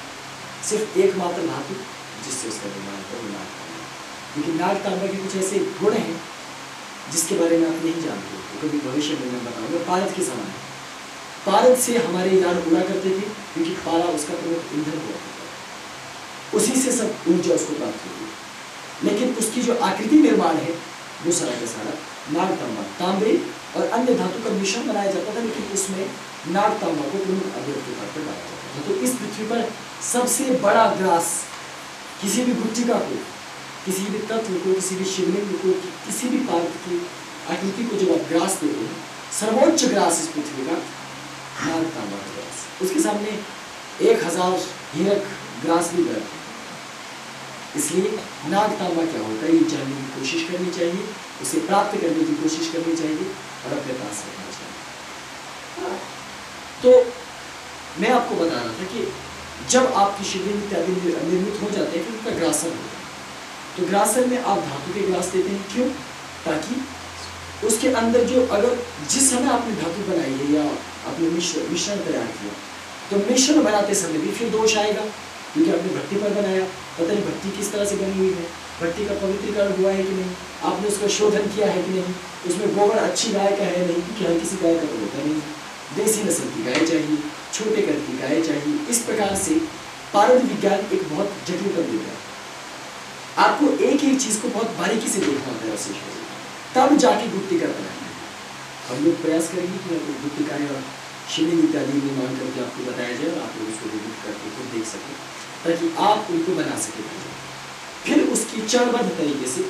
सिर्फ एकमात्र धातु जिससे उसका निर्माण होता है वो नाग तांबा। लेकिन नाग तांबा के कुछ ऐसे गुण हैं जिसके बारे में आप नहीं जानते, तो कभी भविष्य में मैं बताऊंगा। पारद के समान है, पारद से हमारे यान उड़ा करते थे क्योंकि पारा उसका प्रमुख ईंधन हुआ करता है, उसी से सब ऊर्जा उसको प्राप्त होती है। लेकिन उसकी जो आकृति निर्माण है वो सारा का सारा नाग तांबा, तांबे और अन्य धातु का मिश्रण बनाया जाता था, लेकिन उसमें नाग तांबा को प्रमुख अवयव के तौर पर डाला जाता था। तो इस पृथ्वी पर सबसे बड़ा ग्रास, किसी भी गुट्टिका को, किसी भी तत्व को, किसी भी शिवलिंग को, किसी भी पार्थ की आकृति को जब आप ग्रास देते हैं, सर्वोच्च ग्रास इस पृथ्वी का नाग तांबा का ग्रास, उसके सामने 1000 हीरक ग्रास भी गलत है। इसलिए नाग तांबा क्या होता है ये जानने की कोशिश करनी चाहिए, उसे प्राप्त करने की कोशिश करनी चाहिए और अपने पास रखना चाहिए। तो मैं आपको बता रहा था कि जब आपकी शिवलिंग इत्यादि निर्मित हो जाते हैं कि उनका ग्रासन होता है, तो ग्रासन में आप धातु के ग्रास देते हैं। क्यों? ताकि उसके अंदर जो, अगर जिस समय आपने धातु बनाई है या आपने मिश्रण तैयार किया, तो मिश्रण बनाते समय भी फिर दोष आएगा, क्योंकि आपने भट्टी पर बनाया, पता नहीं भट्टी किस तरह से बनी हुई है, भट्टी का पवित्रीकरण हुआ है कि नहीं, आपने उसका शोधन किया है कि नहीं, उसमें गोबर अच्छी गाय का है नहीं, क्योंकि हर किसी गाय का तो होता नहीं, देसी नस्ल की गाय चाहिए, छोटे कद की गाय चाहिए। इस प्रकार से पारद विज्ञान एक बहुत जटिल कर देता है, आपको एक एक चीज़ को बहुत बारीकी से देखना होता है विशेष कर, तब जाके गुप्तिका बनाएंगे। हम लोग प्रयास करेंगे कि आपको गुप्तिकाएँ और शिवलिंग इत्यादि निर्माण करके आपको बताया जाए और आप लोग उसको विविध करके खुद देख सकें, ताकि आप उनको बना सकें। फिर उसकी चरणबद्ध तरीके से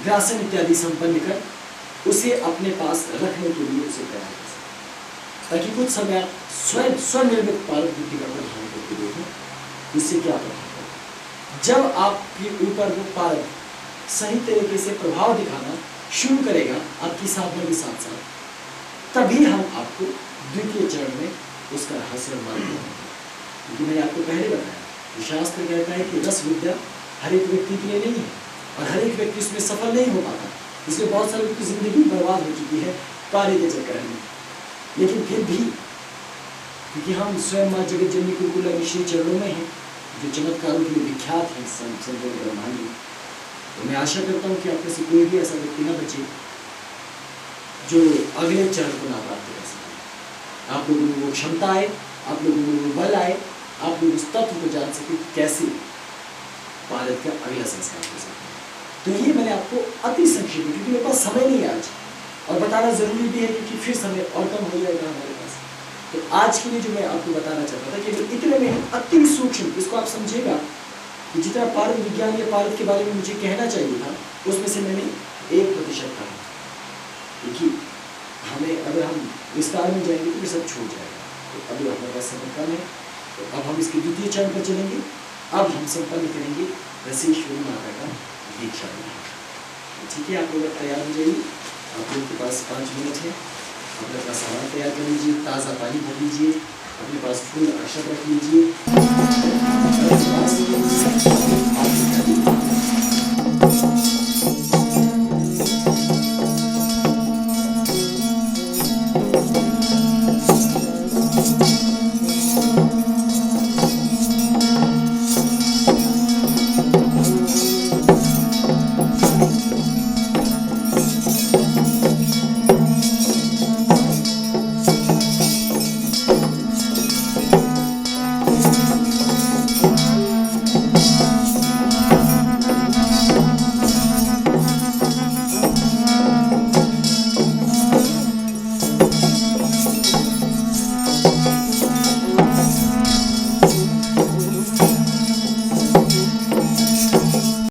ग्रासन इत्यादि संपन्न कर उसे अपने पास रखने के लिए उसे तैयार कर सकें, ताकि कुछ समय आप स्वयं स्वनिर्मित पारद गुप्तिका को ध्यान करके देखें। इससे क्या प्रभाव होगा? जब आपके ऊपर वो पारद सही तरीके से प्रभाव दिखाना शुरू करेगा आपकी साधना के साथ साथ, तभी हम आपको द्वितीय चरण में उसका रहस्य मालूम। क्योंकि मैंने आपको पहले बताया कि शास्त्र कहता है कि रस विद्या हर एक व्यक्ति के लिए नहीं है और हर एक व्यक्ति उसमें सफल नहीं हो पाता, इसलिए बहुत सारे लोगों की जिंदगी बर्बाद हो चुकी है कार्य के चक्कर में। लेकिन फिर भी क्योंकि हम स्वयं माँ जगत जननी कुलकुला ऋषि चरणों में हैं, जो चमत्कारों के लिए विख्यात हैं संत ब्रह्मांडी, तो मैं आशा करता हूँ कि आप में से कोई भी ऐसा व्यक्ति न बचे जो अगले चरण को ना प्राप्त कर सके। आप लोगों में वो क्षमता आए, आप लोगों में वो बल आए, आप लोग उस तत्व को जान सके कैसे भारत का अगला संस्कार हो सकता है। तो ये मैंने आपको अति संक्षिप्त, क्योंकि मेरे पास समय नहीं है आज, और बताना जरूरी भी है क्योंकि फिर समय और कम हो जाएगा हमारे पास। तो आज के लिए जो मैं आपको बताना चाहता था कि इतने में अति सूक्ष्म, इसको आप समझिएगा कि जितना पारद विज्ञान या पारद के बारे में मुझे कहना चाहिए था उसमें से मैंने 1% कहा। देखिए हमें अगर हम विस्तार में जाएंगे तो ये सब छूट जाएगा। तो अभी हमारे पास समय कम है, तो अब हम इसके द्वितीय चरण पर चलेंगे। अब हम संपन्न करेंगे रसेश्वरी माता का दीक्षा। ठीक है, आप लोग तैयार हो जाइए। आप लोगों के पास 5 मिनट है, अपने पास सामान तैयार कर लीजिए, ताज़ा पानी भर लीजिए, अपने पास फूल अक्षत रख लीजिए।